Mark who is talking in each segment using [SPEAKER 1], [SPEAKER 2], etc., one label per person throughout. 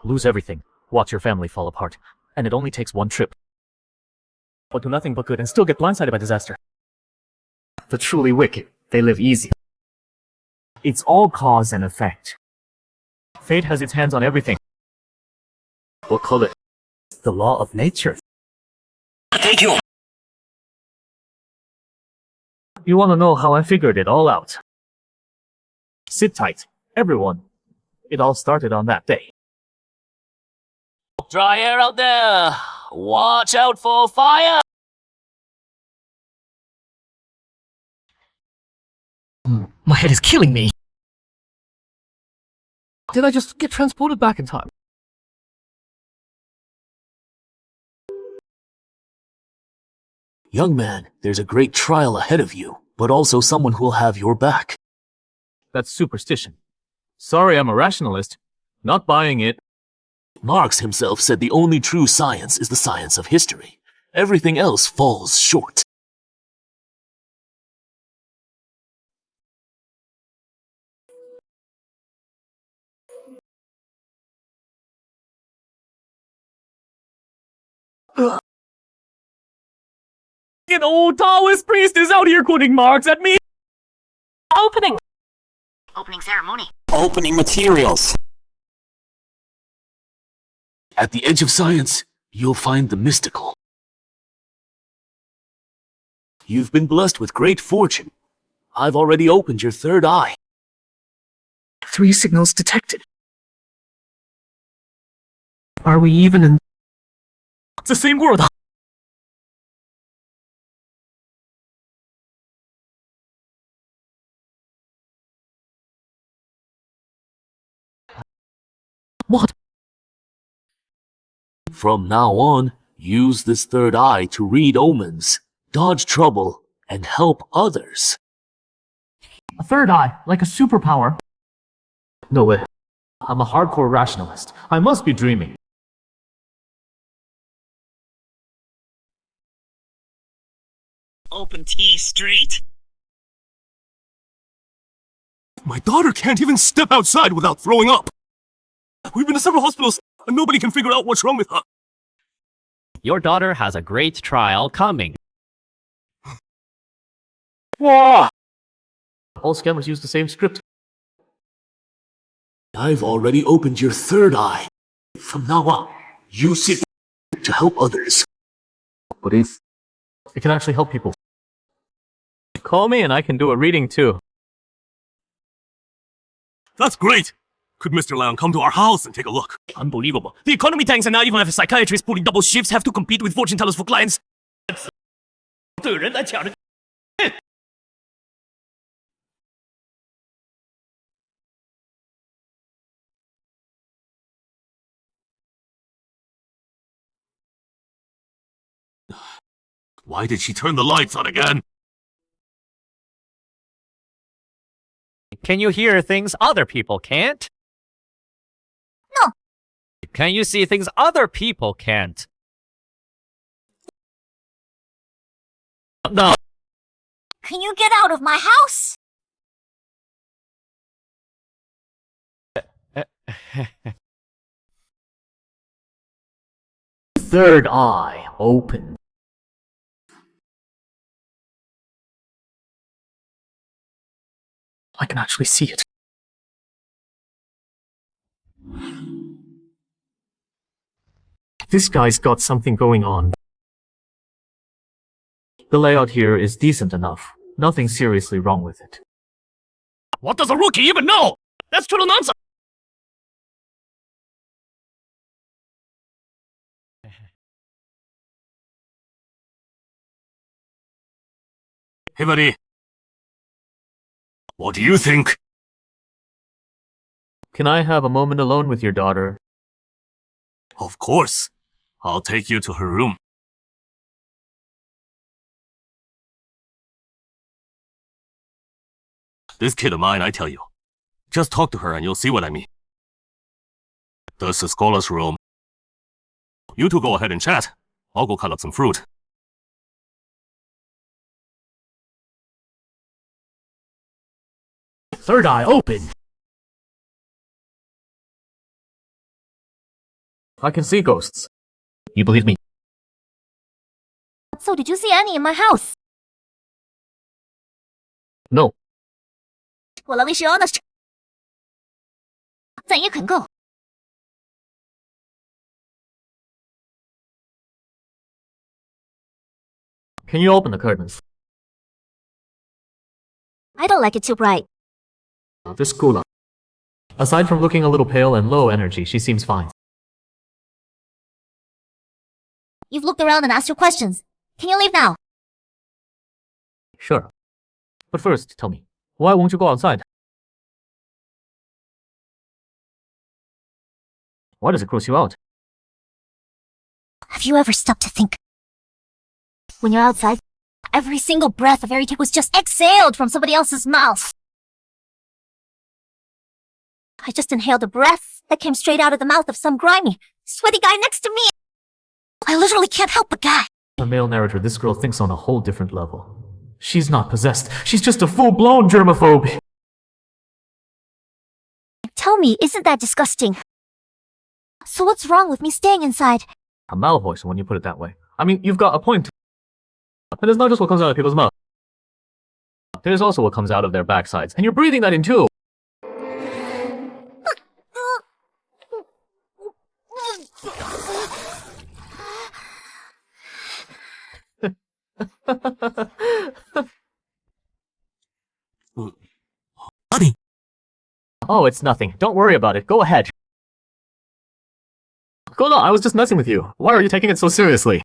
[SPEAKER 1] Lose everything, watch your family fall apart, and it only takes one trip.
[SPEAKER 2] Or do nothing but good and still get blindsided by disaster.
[SPEAKER 3] The truly wicked, they live easy. It's all cause and effect.
[SPEAKER 1] Fate has its hands on everything.
[SPEAKER 3] We'll call it the law of nature.
[SPEAKER 4] Thank you.
[SPEAKER 1] You wanna know how I figured it all out? Sit tight, everyone. It all started on that day.
[SPEAKER 4] Dry air out there. Watch out for fire.
[SPEAKER 2] My head is killing me. Did I just get transported back in time?
[SPEAKER 5] Young man, there's a great trial ahead of you, but also someone who'll have your back.
[SPEAKER 1] That's superstition. Sorry, I'm a rationalist. Not buying it.
[SPEAKER 5] Marx himself said the only true science is the science of history. Everything else falls short.
[SPEAKER 2] An old Taoist priest is out here quoting Marx at me!
[SPEAKER 6] Opening ceremony.
[SPEAKER 5] Opening materials. At the edge of science, you'll find the mystical. You've been blessed with great fortune. I've already opened your third eye.
[SPEAKER 3] 3 signals detected. Are we even in...
[SPEAKER 2] It's the same world! What?
[SPEAKER 5] From now on, use this third eye to read omens, dodge trouble, and help others.
[SPEAKER 2] A third eye, like a superpower.
[SPEAKER 1] No way. I'm a hardcore rationalist. I must be dreaming.
[SPEAKER 4] Open T Street.
[SPEAKER 7] My daughter can't even step outside without throwing up. We've been to several hospitals, and nobody can figure out what's wrong with her.
[SPEAKER 8] Your daughter has a great trial coming.
[SPEAKER 1] All scammers use the same script.
[SPEAKER 5] I've already opened your third eye. From now on, use it to help others.
[SPEAKER 1] But it can actually help people. Call me and I can do a reading too.
[SPEAKER 7] That's great. Could Mr. Liang come to our house and take a look?
[SPEAKER 4] Unbelievable. The economy tanks and now even have a psychiatrist pulling double shifts have to compete with fortune tellers for clients. 都有人来抢着
[SPEAKER 7] Why did she turn the lights on again?
[SPEAKER 8] Can you hear things other people can't?
[SPEAKER 6] No.
[SPEAKER 8] Can you see things other people can't? No.
[SPEAKER 6] Can you get out of my house?
[SPEAKER 3] Third eye open. I can actually see it. This guy's got something going on.
[SPEAKER 1] The layout here is decent enough. Nothing seriously wrong with it.
[SPEAKER 4] What does a rookie even know? That's total nonsense.
[SPEAKER 7] Hey, buddy. What do you think?
[SPEAKER 1] Can I have a moment alone with your daughter?
[SPEAKER 7] Of course. I'll take you to her room. This kid of mine, I tell you. Just talk to her and you'll see what I mean. This is Scola's room. You two go ahead and chat. I'll go cut up some fruit.
[SPEAKER 3] Third eye open.
[SPEAKER 1] I can see ghosts. You believe me?
[SPEAKER 6] So did you see any in my house?
[SPEAKER 1] No.
[SPEAKER 6] Well, at least you're honest. 咱也肯够。
[SPEAKER 1] Can you open the curtains?
[SPEAKER 6] I don't like it too bright.
[SPEAKER 1] This cooler. Aside from looking a little pale and low energy, she seems fine.
[SPEAKER 6] You've looked around and asked your questions. Can you leave now?
[SPEAKER 1] Sure. But first, tell me, why won't you go outside? Why does it gross you out?
[SPEAKER 6] Have you ever stopped to think? When you're outside, every single breath of air you take was just exhaled from somebody else's mouth. I just inhaled a breath that came straight out of the mouth of some grimy, sweaty guy next to me. I literally can't help but gag.
[SPEAKER 1] A male narrator, this girl thinks on a whole different level. She's not possessed. She's just a full-blown germaphobe.
[SPEAKER 6] Tell me, isn't that disgusting? So what's wrong with me staying inside?
[SPEAKER 1] A malvoice when you put it that way. I mean, you've got a point. And it's not just what comes out of people's mouths. There's also what comes out of their backsides. And you're breathing that in too.
[SPEAKER 5] Honey,
[SPEAKER 1] Oh, it's nothing. Don't worry about it. Go ahead. Go on, I was just messing with you. Why are you taking it so seriously?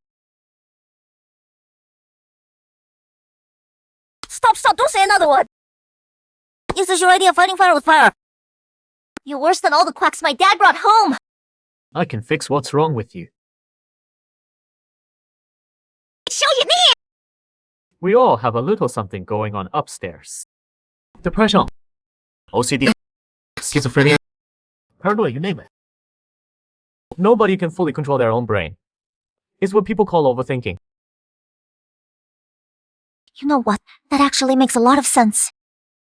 [SPEAKER 6] Stop, don't say another word. Is this your idea of fighting fire with fire? You're worse than all the quacks my dad brought home.
[SPEAKER 1] I can fix what's wrong with you.
[SPEAKER 6] Show you me!
[SPEAKER 1] We all have a little something going on upstairs. Depression, OCD, schizophrenia, paranoia, you name it. Nobody can fully control their own brain. It's what people call overthinking.
[SPEAKER 6] You know what? That actually makes a lot of sense.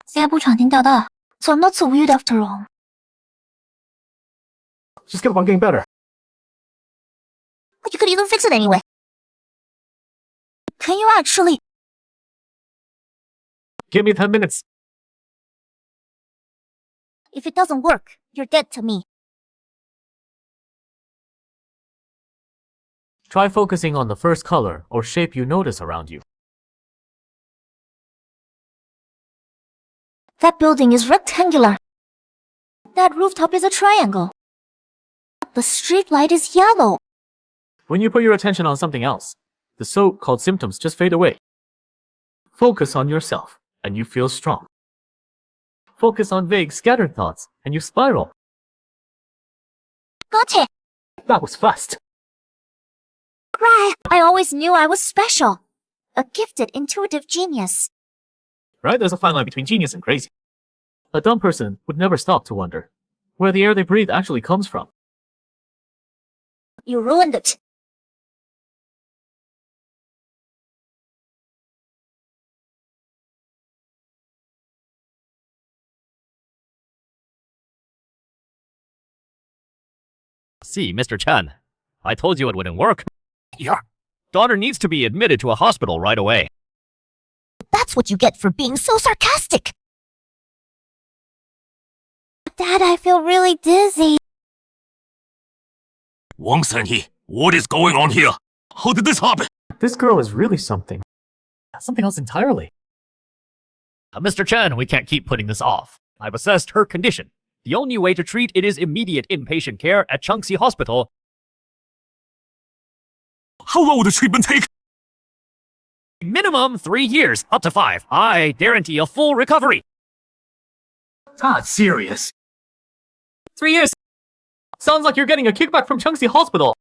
[SPEAKER 6] 现在不闯天钓大, so I'm not so weird after all.
[SPEAKER 1] Just keep on getting better.
[SPEAKER 6] You could even fix it anyway. Can you actually?
[SPEAKER 1] Give me 10 minutes.
[SPEAKER 6] If it doesn't work, you're dead to me.
[SPEAKER 1] Try focusing on the first color or shape you notice around you.
[SPEAKER 6] That building is rectangular. That rooftop is a triangle. The street light is yellow.
[SPEAKER 1] When you put your attention on something else, the so-called symptoms just fade away. Focus on yourself, and you feel strong. Focus on vague, scattered thoughts, and you spiral.
[SPEAKER 6] Gotcha.
[SPEAKER 1] That was fast.
[SPEAKER 6] Right. I always knew I was special. A gifted, intuitive genius.
[SPEAKER 1] Right? There's a fine line between genius and crazy. A dumb person would never stop to wonder where the air they breathe actually comes from.
[SPEAKER 6] You ruined it.
[SPEAKER 8] See, Mr. Chen, I told you it wouldn't work.
[SPEAKER 5] Your
[SPEAKER 8] Daughter needs to be admitted to a hospital right away.
[SPEAKER 6] That's what you get for being so sarcastic. Dad, I feel really dizzy.
[SPEAKER 5] Wang Sanyi, what is going on here? How did this happen?
[SPEAKER 1] This girl is really something. Something else entirely.
[SPEAKER 8] Mr. Chen, we can't keep putting this off. I've assessed her condition. The only way to treat it is immediate inpatient care at Changxi Hospital.
[SPEAKER 5] How long will the treatment take?
[SPEAKER 8] Minimum 3 years, up to 5. I guarantee a full recovery.
[SPEAKER 1] Not serious. 3 years. Sounds like you're getting a kickback from Changxi Hospital.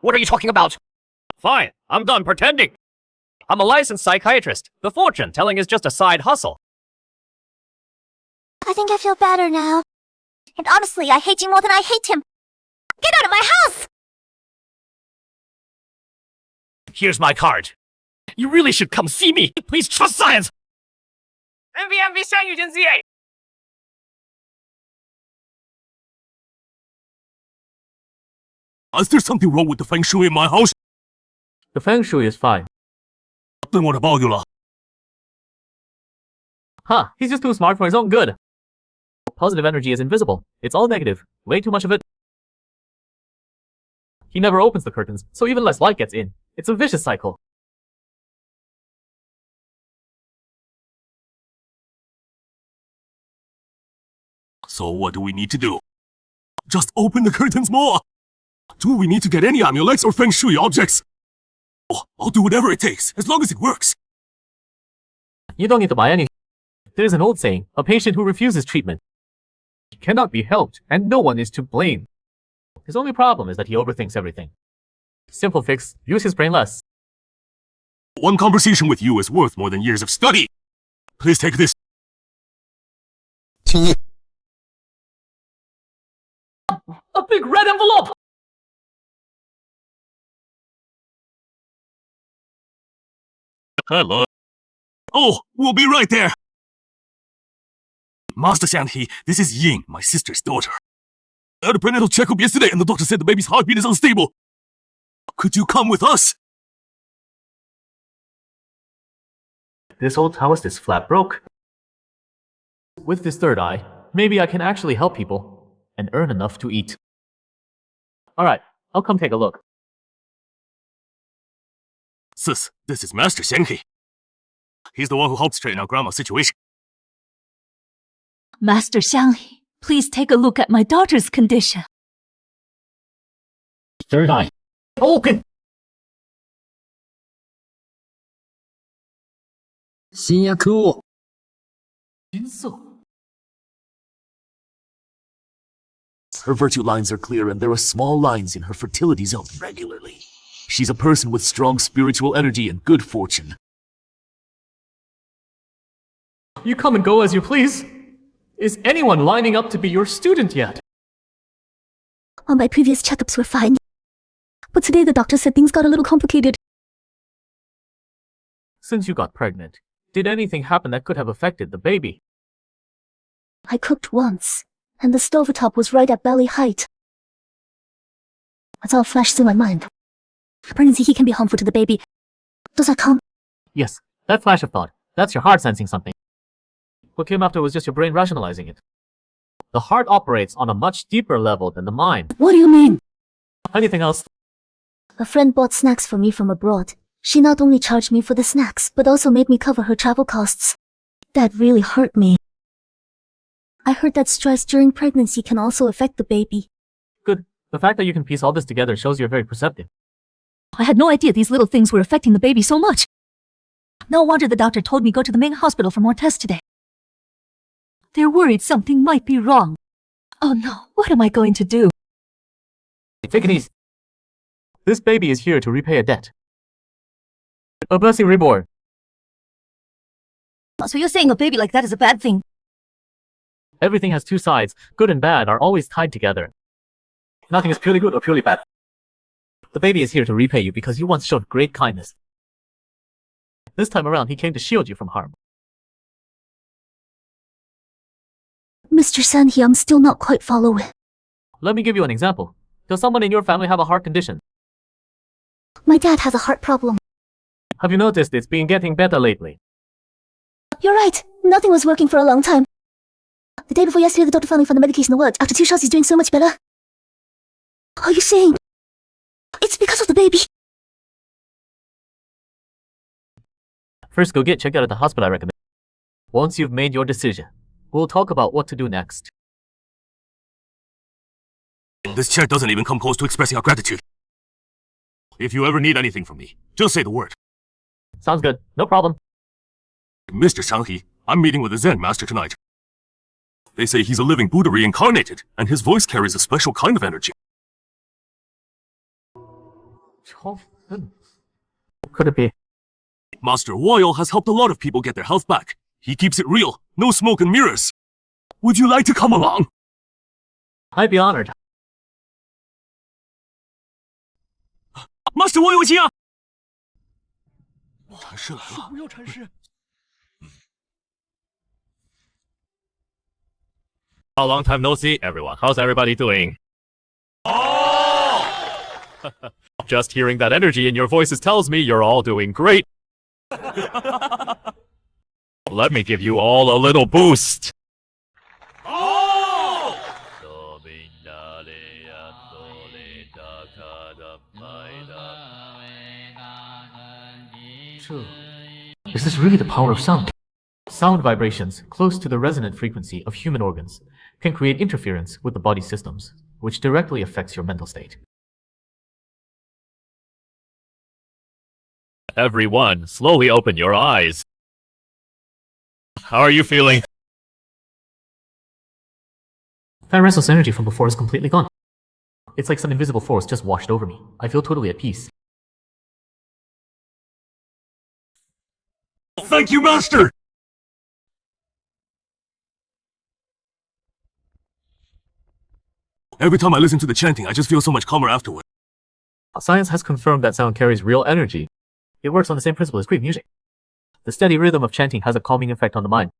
[SPEAKER 8] What are you talking about? Fine, I'm done pretending. I'm a licensed psychiatrist. The fortune telling is just a side hustle.
[SPEAKER 6] I think I feel better now. And honestly, I hate you more than I hate him. Get out of my house!
[SPEAKER 8] Here's my card. You really should come see me. Please trust science.
[SPEAKER 2] MV 山遇见 ZA
[SPEAKER 7] Is there something wrong with the feng shui in my house?
[SPEAKER 1] The feng shui is fine.
[SPEAKER 7] Then what about you lot?
[SPEAKER 1] Huh, he's just too smart for his own good. Positive energy is invisible. It's all negative. Way too much of it. He never opens the curtains, so even less light gets in. It's a vicious cycle.
[SPEAKER 7] So what do we need to do? Just open the curtains more! Do we need to get any amulets or feng shui objects? Oh, I'll do whatever it takes, as long as it works.
[SPEAKER 1] You don't need to buy anything. There's an old saying, a patient who refuses treatment cannot be helped, and no one is to blame. His only problem is that he overthinks everything. Simple fix, use his brain less.
[SPEAKER 7] One conversation with you is worth more than years of study. Please take this.
[SPEAKER 2] A big red envelope!
[SPEAKER 7] Hello. Oh, we'll be right there. Master Xianghe, this is Ying, my sister's daughter. I had a prenatal checkup yesterday and the doctor said the baby's heartbeat is unstable. Could you come with us?
[SPEAKER 1] This old Taoist is flat broke. With this third eye, maybe I can actually help people and earn enough to eat. Alright, I'll come take a look.
[SPEAKER 7] Sis, this is Master Xianghe. He's the one who helped straighten out Grandma's situation.
[SPEAKER 9] Master Xianghe, please take a look at my daughter's condition.
[SPEAKER 3] Third eye.
[SPEAKER 1] Open!
[SPEAKER 3] 新薬を
[SPEAKER 1] 金色
[SPEAKER 5] Her virtue lines are clear and there are small lines in her fertility zone regularly. She's a person with strong spiritual energy and good fortune.
[SPEAKER 1] You come and go as you please. Is anyone lining up to be your student yet?
[SPEAKER 6] All my previous checkups were fine. But today the doctor said things got a little complicated.
[SPEAKER 1] Since you got pregnant, did anything happen that could have affected the baby?
[SPEAKER 6] I cooked once, and the stovetop was right at belly height. It's all flashed through my mind. Pregnancy heat can be harmful to the baby. Does that count?
[SPEAKER 1] Yes, that flash of thought. That's your heart sensing something. What came after was just your brain rationalizing it. The heart operates on a much deeper level than the mind.
[SPEAKER 6] What do you mean?
[SPEAKER 1] Anything else?
[SPEAKER 6] A friend bought snacks for me from abroad. She not only charged me for the snacks, but also made me cover her travel costs. That really hurt me. I heard that stress during pregnancy can also affect the baby.
[SPEAKER 1] Good. The fact that you can piece all this together shows you're very perceptive.
[SPEAKER 9] I had no idea these little things were affecting the baby so much. No wonder the doctor told me go to the main hospital for more tests today. They're worried something might be wrong. Oh no, what am I going to do?
[SPEAKER 1] Take it easy. This baby is here to repay a debt. A blessing reborn.
[SPEAKER 9] So you're saying a baby like that is a bad thing?
[SPEAKER 1] Everything has two sides. Good and bad are always tied together. Nothing is purely good or purely bad. The baby is here to repay you because you once showed great kindness. This time around, he came to shield you from harm.
[SPEAKER 6] Mr. Sanhee, I'm still not quite following.
[SPEAKER 1] Let me give you an example. Does someone in your family have a heart condition?
[SPEAKER 6] My dad has a heart problem.
[SPEAKER 1] Have you noticed it's been getting better lately?
[SPEAKER 6] You're right. Nothing was working for a long time. The day before yesterday, the doctor finally found the medication that worked. After 2 shots, he's doing so much better. Are you saying it's because of the baby?
[SPEAKER 1] First, go get checked out at the hospital, I recommend. Once you've made your decision, we'll talk about what to do next.
[SPEAKER 7] This chair doesn't even come close to expressing our gratitude. If you ever need anything from me, just say the word.
[SPEAKER 1] Sounds good. No problem.
[SPEAKER 7] Mr. Xianghe, I'm meeting with the Zen master tonight. They say he's a living Buddha reincarnated, and his voice carries a special kind of energy.
[SPEAKER 1] Could it be?
[SPEAKER 7] Master Royal has helped a lot of people get their health back. He keeps it real, no smoke and mirrors. Would you like to come along?
[SPEAKER 1] I'd be honored.
[SPEAKER 7] Master 我有情啊！禅师来了。
[SPEAKER 2] 不要禅师。
[SPEAKER 8] A long time no see, everyone. How's everybody doing? Just hearing that energy in your voices tells me you're all doing great. Let me give you all a little boost.
[SPEAKER 1] True. Is this really the power of sound? Sound vibrations close to the resonant frequency of human organs can create interference with the body's systems, which directly affects your mental state.
[SPEAKER 8] Everyone, slowly open your eyes. How are you feeling?
[SPEAKER 1] That restless energy from before is completely gone. It's like some invisible force just washed over me. I feel totally at peace.
[SPEAKER 7] Thank you, Master! Every time I listen to the chanting, I just feel so much calmer afterward.
[SPEAKER 1] Science has confirmed that sound carries real energy. It works on the same principle as Greek music. The steady rhythm of chanting has a calming effect on the mind.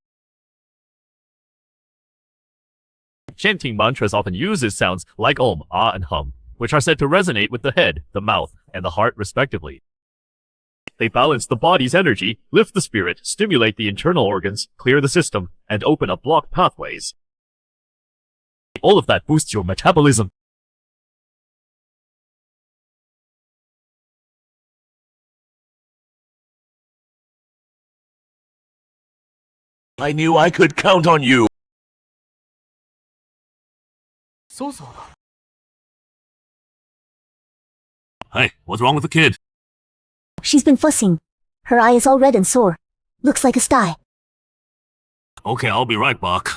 [SPEAKER 8] Chanting mantras often uses sounds like om, ah, and hum, which are said to resonate with the head, the mouth, and the heart respectively. They balance the body's energy, lift the spirit, stimulate the internal organs, clear the system, and open up blocked pathways. All of that boosts your metabolism.
[SPEAKER 7] I knew I could count on you. Hey, what's wrong with the kid?
[SPEAKER 6] She's been fussing. Her eye is all red and sore. Looks like a sty.
[SPEAKER 7] Okay, I'll be right back.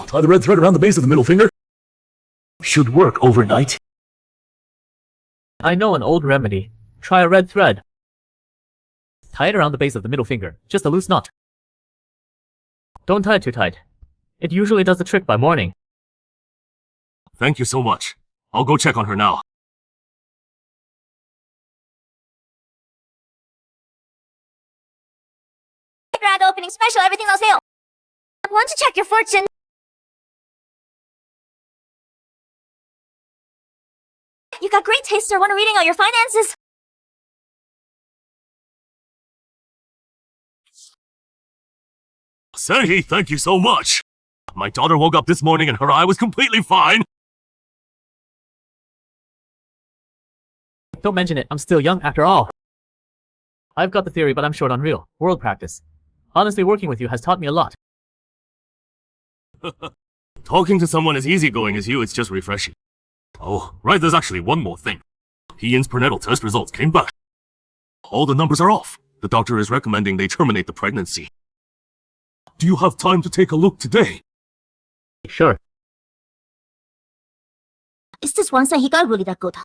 [SPEAKER 7] Try the red thread around the base of the middle finger. Should work overnight.
[SPEAKER 1] I know an old remedy. Try a red thread. Tie it around the base of the middle finger, just a loose knot. Don't tie it too tight. It usually does the trick by morning.
[SPEAKER 7] Thank you so much. I'll go check on her now.
[SPEAKER 6] Grand opening special, everything on sale. I want to check your fortune. You got great taste, sir. Want a reading on your finances?
[SPEAKER 7] Sergey, thank you so much. My daughter woke up this morning and her eye was completely fine.
[SPEAKER 1] Don't mention it, I'm still young after all. I've got the theory, but I'm short on real, world practice. Honestly, working with you has taught me a lot.
[SPEAKER 7] Talking to someone as easygoing as you, it's just refreshing. Oh, right, there's actually one more thing. Ian's prenatal test results came back. All the numbers are off. The doctor is recommending they terminate the pregnancy. Do you have time to take a look today?
[SPEAKER 1] Sure.
[SPEAKER 6] Is this one he got really that good?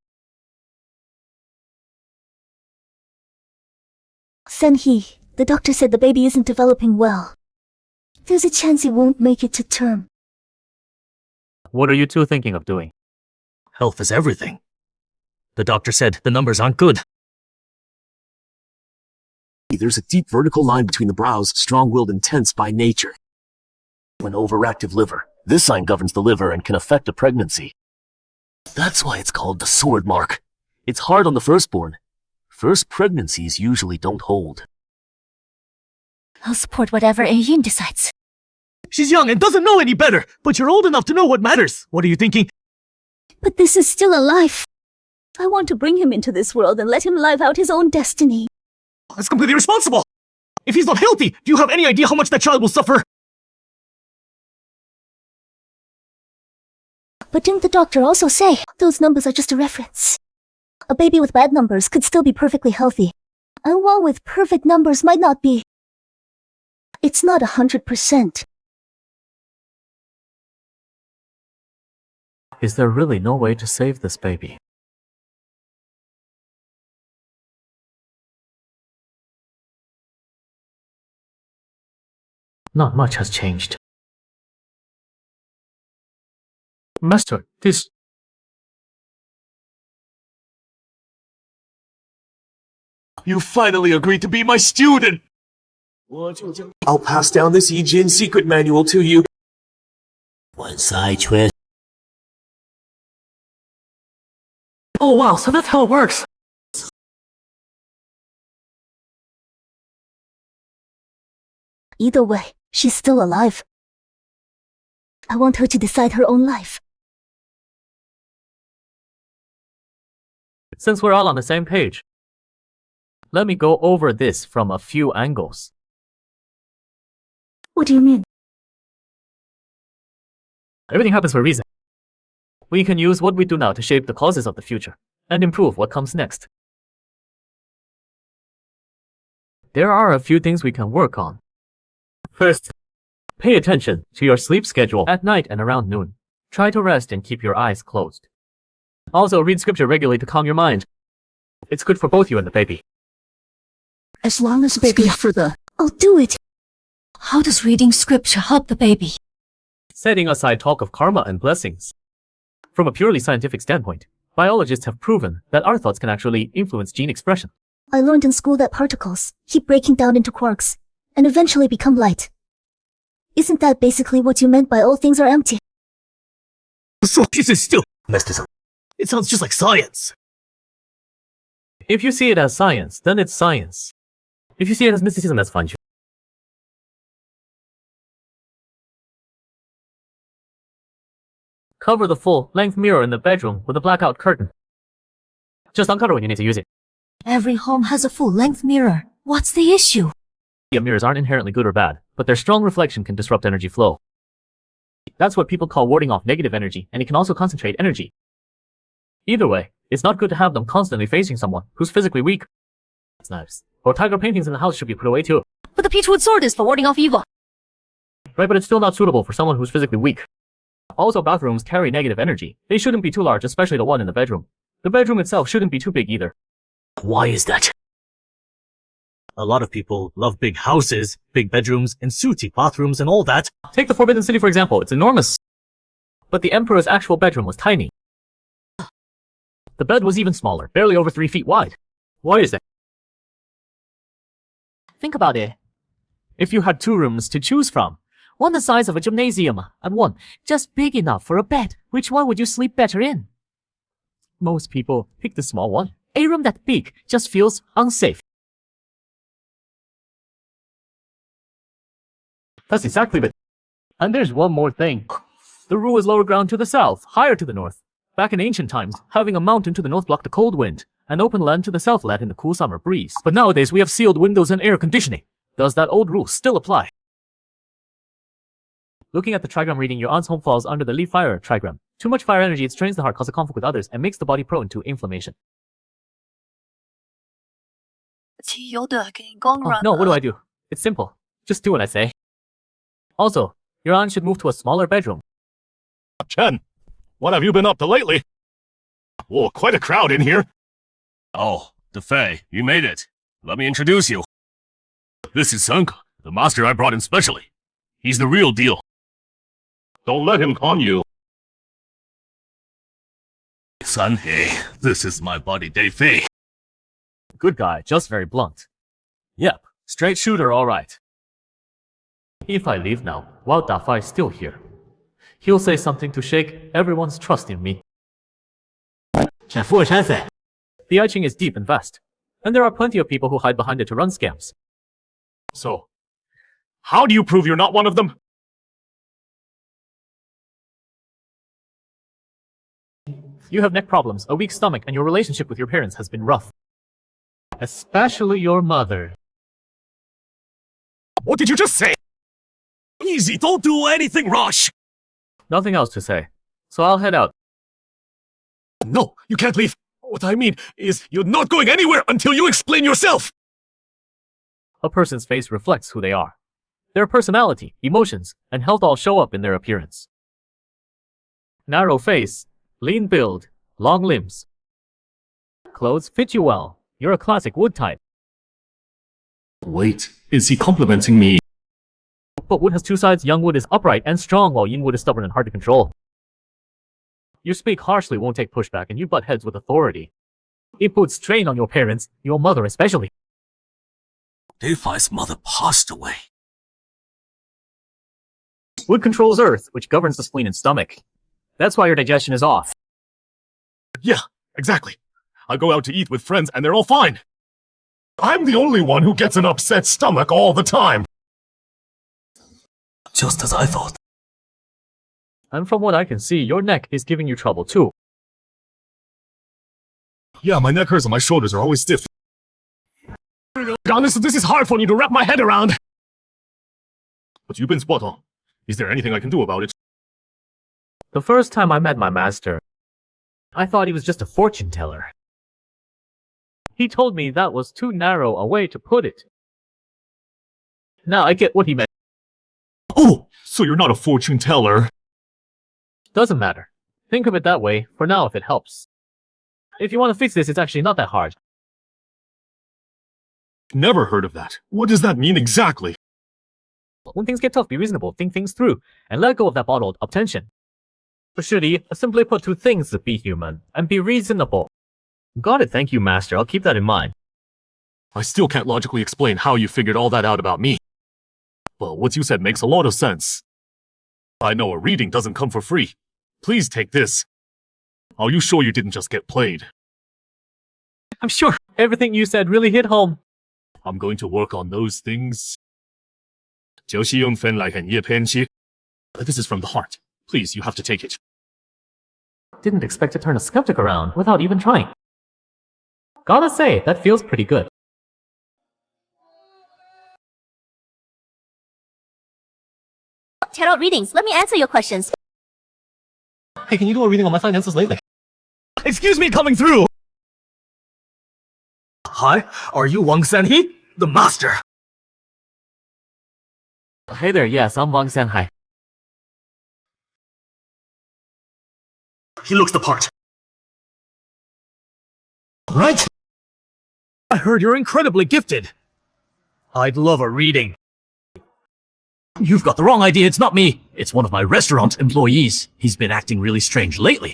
[SPEAKER 6] Senhi, the doctor said the baby isn't developing well. There's a chance he won't make it to term.
[SPEAKER 1] What are you two thinking of doing?
[SPEAKER 3] Health is everything. The doctor said the numbers aren't good.
[SPEAKER 5] There's a deep vertical line between the brows, strong-willed and tense by nature. An overactive liver. This sign governs the liver and can affect a pregnancy. That's why it's called the sword mark. It's hard on the firstborn. First pregnancies usually don't hold.
[SPEAKER 6] I'll support whatever Yin decides.
[SPEAKER 3] She's young and doesn't know any better, but you're old enough to know what matters. What are you thinking?
[SPEAKER 6] But this is still a life. I want to bring him into this world and let him live out his own destiny.
[SPEAKER 3] That's completely irresponsible. If he's not healthy, do you have any idea how much that child will suffer?
[SPEAKER 6] But didn't the doctor also say those numbers are just a reference? A baby with bad numbers could still be perfectly healthy. And one with perfect numbers might not be. It's not 100%.
[SPEAKER 1] Is there really no way to save this baby? Not much has changed. Master, this...
[SPEAKER 7] You finally agreed to be my student! I'll pass down this Yi Jin secret manual to you.
[SPEAKER 5] Once I twist.
[SPEAKER 2] Oh wow, so that's how it works.
[SPEAKER 6] Either way, she's still alive. I want her to decide her own life.
[SPEAKER 1] Since we're all on the same page, let me go over this from a few angles.
[SPEAKER 6] What do you mean?
[SPEAKER 1] Everything happens for a reason. We can use what we do now to shape the causes of the future and improve what comes next. There are a few things we can work on. First, pay attention to your sleep schedule at night and around noon. Try to rest and keep your eyes closed. Also, read scripture regularly to calm your mind. It's good for both you and the baby.
[SPEAKER 9] As long as baby for the...
[SPEAKER 6] I'll do it.
[SPEAKER 9] How does reading scripture help the baby?
[SPEAKER 1] Setting aside talk of karma and blessings. From a purely scientific standpoint, biologists have proven that our thoughts can actually influence gene expression.
[SPEAKER 6] I learned in school that particles keep breaking down into quarks and eventually become light. Isn't that basically what you meant by all things are empty?
[SPEAKER 4] So this is still mysticism. It sounds just like science.
[SPEAKER 1] If you see it as science, then it's science. If you see it as mysticism, that's fine. Cover the full-length mirror in the bedroom with a blackout curtain. Just uncover when you need to use it.
[SPEAKER 9] Every home has a full-length mirror. What's the issue?
[SPEAKER 1] Mirrors aren't inherently good or bad, but their strong reflection can disrupt energy flow. That's what people call warding off negative energy, and it can also concentrate energy. Either way, it's not good to have them constantly facing someone who's physically weak. Knives or tiger paintings in the house should be put away too.
[SPEAKER 9] But the peachwood sword is for warding off evil.
[SPEAKER 1] Right, but it's still not suitable for someone who's physically weak. Also, bathrooms carry negative energy. They shouldn't be too large, especially the one in the bedroom. The bedroom itself shouldn't be too big either.
[SPEAKER 4] Why is that? A lot of people love big houses, big bedrooms, and suity bathrooms and all that.
[SPEAKER 1] Take the Forbidden City for example, it's enormous. But the Emperor's actual bedroom was tiny. The bed was even smaller, barely over 3 feet wide. Why is that? Think about it. If you had 2 rooms to choose from, one the size of a gymnasium, and one just big enough for a bed, which one would you sleep better in? Most people pick the small one. A room that big just feels unsafe. That's exactly it. And there's one more thing. The rule is lower ground to the south, higher to the north. Back in ancient times, having a mountain to the north blocked the cold wind, and open land to the south let in the cool summer breeze. But nowadays we have sealed windows and air conditioning. Does that old rule still apply? Looking at the trigram reading, your aunt's home falls under the leaf fire trigram. Too much fire energy, it strains the heart, causes conflict with others, and makes the body prone to inflammation. Oh, no, what do I do? It's simple. Just do what I say. Also, your aunt should move to a smaller bedroom.
[SPEAKER 7] Chen, what have you been up to lately? Whoa, quite a crowd in here. Oh, DeFei, you made it. Let me introduce you. This is Senka, the master I brought in specially. He's the real deal. Don't let him con you. Sanhei, this is my buddy DeFei.
[SPEAKER 1] Good guy, just very blunt. Yep, straight shooter, alright. If I leave now, while Dafai's still here, he'll say something to shake everyone's trust in me. The I Ching is deep and vast, and there are plenty of people who hide behind it to run scams.
[SPEAKER 7] So, how do you prove you're not one of them?
[SPEAKER 1] You have neck problems, a weak stomach, and your relationship with your parents has been rough. Especially your mother.
[SPEAKER 7] What did you just say?
[SPEAKER 4] Easy, don't do anything rash.
[SPEAKER 1] Nothing else to say, so I'll head out.
[SPEAKER 7] No, you can't leave. What I mean is, you're not going anywhere until you explain yourself.
[SPEAKER 1] A person's face reflects who they are. Their personality, emotions, and health all show up in their appearance. Narrow face, lean build, long limbs. Clothes fit you well. You're a classic wood type.
[SPEAKER 7] Wait, is he complimenting me?
[SPEAKER 1] But wood has 2 sides. Young wood is upright and strong, while yin wood is stubborn and hard to control. You speak harshly, won't take pushback, and you butt heads with authority. It puts strain on your parents, your mother especially.
[SPEAKER 4] Defai's mother passed away.
[SPEAKER 1] Wood controls earth, which governs the spleen and stomach. That's why your digestion is off.
[SPEAKER 7] Yeah, Exactly. I go out to eat with friends and they're all fine. I'm the only one who gets an upset stomach all the time.
[SPEAKER 4] Just as I thought.
[SPEAKER 1] And from what I can see, your neck is giving you trouble too.
[SPEAKER 7] Yeah, my neck hurts and my shoulders are always stiff. Honestly, this is hard for me to wrap my head around. But you've been spot on. Is there anything I can do about it?
[SPEAKER 1] The first time I met my master, I thought he was just a fortune teller. He told me that was too narrow a way to put it. Now I get what he meant.
[SPEAKER 7] Oh, so you're not a fortune teller.
[SPEAKER 1] Doesn't matter. Think of it that way, for now if it helps. If you want to fix this, it's actually not that hard.
[SPEAKER 7] Never heard of that. What does that mean exactly?
[SPEAKER 1] When things get tough, be reasonable, think things through, and let go of that bottled up tension. For Shuri, simply put two things: be human, and be reasonable. Got it, thank you, Master. I'll keep that in mind.
[SPEAKER 7] I still can't logically explain how you figured all that out about me. But what you said makes a lot of sense. I know a reading doesn't come for free. Please take this. Are you sure you didn't just get played?
[SPEAKER 1] I'm sure everything you said really hit home.
[SPEAKER 7] I'm going to work on those things. 就是用分来很叶偏激. This is from the heart. Please, you have to take it.
[SPEAKER 1] Didn't expect to turn a skeptic around without even trying. Gotta say, that feels pretty good.
[SPEAKER 6] Tarot readings, let me answer your questions.
[SPEAKER 3] Hey, can you do a reading on my finances lately?
[SPEAKER 4] Excuse me coming through! Hi, are you Wang Sanhe? The master.
[SPEAKER 1] Hey there, yes, I'm Wang Sanhai.
[SPEAKER 4] He looks the part.
[SPEAKER 3] Right?
[SPEAKER 4] I heard you're incredibly gifted. I'd love a reading. You've got the wrong idea, it's not me. It's one of my restaurant employees. He's been acting really strange lately.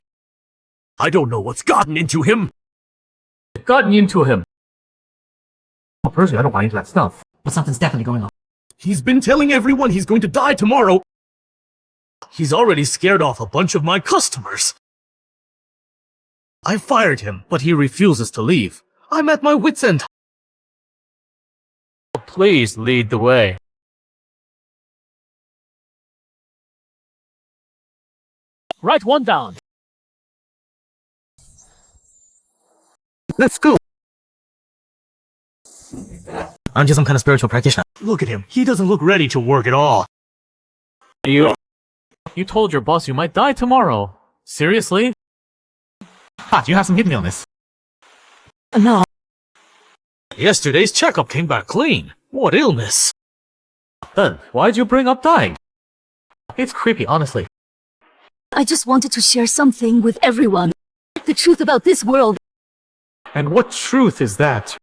[SPEAKER 4] I don't know what's gotten into him.
[SPEAKER 1] Gotten into him.
[SPEAKER 3] Personally, I don't buy into that stuff. But something's definitely going on.
[SPEAKER 4] He's been telling everyone he's going to die tomorrow. He's already scared off a bunch of my customers. I fired him, but he refuses to leave. I'm at my wit's end.
[SPEAKER 1] Please lead the way. Write one down.
[SPEAKER 3] Let's go.
[SPEAKER 4] Aren't you some kind of spiritual practitioner? Look at him. He doesn't look ready to work at all.
[SPEAKER 1] You told your boss you might die tomorrow. Seriously?
[SPEAKER 3] Pat, you have some hidden illness.
[SPEAKER 9] No.
[SPEAKER 4] Yesterday's checkup came back clean. What illness?
[SPEAKER 1] Then, why'd you bring up dying? It's creepy, honestly.
[SPEAKER 9] I just wanted to share something with everyone. The truth about this world.
[SPEAKER 1] And what truth is that?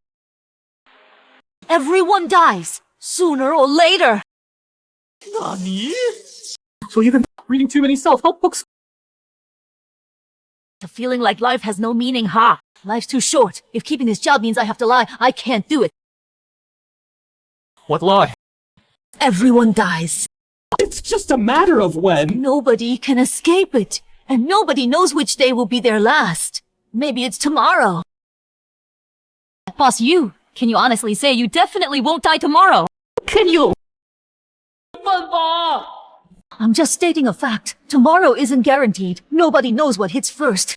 [SPEAKER 9] Everyone dies, sooner or later.
[SPEAKER 1] Nani? So you've been reading too many self-help books?
[SPEAKER 9] The feeling like life has no meaning, ha! Life's too short. If keeping this job means I have to lie, I can't do it.
[SPEAKER 1] What lie?
[SPEAKER 9] Everyone dies.
[SPEAKER 2] It's just a matter of when.
[SPEAKER 9] Nobody can escape it. And nobody knows which day will be their last. Maybe it's tomorrow. Boss, can you honestly say you definitely won't die tomorrow? Can you? I'm just stating a fact. Tomorrow isn't guaranteed. Nobody knows what hits first.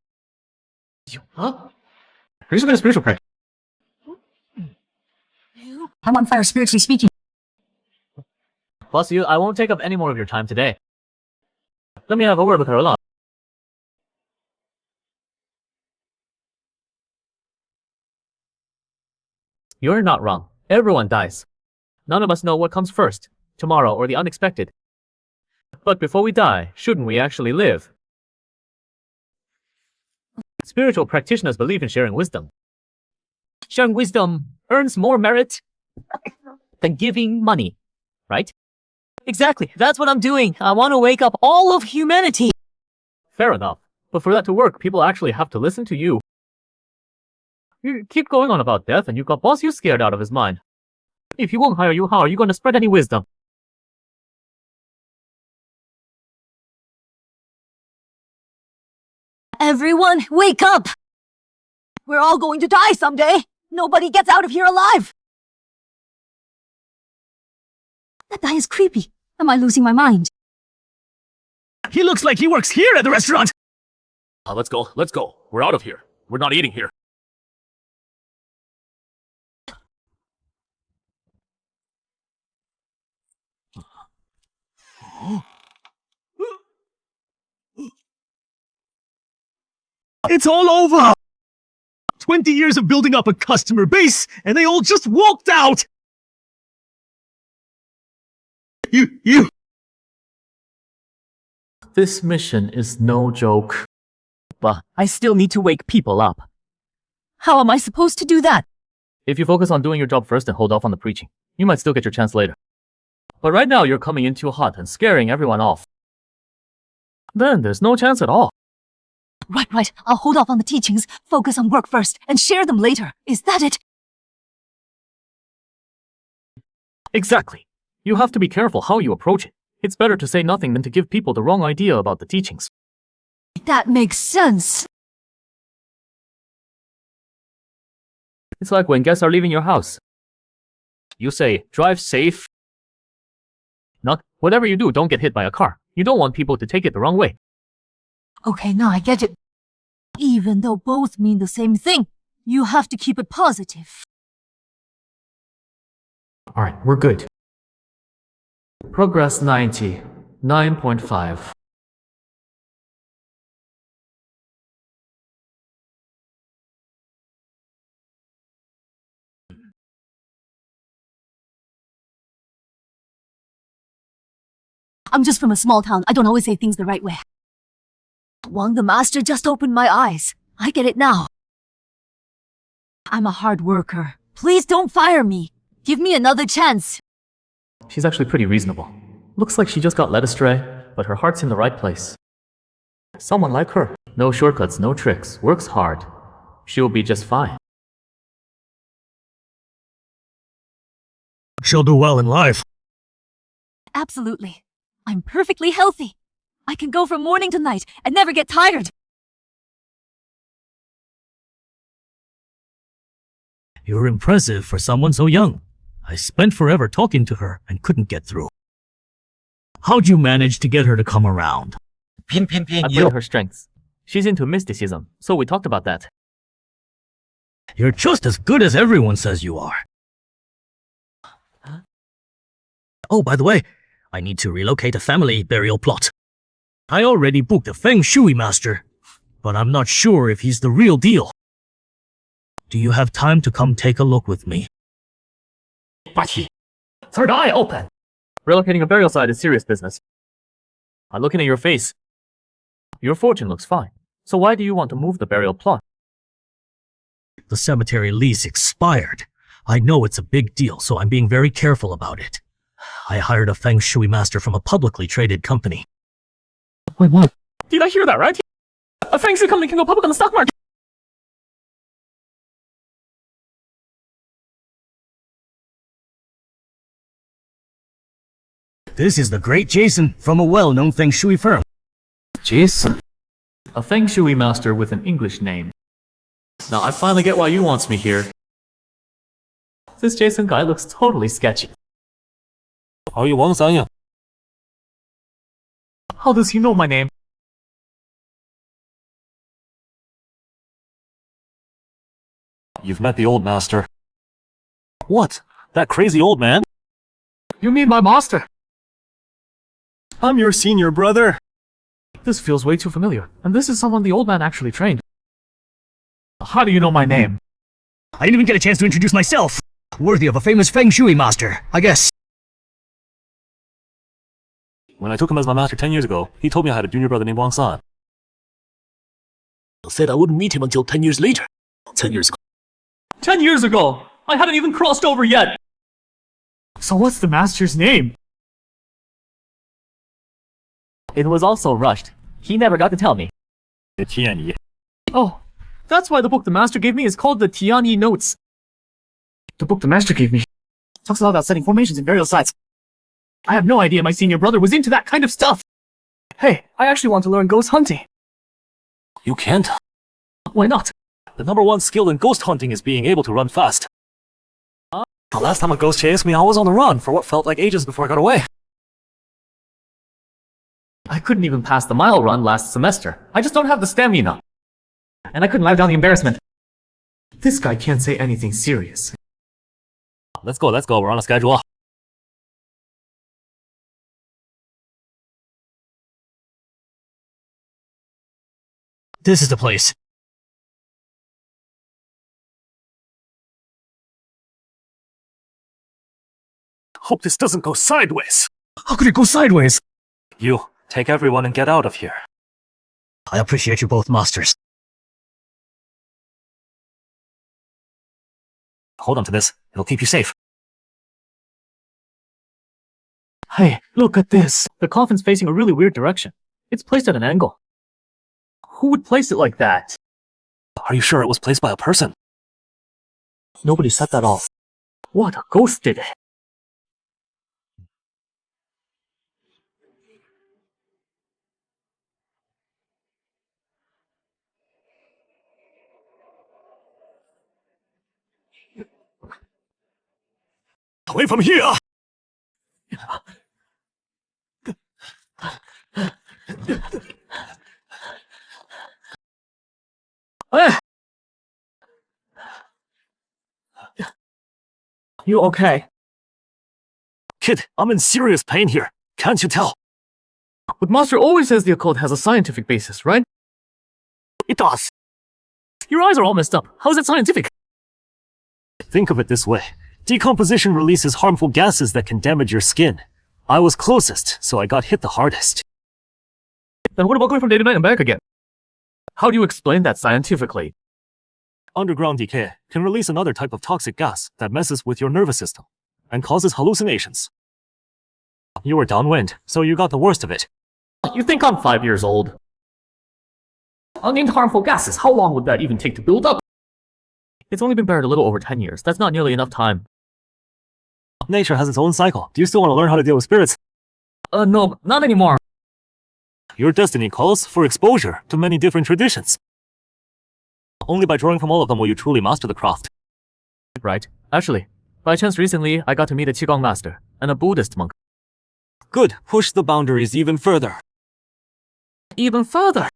[SPEAKER 3] Huh? Are you some kind of spiritual practice?
[SPEAKER 9] I'm on fire spiritually speaking.
[SPEAKER 1] Boss, I won't take up any more of your time today. Let me have a word with her alone. You're not wrong. Everyone dies. None of us know what comes first, tomorrow or the unexpected. But before we die, shouldn't we actually live? Spiritual practitioners believe in sharing wisdom. Sharing wisdom earns more merit than giving money, right?
[SPEAKER 9] Exactly. That's what I'm doing. I want to wake up all of humanity.
[SPEAKER 1] Fair enough. But for that to work, people actually have to listen to you. You keep going on about death and you've got Boss Yu scared out of his mind. If he won't hire you, how are you going to spread any wisdom?
[SPEAKER 9] Everyone, wake up! We're all going to die someday. Nobody gets out of here alive. That guy is creepy. Am I losing my mind?
[SPEAKER 4] He looks like he works here at the restaurant.
[SPEAKER 7] Let's go. Let's go. We're out of here. We're not eating here.
[SPEAKER 4] It's all over! 20 years of building up a customer base, and they all just walked out! You...
[SPEAKER 1] This mission is no joke.
[SPEAKER 2] But I still need to wake people up.
[SPEAKER 9] How am I supposed to do that?
[SPEAKER 1] If you focus on doing your job first and hold off on the preaching, you might still get your chance later. But right now you're coming in too hot and scaring everyone off. Then there's no chance at all.
[SPEAKER 9] Right. I'll hold off on the teachings, focus on work first, and share them later. Is that it?
[SPEAKER 1] Exactly. You have to be careful how you approach it. It's better to say nothing than to give people the wrong idea about the teachings.
[SPEAKER 9] That makes sense.
[SPEAKER 1] It's like when guests are leaving your house. You say, drive safe. Not, whatever you do, don't get hit by a car. You don't want people to take it the wrong way.
[SPEAKER 9] Okay, now I get it. Even though both mean the same thing, you have to keep it positive.
[SPEAKER 1] Alright, we're good. Progress 90. 9.5.
[SPEAKER 9] I'm just from a small town. I don't always say things the right way. Wang the master just opened my eyes. I get it now. I'm a hard worker. Please don't fire me. Give me another chance.
[SPEAKER 1] She's actually pretty reasonable. Looks like she just got led astray, but her heart's in the right place. Someone like her. No shortcuts, no tricks, works hard. She'll be just fine.
[SPEAKER 4] She'll do well in life.
[SPEAKER 9] Absolutely. I'm perfectly healthy. I can go from morning to night and never get tired.
[SPEAKER 4] You're impressive for someone so young. I spent forever talking to her and couldn't get through. How'd you manage to get her to come around?
[SPEAKER 1] I played her strengths. She's into mysticism, so we talked about that.
[SPEAKER 4] You're just as good as everyone says you are. Oh, by the way, I need to relocate a family burial plot. I already booked a feng shui master, but I'm not sure if he's the real deal. Do you have time to come take a look with me?
[SPEAKER 1] Third eye open! Relocating a burial site is serious business. I'm looking at your face. Your fortune looks fine. So why do you want to move the burial plot?
[SPEAKER 4] The cemetery lease expired. I know it's a big deal, so I'm being very careful about it. I hired a feng shui master from a publicly traded company.
[SPEAKER 1] Wait, what?
[SPEAKER 2] Did I hear that right? A feng shui company can go public on the stock market.
[SPEAKER 4] This is the great Jason from a well-known feng shui firm.
[SPEAKER 1] Jason? A feng shui master with an English name. Now I finally get why you wants me here. This Jason guy looks totally sketchy.
[SPEAKER 7] How
[SPEAKER 1] does he know my name?
[SPEAKER 7] You've met the old master. What? That crazy old man?
[SPEAKER 1] You mean my master?
[SPEAKER 3] I'm your senior brother.
[SPEAKER 1] This feels way too familiar, and this is someone the old man actually trained. How do you know my name?
[SPEAKER 4] I didn't even get a chance to introduce myself. Worthy of a famous feng shui master, I guess.
[SPEAKER 7] When I took him as my master 10 years ago, he told me I had a junior brother named Wang San. Said I wouldn't meet him until 10 years later. 10 years ago.
[SPEAKER 2] 10 years ago! I hadn't even crossed over yet!
[SPEAKER 1] So what's the master's name?
[SPEAKER 2] It was also rushed. He never got to tell me.
[SPEAKER 1] Oh, that's why the book the master gave me is called the Tianyi Notes. The book the master gave me talks a lot about setting formations in burial sites. I have no idea my senior brother was into that kind of stuff. Hey, I actually want to learn ghost hunting.
[SPEAKER 7] You can't.
[SPEAKER 1] Why not?
[SPEAKER 4] The #1 skill in ghost hunting is being able to run fast. The last time a ghost chased me, I was on the run for what felt like ages before I got away.
[SPEAKER 1] I couldn't even pass the mile run last semester. I just don't have the stamina. And I couldn't live down the embarrassment. This guy can't say anything serious.
[SPEAKER 4] Let's go, we're on a schedule. This is the place.
[SPEAKER 3] Hope this doesn't go sideways.
[SPEAKER 4] How could it go sideways? You, take everyone and get out of here. I appreciate you both, masters. Hold on to this. It'll keep you safe.
[SPEAKER 1] Hey, look at this. The coffin's facing a really weird direction. It's placed at an angle. Who would place it like that?
[SPEAKER 4] Are you sure it was placed by a person?
[SPEAKER 1] Nobody said that all. What, a ghost did it?
[SPEAKER 4] Away from here!
[SPEAKER 1] You okay?
[SPEAKER 4] Kid, I'm in serious pain here. Can't you tell?
[SPEAKER 1] But Master always says the occult has a scientific basis, right?
[SPEAKER 4] It does.
[SPEAKER 1] Your eyes are all messed up. How is that scientific?
[SPEAKER 4] Think of it this way. Decomposition releases harmful gases that can damage your skin. I was closest, so I got hit the hardest.
[SPEAKER 1] Then what about going from day to night and back again? How do you explain that scientifically?
[SPEAKER 4] Underground decay can release another type of toxic gas that messes with your nervous system and causes hallucinations. You were downwind, so you got the worst of it.
[SPEAKER 1] You think I'm 5 years old? Unnamed harmful gases, how long would that even take to build up? It's only been buried a little over 10 years. That's not nearly enough time.
[SPEAKER 4] Nature has its own cycle. Do you still want to learn how to deal with spirits?
[SPEAKER 1] No, not anymore.
[SPEAKER 4] Your destiny calls for exposure to many different traditions. Only by drawing from all of them will you truly master the craft.
[SPEAKER 1] Right. Actually, by chance recently, I got to meet a Qigong master and a Buddhist monk.
[SPEAKER 4] Good. Push the boundaries even further.
[SPEAKER 1] Even further?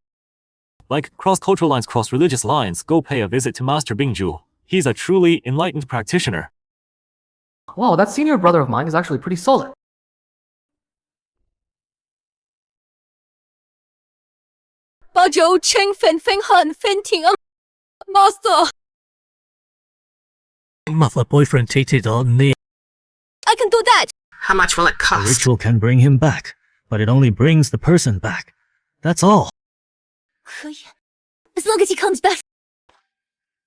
[SPEAKER 4] Like cross-cultural lines cross religious lines, go pay a visit to Master Bingju. He's a truly enlightened practitioner.
[SPEAKER 1] Wow, that senior brother of mine is actually pretty solid.
[SPEAKER 9] Bazhou Cheng Fen Feng Han Fen Ting Master.
[SPEAKER 4] My boyfriend cheated on me.
[SPEAKER 9] I can do that.
[SPEAKER 10] How much will it
[SPEAKER 4] The
[SPEAKER 10] cost?
[SPEAKER 4] ritual can bring him back, but it only brings the person back. That's all.
[SPEAKER 9] As long as he comes back.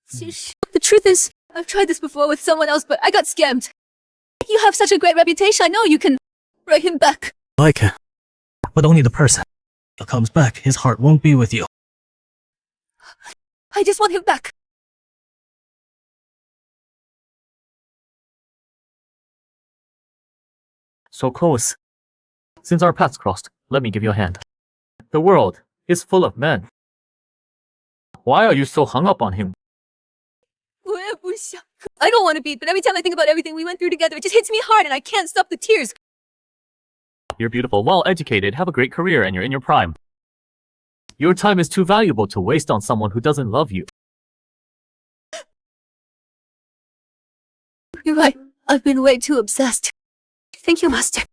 [SPEAKER 9] The truth is, I've tried this before with someone else, but I got scammed. You have such a great reputation, I know you can bring him back.
[SPEAKER 4] I can. But only the person. If he comes back, his heart won't be with you.
[SPEAKER 9] I just want him back.
[SPEAKER 1] So close. Since our paths crossed, let me give you a hand. The world is full of men. Why are you so hung up on him?
[SPEAKER 9] I don't want to be, but every time I think about everything we went through together, it just hits me hard and I can't stop the tears.
[SPEAKER 1] You're beautiful, well-educated, have a great career, and you're in your prime. Your time is too valuable to waste on someone who doesn't love you.
[SPEAKER 9] You're right. I've been way too obsessed. Thank you, Master.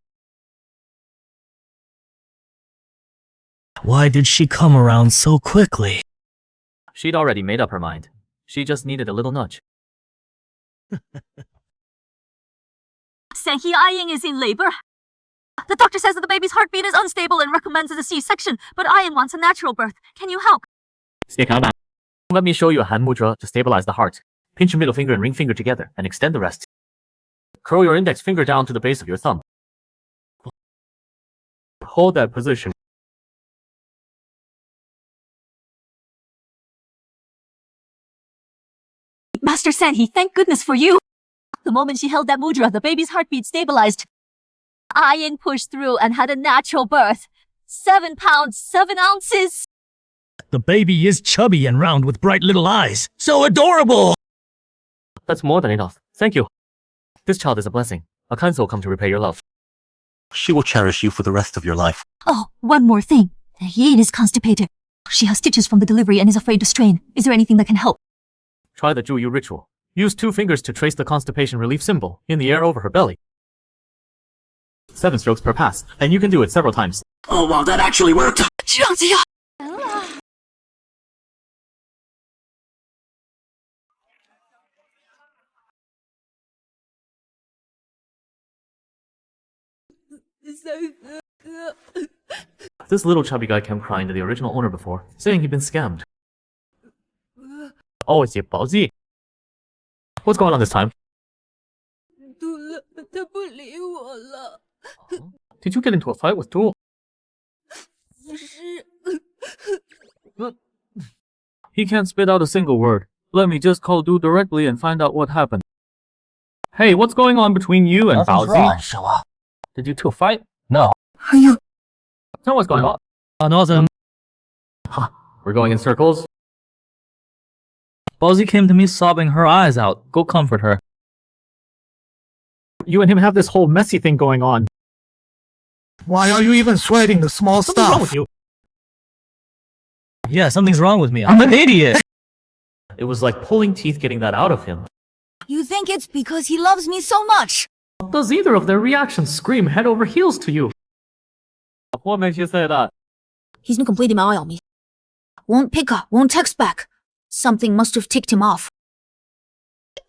[SPEAKER 4] Why did she come around so quickly?
[SPEAKER 1] She'd already made up her mind. She just needed a little nudge.
[SPEAKER 9] Senhi Aying is in labor. The doctor says that the baby's heartbeat is unstable and recommends a C-section, but Aying wants a natural birth. Can you help?
[SPEAKER 1] Let me show you a hand mudra to stabilize the heart. Pinch your middle finger and ring finger together and extend the rest. Curl your index finger down to the base of your thumb. Hold that position.
[SPEAKER 9] Master Senhi, thank goodness for you. The moment she held that mudra, the baby's heartbeat stabilized. Aying pushed through and had a natural birth. 7 pounds, 7 ounces.
[SPEAKER 4] The baby is chubby and round with bright little eyes. So adorable!
[SPEAKER 1] That's more than enough. Thank you. This child is a blessing. A kind soul come to repay your love.
[SPEAKER 5] She will cherish you for the rest of your life.
[SPEAKER 9] Oh, one more thing. Yin is constipated. She has stitches from the delivery and is afraid to strain. Is there anything that can help?
[SPEAKER 1] Try the Juyu ritual. Use 2 fingers to trace the constipation relief symbol in the air over her belly. 7 strokes per pass, and you can do it several times.
[SPEAKER 5] Oh wow, that actually worked!
[SPEAKER 9] 这样子呀。
[SPEAKER 1] This little chubby guy came crying to the original owner before, saying he'd been scammed. Oh, it's your Baozi. What's going on this time? Did you get into a fight with Du? He can't spit out a single word. Let me just call Du directly and find out what happened. Hey, what's going on between you and Baozi? Did you two fight?
[SPEAKER 5] No.
[SPEAKER 9] Are you?
[SPEAKER 1] Tell what's going on.
[SPEAKER 4] Nothing.
[SPEAKER 1] Huh. We're going in circles.
[SPEAKER 2] Baozi came to me sobbing her eyes out. Go comfort her.
[SPEAKER 1] You and him have this whole messy thing going on.
[SPEAKER 3] Why are you even sweating the small
[SPEAKER 1] What's wrong with
[SPEAKER 3] stuff?
[SPEAKER 1] you?
[SPEAKER 2] Yeah, something's wrong with me. I'm an idiot.
[SPEAKER 1] It was like pulling teeth getting that out of him.
[SPEAKER 9] You think it's because he loves me so much?
[SPEAKER 1] Does either of their reactions scream head over heels to you? What makes you say that?
[SPEAKER 9] He's been completely mad at me. Won't pick up, won't text back. Something must have ticked him off.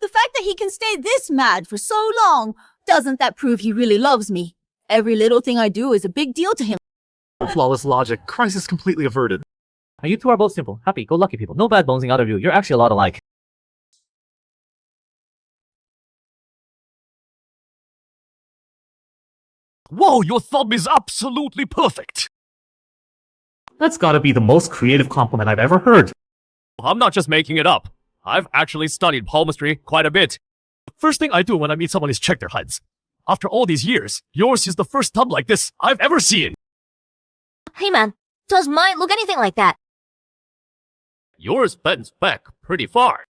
[SPEAKER 10] The fact that he can stay this mad for so long, doesn't that prove he really loves me? Every little thing I do is a big deal to him.
[SPEAKER 3] Flawless logic. Crisis completely averted.
[SPEAKER 1] You two are both simple, happy, go lucky people. No bad bonesing out of you. You're actually a lot alike.
[SPEAKER 8] Whoa, your thumb is absolutely perfect!
[SPEAKER 1] That's gotta be the most creative compliment I've ever heard.
[SPEAKER 8] I'm not just making it up. I've actually studied palmistry quite a bit. The first thing I do when I meet someone is check their hands. After all these years, yours is the first thumb like this I've ever seen.
[SPEAKER 6] Hey man, does mine look anything like that?
[SPEAKER 8] Yours bends back pretty far.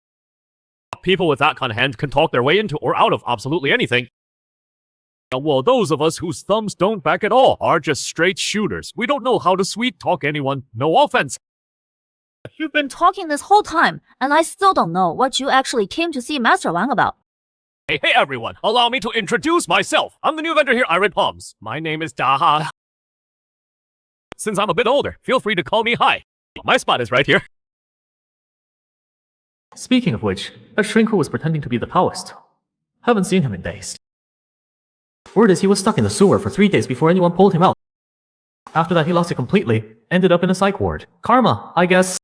[SPEAKER 8] People with that kind of hand can talk their way into or out of absolutely anything. Well, those of us whose thumbs don't back at all are just straight shooters. We don't know how to sweet talk anyone. No offense.
[SPEAKER 6] You've been talking this whole time, and I still don't know what you actually came to see Master Wang about.
[SPEAKER 8] Hey everyone, allow me to introduce myself. I'm the new vendor here, I Red Palms. My name is Daha. Since I'm a bit older, feel free to call me Hi. My spot is right here.
[SPEAKER 1] Speaking of which, that shrinker was pretending to be the Taoist. Haven't seen him in days. Word is he was stuck in the sewer for 3 days before anyone pulled him out. After that he lost it completely, ended up in a psych ward. Karma, I guess.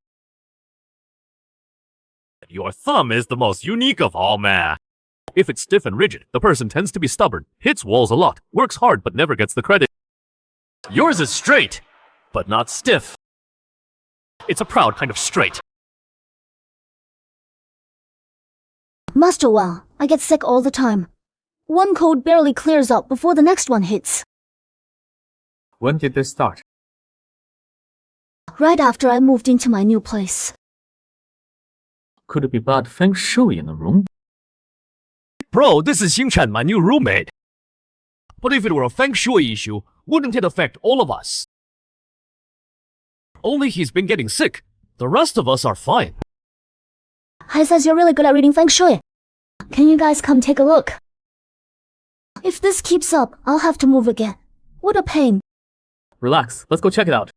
[SPEAKER 8] Your thumb is the most unique of all, man. If it's stiff and rigid, the person tends to be stubborn, hits walls a lot, works hard but never gets the credit. Yours is straight, but not stiff. It's a proud kind of straight.
[SPEAKER 6] Master Wang, I get sick all the time. One cold barely clears up before the next one hits.
[SPEAKER 1] When did this start?
[SPEAKER 6] Right after I moved into my new place.
[SPEAKER 1] Could it be bad feng shui in the room?
[SPEAKER 4] Bro, this is Xingchen, my new roommate. But if it were a feng shui issue, wouldn't it affect all of us? Only he's been getting sick. The rest of us are fine.
[SPEAKER 6] Hai says you're really good at reading feng shui. Can you guys come take a look? If this keeps up, I'll have to move again. What a pain.
[SPEAKER 1] Relax, let's go check it out.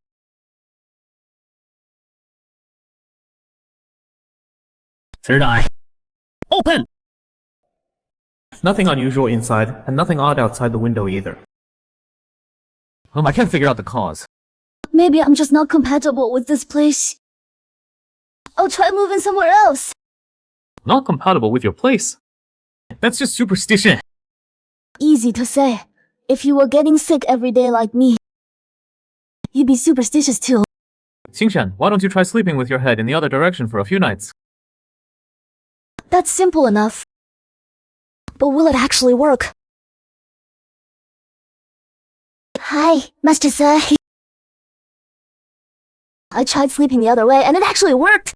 [SPEAKER 4] Third eye. Open!
[SPEAKER 1] Nothing unusual inside, and nothing odd outside the window either. I can't figure out the cause.
[SPEAKER 6] Maybe I'm just not compatible with this place. I'll try moving somewhere else.
[SPEAKER 1] Not compatible with your place? That's just superstition.
[SPEAKER 6] Easy to say. If you were getting sick every day like me, you'd be superstitious too.
[SPEAKER 1] Xingshan, why don't you try sleeping with your head in the other direction for a few nights?
[SPEAKER 6] That's simple enough. But will it actually work? Hi, Master Sai. I tried sleeping the other way and it actually worked.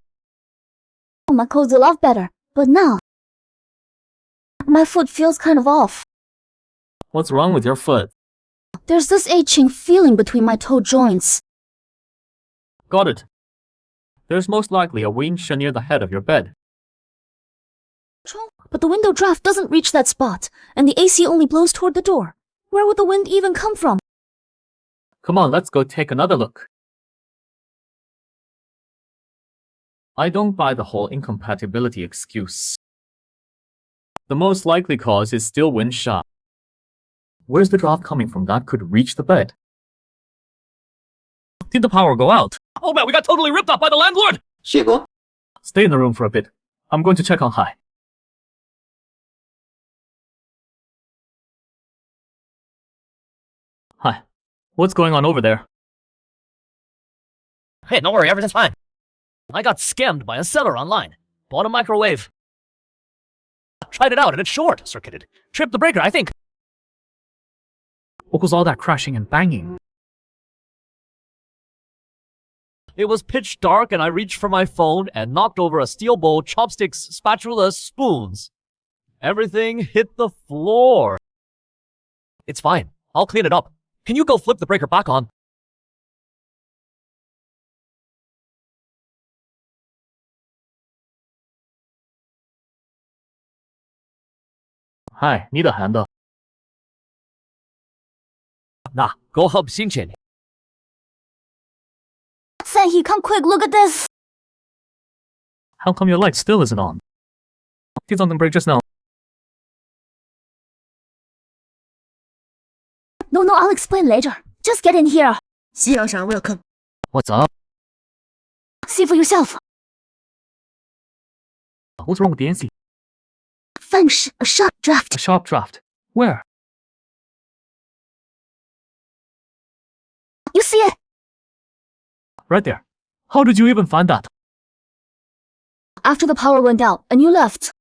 [SPEAKER 6] My cold's a lot better, but now my foot feels kind of off.
[SPEAKER 1] What's wrong with your foot?
[SPEAKER 6] There's this aching feeling between my toe joints.
[SPEAKER 1] Got it. There's most likely a winch near the head of your bed.
[SPEAKER 6] But the window draft doesn't reach that spot, and the AC only blows toward the door. Where would the wind even come from?
[SPEAKER 1] Come on, let's go take another look. I don't buy the whole incompatibility excuse. The most likely cause is still wind shot. Where's the draft coming from that could reach the bed? Did the power go out?
[SPEAKER 2] Oh man, we got totally ripped off by the landlord!
[SPEAKER 1] Stay in the room for a bit. I'm going to check on Hai. Hi. What's going on over there?
[SPEAKER 4] Hey, don't worry, everything's fine. I got scammed by a seller online. Bought a microwave. Tried it out and it's short-circuited. Tripped the breaker, I think.
[SPEAKER 1] What was all that crashing and banging?
[SPEAKER 4] It was pitch dark and I reached for my phone and knocked over a steel bowl, chopsticks, spatula, spoons. Everything hit the floor. It's fine. I'll clean it up. Can you go flip the breaker back on?
[SPEAKER 1] Hi, need a hand up.
[SPEAKER 4] Nah, go help Xinchen.
[SPEAKER 6] Sanhee, come quick, look at this!
[SPEAKER 1] How come your light still isn't on? Did something break just now?
[SPEAKER 6] No, I'll explain later. Just get in here.
[SPEAKER 3] welcome.
[SPEAKER 1] What's up?
[SPEAKER 6] See for yourself.
[SPEAKER 1] What's wrong with the AC?
[SPEAKER 6] Feng a sharp draft.
[SPEAKER 1] A sharp draft. Where?
[SPEAKER 6] You see it?
[SPEAKER 1] Right there. How did you even find that?
[SPEAKER 6] After the power went out and you left,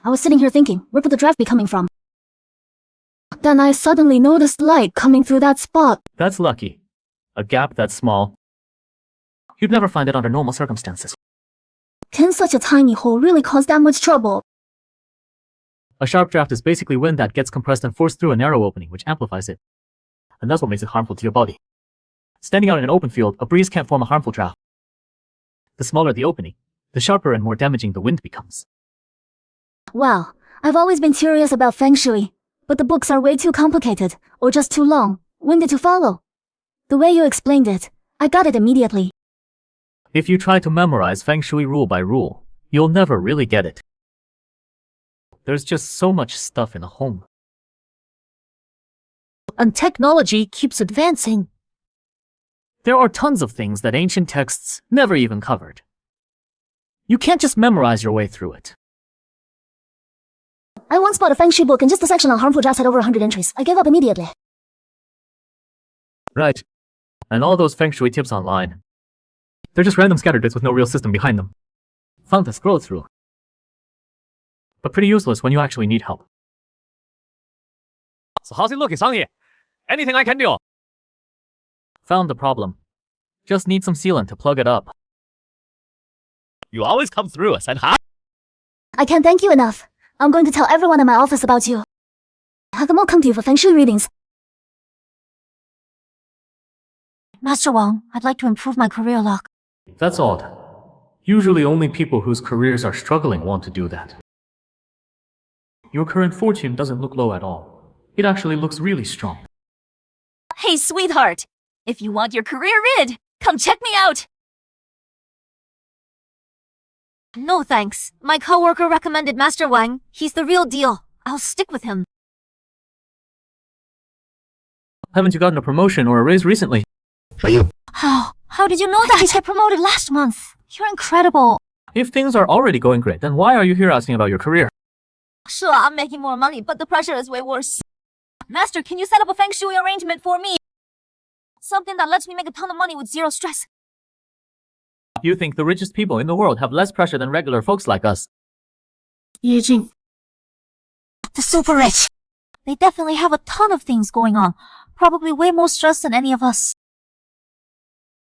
[SPEAKER 6] I was sitting here thinking, where could the draft be coming from? Then I suddenly noticed light coming through that spot.
[SPEAKER 1] That's lucky. A gap that small. You'd never find it under normal circumstances.
[SPEAKER 6] Can such a tiny hole really cause that much trouble?
[SPEAKER 1] A sharp draft is basically wind that gets compressed and forced through a narrow opening, which amplifies it. And that's what makes it harmful to your body. Standing out in an open field, a breeze can't form a harmful draft. The smaller the opening, the sharper and more damaging the wind becomes.
[SPEAKER 6] Wow, I've always been curious about feng shui, but the books are way too complicated, or just too long, winded to follow. The way you explained it, I got it immediately.
[SPEAKER 1] If you try to memorize feng shui rule by rule, you'll never really get it. There's just so much stuff in a home.
[SPEAKER 9] And technology keeps advancing.
[SPEAKER 1] There are tons of things that ancient texts never even covered. You can't just memorize your way through it.
[SPEAKER 6] I once bought a feng shui book and just the section on harmful drafts had over 100 entries. I gave up immediately.
[SPEAKER 1] Right. And all those feng shui tips online. They're just random scattered bits with no real system behind them. Fun to scroll through. But pretty useless when you actually need help.
[SPEAKER 4] So how's it looking, Sanhee? Anything I can do?
[SPEAKER 1] Found the problem. Just need some sealant to plug it up.
[SPEAKER 4] You always come through us, and how?
[SPEAKER 6] I can't thank you enough. I'm going to tell everyone in my office about you. Have them all come to you for feng shui readings.
[SPEAKER 9] Master Wang, I'd like to improve my career luck.
[SPEAKER 1] That's odd. Usually only people whose careers are struggling want to do that. Your current fortune doesn't look low at all. It actually looks really strong.
[SPEAKER 9] Hey, sweetheart. If you want your career rid, come check me out. No thanks. My coworker recommended Master Wang. He's the real deal. I'll stick with him.
[SPEAKER 1] Haven't you gotten a promotion or a raise recently?
[SPEAKER 9] How did you know that? I got promoted last month. You're incredible.
[SPEAKER 1] If things are already going great, then why are you here asking about your career?
[SPEAKER 9] Sure, I'm making more money, but the pressure is way worse. Master, can you set up a feng shui arrangement for me? Something that lets me make a ton of money with zero stress.
[SPEAKER 1] You think the richest people in the world have less pressure than regular folks like us?
[SPEAKER 9] The super rich. They definitely have a ton of things going on. Probably way more stress than any of us.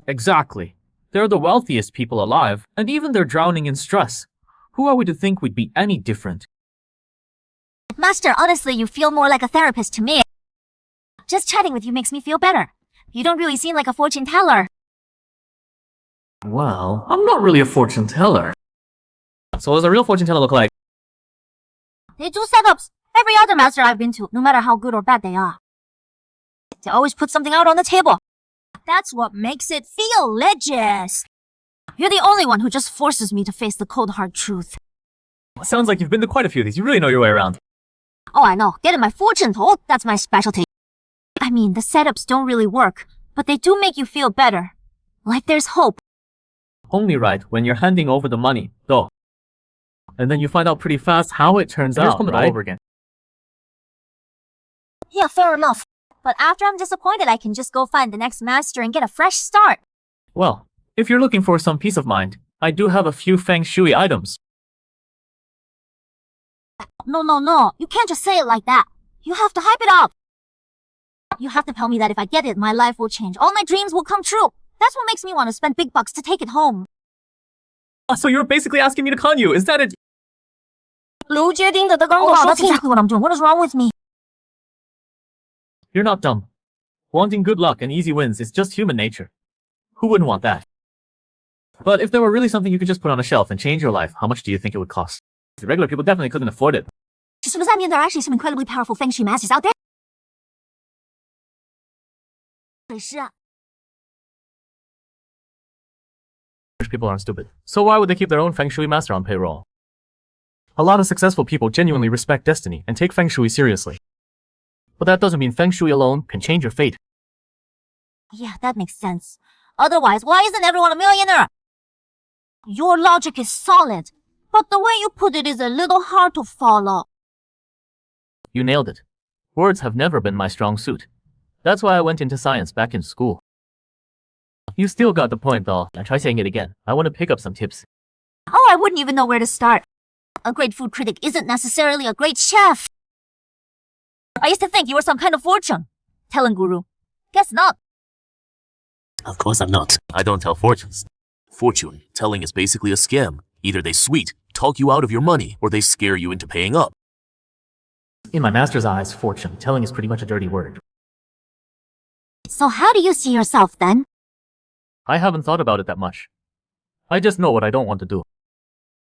[SPEAKER 1] Exactly. They're the wealthiest people alive, and even they're drowning in stress. Who are we to think we'd be any different?
[SPEAKER 6] Master, honestly, you feel more like a therapist to me. Just chatting with you makes me feel better. You don't really seem like a fortune teller.
[SPEAKER 1] Well, I'm not really a fortune teller. So what does a real fortune teller look like?
[SPEAKER 6] They do setups. Every other master I've been to, no matter how good or bad they are. They always put something out on the table. That's what makes it feel legit. You're the only one who just forces me to face the cold hard truth.
[SPEAKER 1] Sounds like you've been to quite a few of these. You really know your way around.
[SPEAKER 6] Oh, I know. Getting my fortune told, that's my specialty. I mean, the setups don't really work, but they do make you feel better. Like there's hope.
[SPEAKER 1] Only right when you're handing over the money, though. And then you find out pretty fast how it turns out, right? Over again.
[SPEAKER 6] Yeah, fair enough. But after I'm disappointed, I can just go find the next master and get a fresh start.
[SPEAKER 1] Well, if you're looking for some peace of mind, I do have a few feng shui items.
[SPEAKER 6] No. You can't just say it like that. You have to hype it up. You have to tell me that if I get it, my life will change. All my dreams will come true. That's what makes me want to spend big bucks to take it home.
[SPEAKER 1] So you're basically asking me to con you, is that it?
[SPEAKER 6] Oh, that's exactly what I'm doing. What is wrong with me?
[SPEAKER 1] You're not dumb. Wanting good luck and easy wins is just human nature. Who wouldn't want that? But if there were really something you could just put on a shelf and change your life, how much do you think it would cost? The regular people definitely couldn't afford it.
[SPEAKER 6] So does that mean there are actually some incredibly powerful feng shui masters out there?
[SPEAKER 1] Rich people aren't stupid. So why would they keep their own feng shui master on payroll? A lot of successful people genuinely respect destiny and take feng shui seriously. But that doesn't mean feng shui alone can change your fate.
[SPEAKER 6] Yeah, that makes sense. Otherwise, why isn't everyone a millionaire? Your logic is solid, but the way you put it is a little hard to follow.
[SPEAKER 1] You nailed it. Words have never been my strong suit. That's why I went into science back in school. You still got the point though. Now try saying it again. I want to pick up some tips.
[SPEAKER 6] Oh, I wouldn't even know where to start. A great food critic isn't necessarily a great chef. I used to think you were some kind of fortune telling guru. Guess not.
[SPEAKER 5] Of course I'm not. I don't tell fortunes. Fortune telling is basically a scam. Either they sweet, talk you out of your money, or they scare you into paying up.
[SPEAKER 1] In my master's eyes, fortune telling is pretty much a dirty word.
[SPEAKER 6] So how do you see yourself then?
[SPEAKER 1] I haven't thought about it that much. I just know what I don't want to do.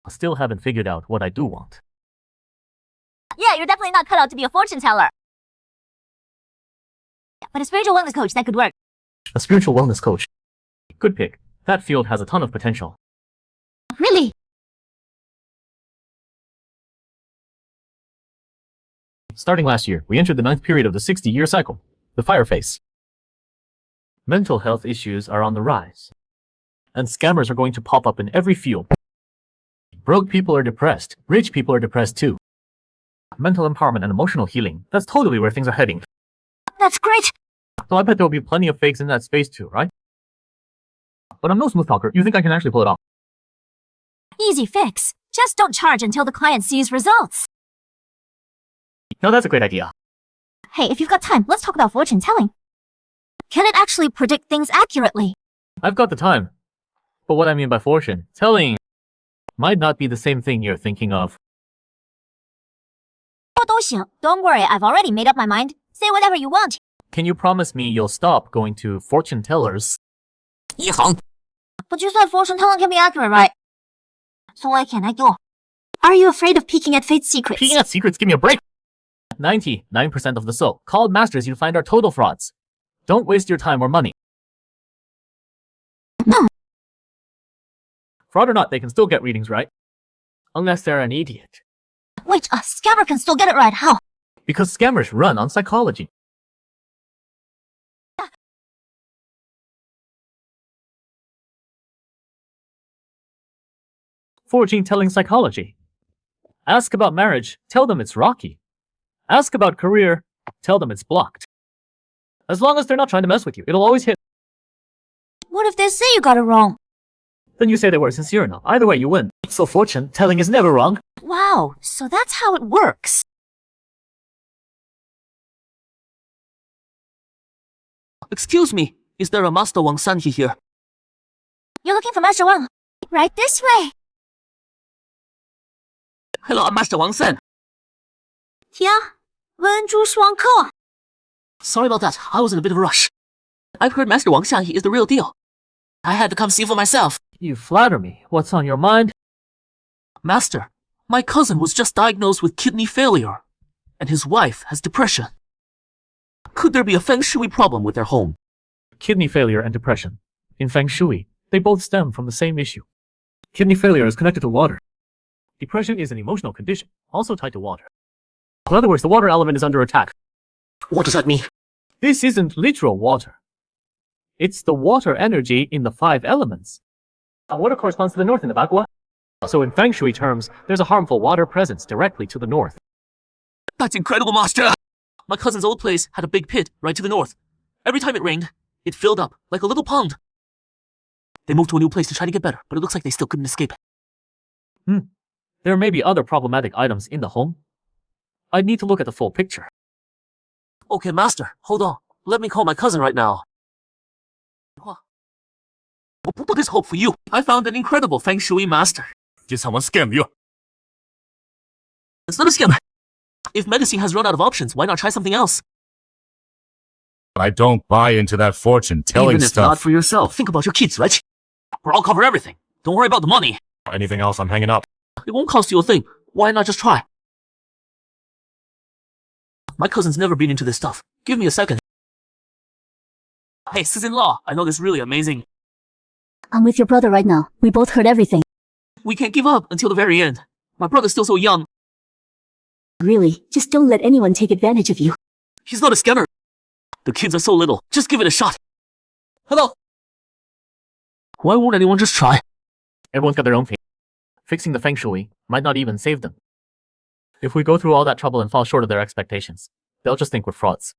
[SPEAKER 1] I still haven't figured out what I do want.
[SPEAKER 6] Yeah, you're definitely not cut out to be a fortune teller. But a spiritual wellness coach, that could work.
[SPEAKER 1] A spiritual wellness coach. Good pick. That field has a ton of potential.
[SPEAKER 6] Really?
[SPEAKER 1] Starting last year, we entered the 9th period of the 60-year cycle, the fire phase. Mental health issues are on the rise, and scammers are going to pop up in every field. Broke people are depressed, rich people are depressed too. Mental empowerment and emotional healing, that's totally where things are heading.
[SPEAKER 6] That's great!
[SPEAKER 1] So I bet there will be plenty of fakes in that space too, right? But I'm no smooth talker, you think I can actually pull it off?
[SPEAKER 6] Easy fix. Just don't charge until the client sees results.
[SPEAKER 1] No, that's a great idea.
[SPEAKER 6] Hey, if you've got time, let's talk about fortune telling. Can it actually predict things accurately?
[SPEAKER 1] I've got the time. But what I mean by fortune telling might not be the same thing you're thinking of.
[SPEAKER 6] Don't worry, I've already made up my mind. Say whatever you want.
[SPEAKER 1] Can you promise me you'll stop going to fortune tellers?
[SPEAKER 6] But you said fortune telling can be accurate, right? So why can't I go? Are you afraid of peeking at fate's secrets?
[SPEAKER 1] Peeking at secrets, give me a break! 99% of the so-called masters you'll find are total frauds. Don't waste your time or money. Fraud or not, they can still get readings right. Unless they're an idiot.
[SPEAKER 6] Wait, a scammer can still get it right, how?
[SPEAKER 1] Because scammers run on psychology. Fortune-telling psychology. Ask about marriage, tell them it's rocky. Ask about career, tell them it's blocked. As long as they're not trying to mess with you, it'll always hit.
[SPEAKER 6] What if they say you got it wrong?
[SPEAKER 1] Then you say they were sincere enough. Either way, you win. So fortune-telling is never wrong.
[SPEAKER 6] Wow, so that's how it works.
[SPEAKER 11] Excuse me, is there a Master Wang Sanji here?
[SPEAKER 6] You're looking for Master Wang. Right this way.
[SPEAKER 2] Hello, I'm Master Wang Sen.
[SPEAKER 6] 停，温珠双扣。
[SPEAKER 2] Sorry about that. I was in a bit of a rush. I've heard Master Wang Xiangyi is the real deal. I had to come see for myself.
[SPEAKER 1] You flatter me. What's on your mind?
[SPEAKER 2] Master, my cousin was just diagnosed with kidney failure, and his wife has depression. Could there be a feng shui problem with their home?
[SPEAKER 1] Kidney failure and depression. In feng shui, they both stem from the same issue. Kidney failure is connected to water. Depression is an emotional condition, also tied to water. In other words, the water element is under attack.
[SPEAKER 2] What does that mean?
[SPEAKER 1] This isn't literal water. It's the water energy in the 5 elements. Water corresponds to the north in the Bagua. So in feng shui terms, there's a harmful water presence directly to the north.
[SPEAKER 2] That's incredible, Master! My cousin's old place had a big pit right to the north. Every time it rained, it filled up like a little pond. They moved to a new place to try to get better, but it looks like they still couldn't escape it.
[SPEAKER 1] There may be other problematic items in the home. I'd need to look at the full picture.
[SPEAKER 2] Okay, Master, hold on. Let me call my cousin right now. What is hope for you? I found an incredible feng shui master.
[SPEAKER 7] Did someone scam you?
[SPEAKER 2] It's not a scam. If medicine has run out of options, why not try something else?
[SPEAKER 7] I don't buy into that fortune telling
[SPEAKER 2] Even if
[SPEAKER 7] stuff.
[SPEAKER 2] not for yourself, think about your kids, right? Or I'll cover everything. Don't worry about the money.
[SPEAKER 7] Anything else, I'm hanging up.
[SPEAKER 2] It won't cost you a thing. Why not just try? My cousin's never been into this stuff. Give me a second. Hey, sis-in-law, I know this is really amazing.
[SPEAKER 6] I'm with your brother right now. We both heard everything.
[SPEAKER 2] We can't give up until the very end. My brother's still so young.
[SPEAKER 6] Really, just don't let anyone take advantage of you.
[SPEAKER 2] He's not a scammer. The kids are so little. Just give it a shot. Hello? Why won't anyone just try?
[SPEAKER 1] Everyone's got their own thing. Fixing the feng shui might not even save them. If we go through all that trouble and fall short of their expectations, they'll just think we're frauds.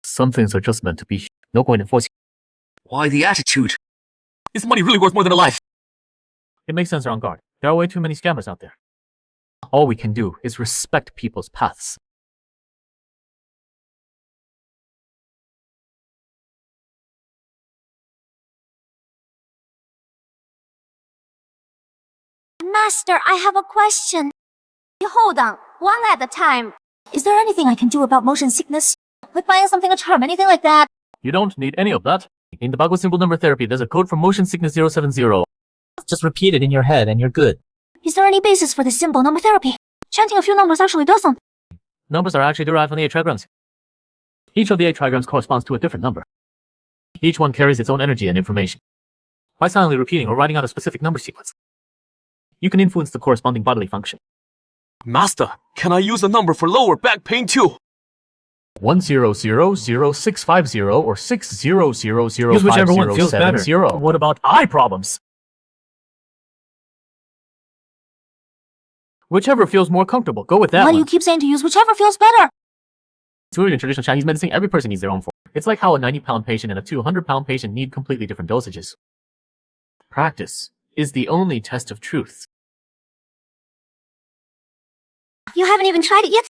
[SPEAKER 1] Some things are just meant to be. No point in forcing.
[SPEAKER 2] Why the attitude? Is money really worth more than a life?
[SPEAKER 1] It makes sense they're on guard. There are way too many scammers out there. All we can do is respect people's paths.
[SPEAKER 6] Master, I have a question. Hold on, one at a time. Is there anything I can do about motion sickness? Like buying something a charm, anything like that?
[SPEAKER 1] You don't need any of that. In the Bagua symbol number therapy, there's a code for motion sickness 070.
[SPEAKER 3] Just repeat it in your head and you're good.
[SPEAKER 6] Is there any basis for this symbol number therapy? Chanting a few numbers actually does something.
[SPEAKER 1] Numbers are actually derived from the 8 trigrams. Each of the 8 trigrams corresponds to a different number. Each one carries its own energy and information. By silently repeating or writing out a specific number sequence, you can influence the corresponding bodily function.
[SPEAKER 2] Master, can I use the number for lower back pain too?
[SPEAKER 1] 1000650 or 6000507.
[SPEAKER 3] Use whichever one feels better.
[SPEAKER 1] What about eye problems? Whichever feels more comfortable. Go with that
[SPEAKER 6] Why
[SPEAKER 1] one.
[SPEAKER 6] do you keep saying to use whichever feels better?
[SPEAKER 1] It's weird in traditional Chinese medicine, every person needs their own form. It's like how a 90-pound patient and a 200-pound patient need completely different dosages. Practice is the only test of truth.
[SPEAKER 6] You haven't even tried it yet?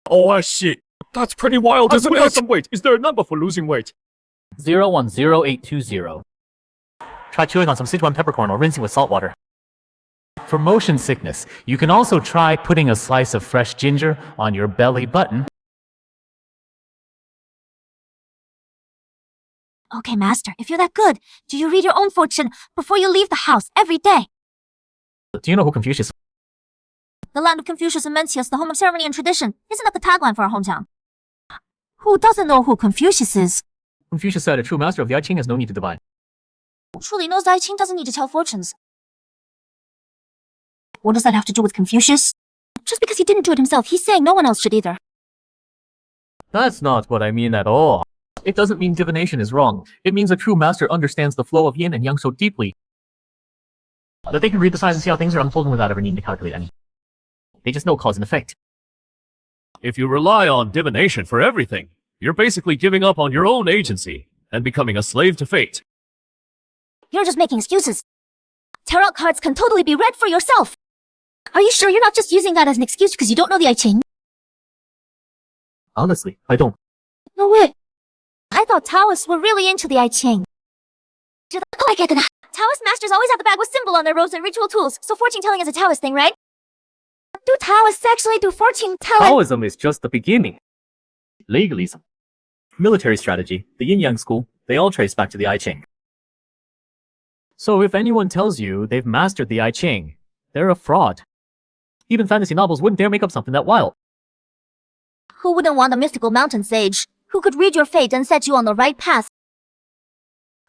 [SPEAKER 8] Oh, shit. That's pretty wild, isn't it? Some weight. Is there a number for losing weight?
[SPEAKER 1] 010820. Try chewing on some Sichuan peppercorn or rinsing with salt water. For motion sickness, you can also try putting a slice of fresh ginger on your belly button.
[SPEAKER 6] Okay, Master, if you're that good, do you read your own fortune before you leave the house every day?
[SPEAKER 1] Do you know who Confucius is?
[SPEAKER 6] The land of Confucius and Mencius, the home of ceremony and tradition. Isn't that the tagline for our hometown? Who doesn't know who Confucius is?
[SPEAKER 1] Confucius said a true master of the I Ching has no need to divide.
[SPEAKER 6] Who truly knows the I Ching doesn't need to tell fortunes. What does that have to do with Confucius? Just because he didn't do it himself, he's saying no one else should either.
[SPEAKER 1] That's not what I mean at all. It doesn't mean divination is wrong. It means a true master understands the flow of yin and yang so deeply that they can read the signs and see how things are unfolding without ever needing to calculate anything. They just know cause and effect.
[SPEAKER 8] If you rely on divination for everything, you're basically giving up on your own agency and becoming a slave to fate.
[SPEAKER 6] You're just making excuses. Tarot cards can totally be read for yourself. Are you sure you're not just using that as an excuse because you don't know the I Ching?
[SPEAKER 1] Honestly, I don't.
[SPEAKER 6] No way. I thought Taoists were really into the I Ching. Taoist masters always have the bag with symbol on their robes and ritual tools, so fortune telling is a Taoist thing, right? Do Taoists actually do fortune telling?
[SPEAKER 1] Taoism is just the beginning. Legalism, military strategy, the yin-yang school, they all trace back to the I Ching. So if anyone tells you they've mastered the I Ching, they're a fraud. Even fantasy novels wouldn't dare make up something that wild.
[SPEAKER 6] Who wouldn't want a mystical mountain sage who could read your fate and set you on the right path?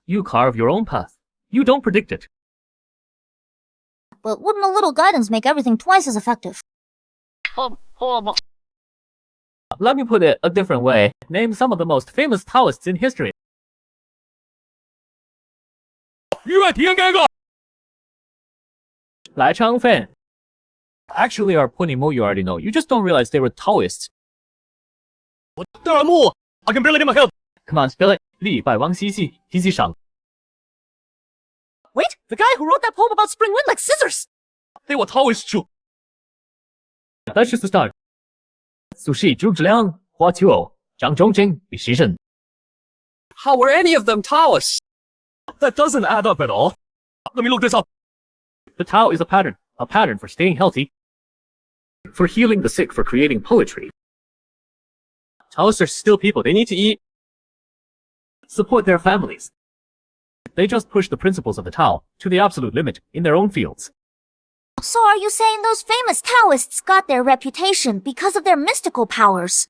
[SPEAKER 1] You carve your own path. You don't predict it.
[SPEAKER 6] But wouldn't a little guidance make everything twice as effective?
[SPEAKER 1] Let me put it a different way. Name some of the most famous Taoists in history. Lai Changfen. Actually, our Punimo you already know. You just don't realize they were Taoists.
[SPEAKER 4] I can barely do my help.
[SPEAKER 1] Come on, spell it. Li Bai Wang Xi Xi Shang.
[SPEAKER 2] Wait, the guy who wrote that poem about spring wind like scissors!
[SPEAKER 4] They were Taoists too.
[SPEAKER 1] That's just the start. Su Shi, Zhu Zhiliang, Hua Qiu, Zhang Zhongjing, Bi Shi Shen.
[SPEAKER 4] How were any of them Taoists? That doesn't add up at all. Let me look this up.
[SPEAKER 1] The Tao is a pattern for staying healthy, for healing the sick, for creating poetry. Taoists are still people. They need to eat, support their families. They just push the principles of the Tao to the absolute limit in their own fields.
[SPEAKER 6] So are you saying those famous Taoists got their reputation because of their mystical powers?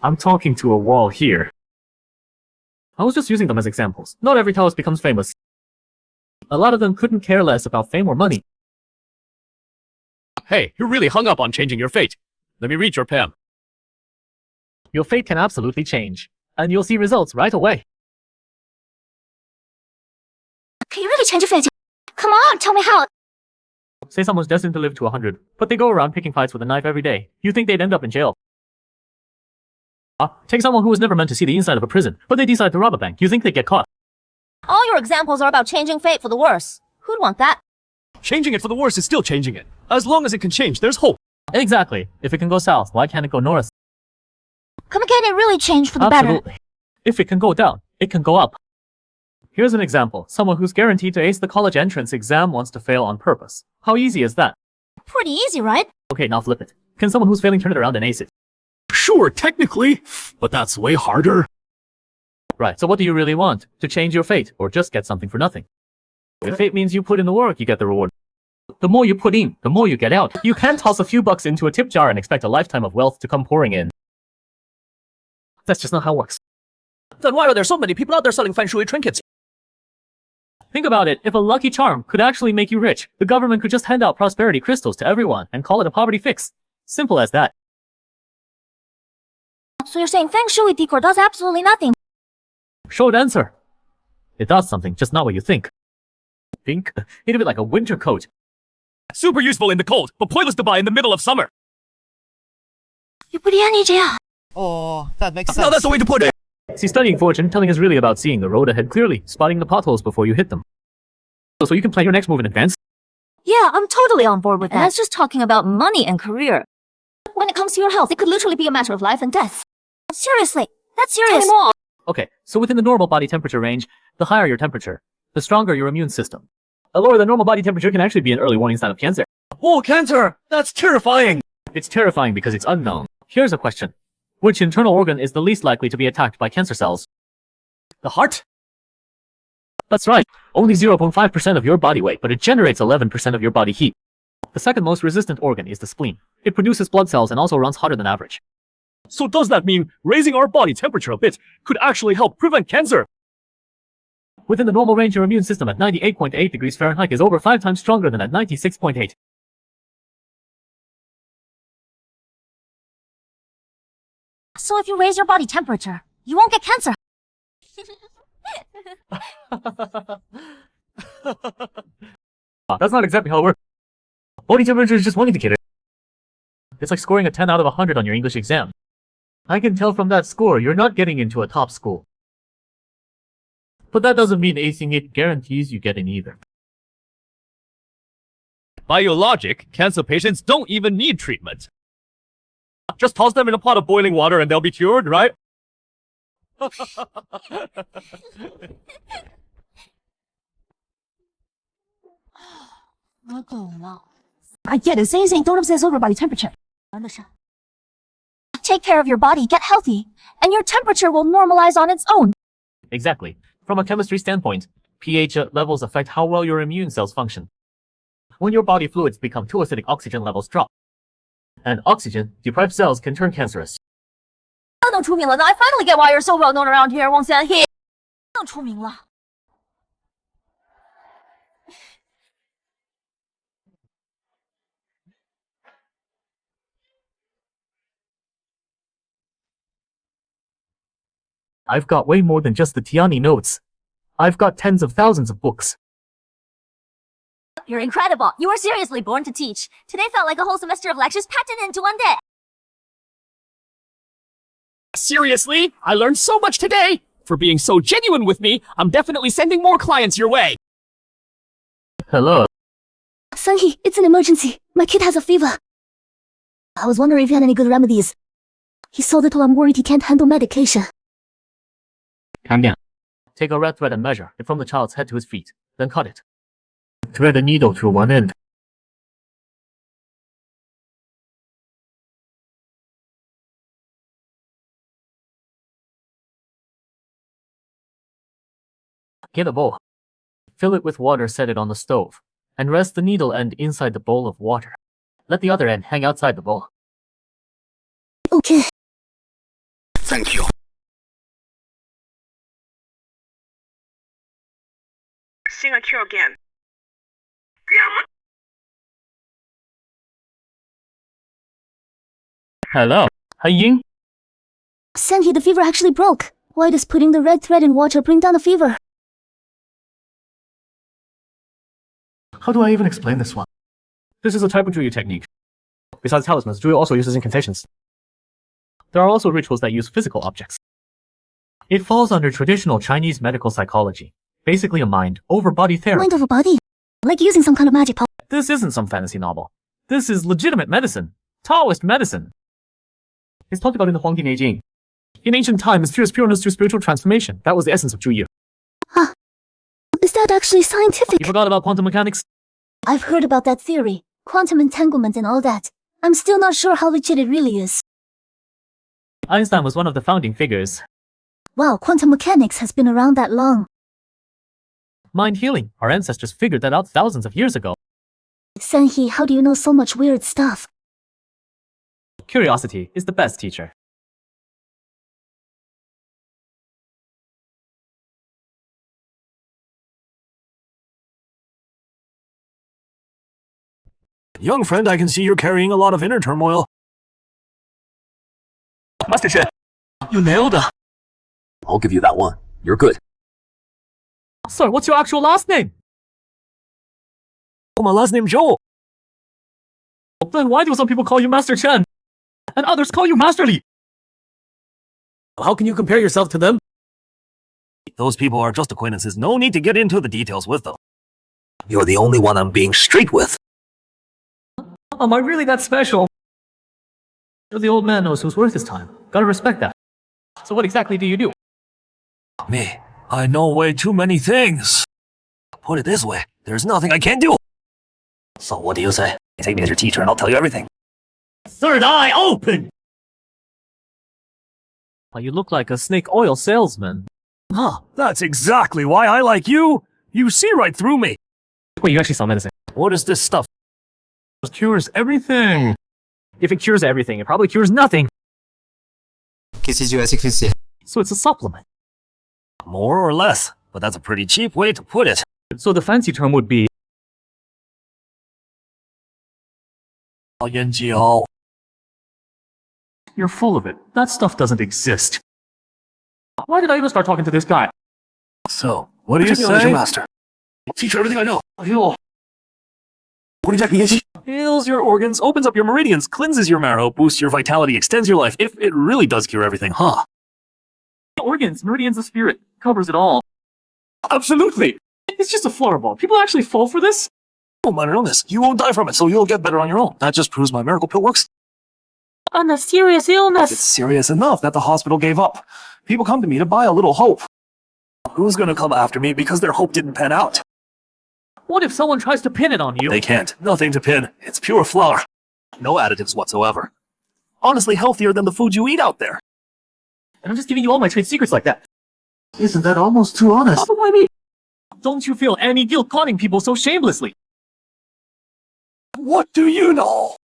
[SPEAKER 1] I'm talking to a wall here. I was just using them as examples. Not every Taoist becomes famous. A lot of them couldn't care less about fame or money.
[SPEAKER 8] Hey, you're really hung up on changing your fate. Let me read your poem.
[SPEAKER 1] Your fate can absolutely change, and you'll see results right away.
[SPEAKER 6] Can you really change your fate? Come on, tell me how.
[SPEAKER 1] Say someone's destined to live to 100, but they go around picking fights with a knife every day. You think they'd end up in jail? Take someone who was never meant to see the inside of a prison, but they decide to rob a bank. You think they'd get caught?
[SPEAKER 6] All your examples are about changing fate for the worse. Who'd want that?
[SPEAKER 4] Changing it for the worse is still changing it. As long as it can change, there's hope.
[SPEAKER 1] Exactly. If it can go south, why can't it go north?
[SPEAKER 6] Can it really change for the better?
[SPEAKER 1] Absolutely. If it can go down, it can go up. Here's an example. Someone who's guaranteed to ace the college entrance exam wants to fail on purpose. How easy is that?
[SPEAKER 6] Pretty easy, right?
[SPEAKER 1] Okay, now flip it. Can someone who's failing turn it around and ace it?
[SPEAKER 5] Sure, technically, but that's way harder.
[SPEAKER 1] Right, so what do you really want? To change your fate, or just get something for nothing? If fate means you put in the work, you get the reward. The more you put in, the more you get out. You can't toss a few bucks into a tip jar and expect a lifetime of wealth to come pouring in. That's just not how it works.
[SPEAKER 2] Then why are there so many people out there selling feng shui trinkets?
[SPEAKER 1] Think about it. If a lucky charm could actually make you rich, the government could just hand out prosperity crystals to everyone and call it a poverty fix. Simple as that.
[SPEAKER 6] So you're saying feng shui decor does absolutely nothing?
[SPEAKER 1] Short answer. It does something, just not what you think. Think? Think of it like a winter coat.
[SPEAKER 4] Super useful in the cold, but pointless to buy in the middle of summer.
[SPEAKER 11] Oh, that makes sense.
[SPEAKER 4] No, that's the way to put it.
[SPEAKER 1] See, studying fortune telling is really about seeing the road ahead clearly, spotting the potholes before you hit them. So you can plan your next move in advance.
[SPEAKER 9] Yeah, I'm totally on board with that.
[SPEAKER 6] And that's just talking about money and career. When it comes to your health, it could literally be a matter of life and death. Seriously, that's serious.
[SPEAKER 9] Tell me more.
[SPEAKER 1] Okay, so within the normal body temperature range, the higher your temperature, the stronger your immune system. A lower than normal body temperature can actually be an early warning sign of cancer.
[SPEAKER 4] Oh, cancer! That's terrifying!
[SPEAKER 1] It's terrifying because it's unknown. Here's a question. Which internal organ is the least likely to be attacked by cancer cells?
[SPEAKER 4] The heart?
[SPEAKER 1] That's right. Only 0.5% of your body weight, but it generates 11% of your body heat. The second most resistant organ is the spleen. It produces blood cells and also runs hotter than average.
[SPEAKER 4] So does that mean raising our body temperature a bit could actually help prevent cancer?
[SPEAKER 1] Within the normal range, your immune system at 98.8 degrees Fahrenheit is over 5 times stronger than at 96.8.
[SPEAKER 6] So if you raise your body temperature, you won't get cancer.
[SPEAKER 1] That's not exactly how it works. Body temperature is just one indicator. It's like scoring a 10 out of 100 on your English exam. I can tell from that score you're not getting into a top school. But that doesn't mean acing it guarantees you get in either.
[SPEAKER 8] By your logic, cancer patients don't even need treatment. Just toss them in a pot of boiling water and they'll be cured, right?
[SPEAKER 10] 我懂了。
[SPEAKER 9] I get it. Saying don't obsess over body temperature.
[SPEAKER 6] Take care of your body, get healthy, and your temperature will normalize on its own.
[SPEAKER 1] Exactly. From a chemistry standpoint, pH levels affect how well your immune cells function. When your body fluids become too acidic, oxygen levels drop. And oxygen-deprived cells can turn cancerous.
[SPEAKER 9] 能出名了呢 I finally get why you're so well known around here, 王三he 能出名了。
[SPEAKER 1] I've got way more than just the Tiani notes. I've got tens of thousands of books.
[SPEAKER 9] You're incredible. You were seriously born to teach. Today felt like a whole semester of lectures packed into one day.
[SPEAKER 2] Seriously? I learned so much today! For being so genuine with me, I'm definitely sending more clients your way!
[SPEAKER 1] Hello.
[SPEAKER 6] Sunhee, it's an emergency. My kid has a fever. I was wondering if you had any good remedies. He's so little I'm worried he can't handle medication.
[SPEAKER 1] Calm down. Take a red thread and measure it from the child's head to his feet, then cut it. Thread a needle through one end. Get a bowl. Fill it with water, set it on the stove, and rest the needle end inside the bowl of water. Let the other end hang outside the bowl.
[SPEAKER 6] Okay.
[SPEAKER 5] Thank you.
[SPEAKER 12] Sing a cure again.
[SPEAKER 1] Hello. Hi Ying.
[SPEAKER 6] Sunhee, the fever actually broke. Why does putting the red thread in water bring down the fever?
[SPEAKER 1] How do I even explain this one? This is a type of Juyu technique. Besides talismans, Juyu also uses incantations. There are also rituals that use physical objects. It falls under traditional Chinese medical psychology. Basically a mind over body therapy.
[SPEAKER 6] Mind over body? Like using some kind of magic power.
[SPEAKER 1] This isn't some fantasy novel. This is legitimate medicine. Taoist medicine. It's talked about in the Huangdi Neijing. In ancient times, fierce pureness through spiritual transformation. That was the essence of Juyu.
[SPEAKER 6] Huh. Is that actually scientific?
[SPEAKER 1] You forgot about quantum mechanics?
[SPEAKER 6] I've heard about that theory. Quantum entanglement and all that. I'm still not sure how legit it really is.
[SPEAKER 1] Einstein was one of the founding figures.
[SPEAKER 6] Wow, quantum mechanics has been around that long.
[SPEAKER 1] Mind healing. Our ancestors figured that out thousands of years ago.
[SPEAKER 6] Sunhee, how do you know so much weird stuff?
[SPEAKER 1] Curiosity is the best teacher.
[SPEAKER 5] Young friend, I can see you're carrying a lot of inner turmoil.
[SPEAKER 2] Master Shen, you nailed it.
[SPEAKER 5] I'll give you that one. You're good.
[SPEAKER 1] Sir, what's your actual last name?
[SPEAKER 5] Oh, my last name's Joel.
[SPEAKER 1] Then why do some people call you Master Chen? And others call you Master Li?
[SPEAKER 5] How can you compare yourself to them? Those people are just acquaintances. No need to get into the details with them. You're the only one I'm being straight with.
[SPEAKER 1] Am I really that special? The old man knows who's worth his time. Gotta respect that. So what exactly do you do?
[SPEAKER 5] Me, I know way too many things. Put it this way, there's nothing I can't do. So what do you say? Take me as your teacher and I'll tell you everything.
[SPEAKER 1] Third eye open! Well, you look like a snake oil salesman.
[SPEAKER 5] Huh, that's exactly why I like you. You see right through me.
[SPEAKER 1] Wait, you actually sell medicine?
[SPEAKER 5] What is this stuff?
[SPEAKER 1] It cures everything. If it cures everything, it probably cures nothing. So it's a supplement.
[SPEAKER 5] More or less, but that's a pretty cheap way to put it.
[SPEAKER 1] So the fancy term would be...
[SPEAKER 5] You're
[SPEAKER 1] full of it. That stuff doesn't exist. Why did I even start talking to this guy?
[SPEAKER 5] So, what do you say? Master. Teach you everything I know. Heals your organs, opens up your meridians, cleanses your marrow, boosts your vitality, extends your life. If it really does cure everything, huh?
[SPEAKER 1] Organs, meridians of spirit, covers it all.
[SPEAKER 5] Absolutely.
[SPEAKER 1] It's just a floorball. People actually fall for this?
[SPEAKER 5] Oh, minor illness. You won't die from it, so you'll get better on your own. That just proves my miracle pill works.
[SPEAKER 9] On a serious illness.
[SPEAKER 5] It's serious enough that the hospital gave up. People come to me to buy a little hope. Who's gonna come after me because their hope didn't pan out?
[SPEAKER 1] What if someone tries to pin it on you?
[SPEAKER 5] They can't. Nothing to pin. It's pure flour. No additives whatsoever. Honestly, healthier than the food you eat out there.
[SPEAKER 1] And I'm just giving you all my trade secrets like that.
[SPEAKER 3] Isn't that almost too honest?
[SPEAKER 1] What do I mean? Don't you feel any guilt conning people so shamelessly?
[SPEAKER 5] What do you know?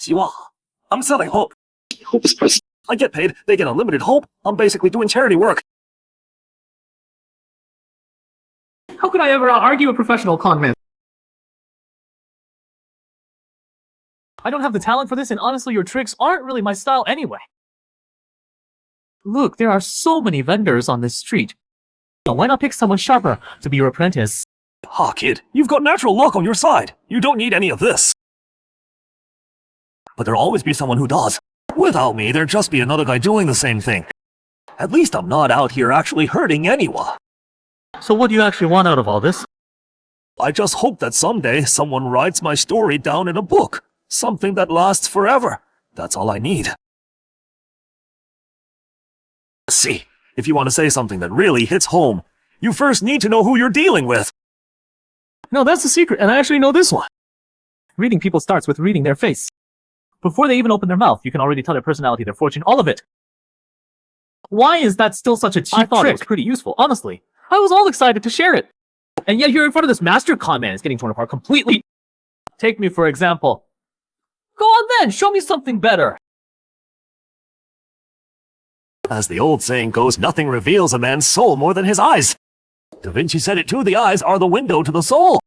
[SPEAKER 5] Jiwa, I'm selling hope. Hope is precious. I get paid, they get unlimited hope. I'm basically doing charity work.
[SPEAKER 1] How could I ever argue a professional con man? I don't have the talent for this, and honestly, your tricks aren't really my style anyway. Look, there are so many vendors on this street. Why not pick someone sharper to be your apprentice?
[SPEAKER 5] Ha, kid, you've got natural luck on your side. You don't need any of this. But there'll always be someone who does. Without me, there'd just be another guy doing the same thing. At least I'm not out here actually hurting anyone.
[SPEAKER 1] So what do you actually want out of all this?
[SPEAKER 5] I just hope that someday someone writes my story down in a book. Something that lasts forever. That's all I need. See, if you want to say something that really hits home, you first need to know who you're dealing with.
[SPEAKER 1] No, that's the secret, and I actually know this one. Reading people starts with reading their face. Before they even open their mouth, you can already tell their personality, their fortune, all of it. Why is that still such a cheap trick? I thought it was pretty useful, honestly. I was all excited to share it. And yet here in front of this master con man is getting torn apart completely. Take me for example. Go on then, show me something better.
[SPEAKER 5] As the old saying goes, nothing reveals a man's soul more than his eyes. Da Vinci said it too, the eyes are the window to the soul.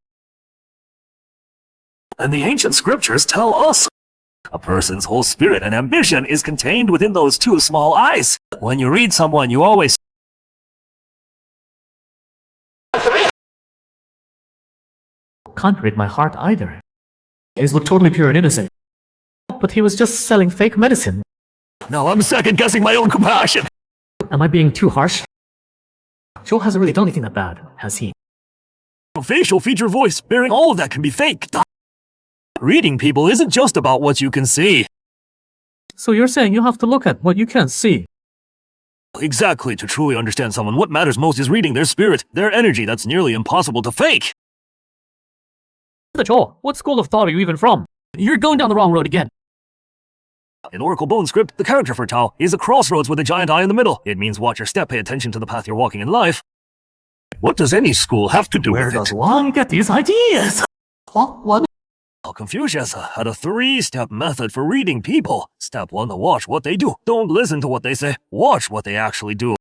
[SPEAKER 5] And the ancient scriptures tell us a person's whole spirit and ambition is contained within those two small eyes. When you read someone, you always
[SPEAKER 1] Can't read my heart either. His looked totally pure and innocent. But he was just selling fake medicine.
[SPEAKER 5] Now I'm second-guessing my own compassion.
[SPEAKER 1] Am I being too harsh? Joel hasn't really done anything that bad, has he?
[SPEAKER 5] Facial feature voice, bearing all of that can be faked. Reading people isn't just about what you can see.
[SPEAKER 1] So you're saying you have to look at what you can't see?
[SPEAKER 5] Exactly, to truly understand someone, what matters most is reading their spirit, their energy that's nearly impossible to fake.
[SPEAKER 1] Joel, what school of thought are you even from? You're going down the wrong road again.
[SPEAKER 5] In Oracle Bone script, the character for Tao is a crossroads with a giant eye in the middle. It means watch your step, pay attention to the path you're walking in life. What does any school have to do with it?
[SPEAKER 1] Where does one get these ideas? What?
[SPEAKER 5] Well, Confucius had a 3-step method for reading people. Step 1, to watch what they do. Don't listen to what they say. Watch what they actually do.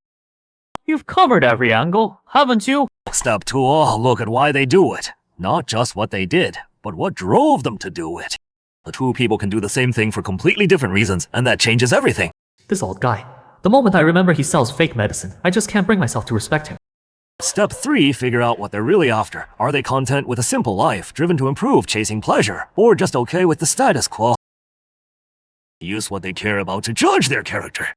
[SPEAKER 1] You've covered every angle, haven't you?
[SPEAKER 5] Step 2, look at why they do it. Not just what they did, but what drove them to do it. The two people can do the same thing for completely different reasons, and that changes everything.
[SPEAKER 1] This old guy. The moment I remember he sells fake medicine, I just can't bring myself to respect him.
[SPEAKER 5] Step 3, figure out what they're really after. Are they content with a simple life, driven to improve, chasing pleasure, or just okay with the status quo? Use what they care about to judge their character.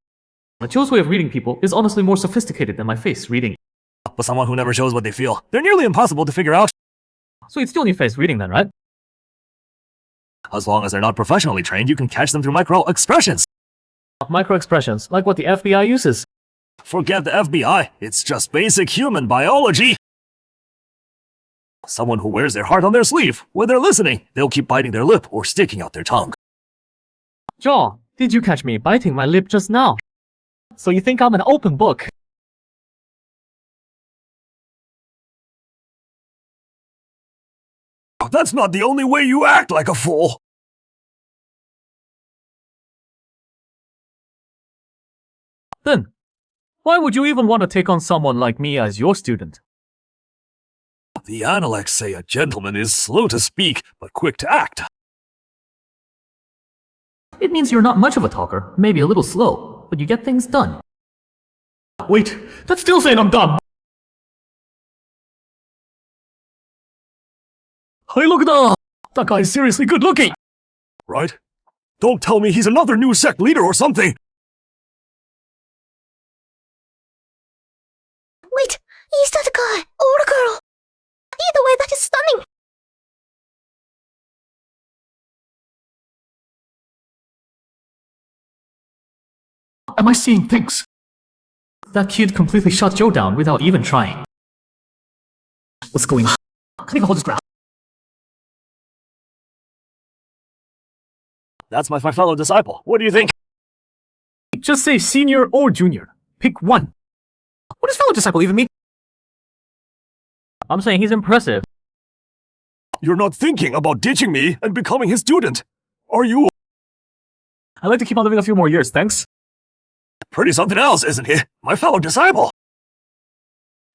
[SPEAKER 1] Joe's way of reading people is honestly more sophisticated than my face reading.
[SPEAKER 5] But someone who never shows what they feel, they're nearly impossible to figure out.
[SPEAKER 1] So you'd still need face reading then, right?
[SPEAKER 5] As long as they're not professionally trained, you can catch them through micro-expressions.
[SPEAKER 1] Micro-expressions, like what the FBI uses.
[SPEAKER 5] Forget the FBI, it's just basic human biology. Someone who wears their heart on their sleeve. When they're listening, they'll keep biting their lip or sticking out their tongue.
[SPEAKER 1] Joe, did you catch me biting my lip just now? So you think I'm an open book?
[SPEAKER 5] That's not the only way you act like a fool.
[SPEAKER 1] Then, why would you even want to take on someone like me as your student?
[SPEAKER 5] The Analects say a gentleman is slow to speak, but quick to act.
[SPEAKER 1] It means you're not much of a talker, maybe a little slow, but you get things done. Wait, that's still saying I'm dumb! Hey, look at that! That guy is seriously good looking!
[SPEAKER 5] Right? Don't tell me he's another new sect leader or something!
[SPEAKER 6] Wait, is that a guy or a girl? Either way, that is stunning!
[SPEAKER 1] Am I seeing things? That kid completely shut Joe down without even trying. What's going on? Can I hold his ground?
[SPEAKER 5] That's my fellow disciple. What do you think?
[SPEAKER 1] Just say senior or junior. Pick one. What does fellow disciple even mean? I'm saying he's impressive.
[SPEAKER 7] You're not thinking about ditching me and becoming his student, are you?
[SPEAKER 1] I'd like to keep on living a few more years, thanks.
[SPEAKER 7] Pretty something else, isn't he? My fellow disciple.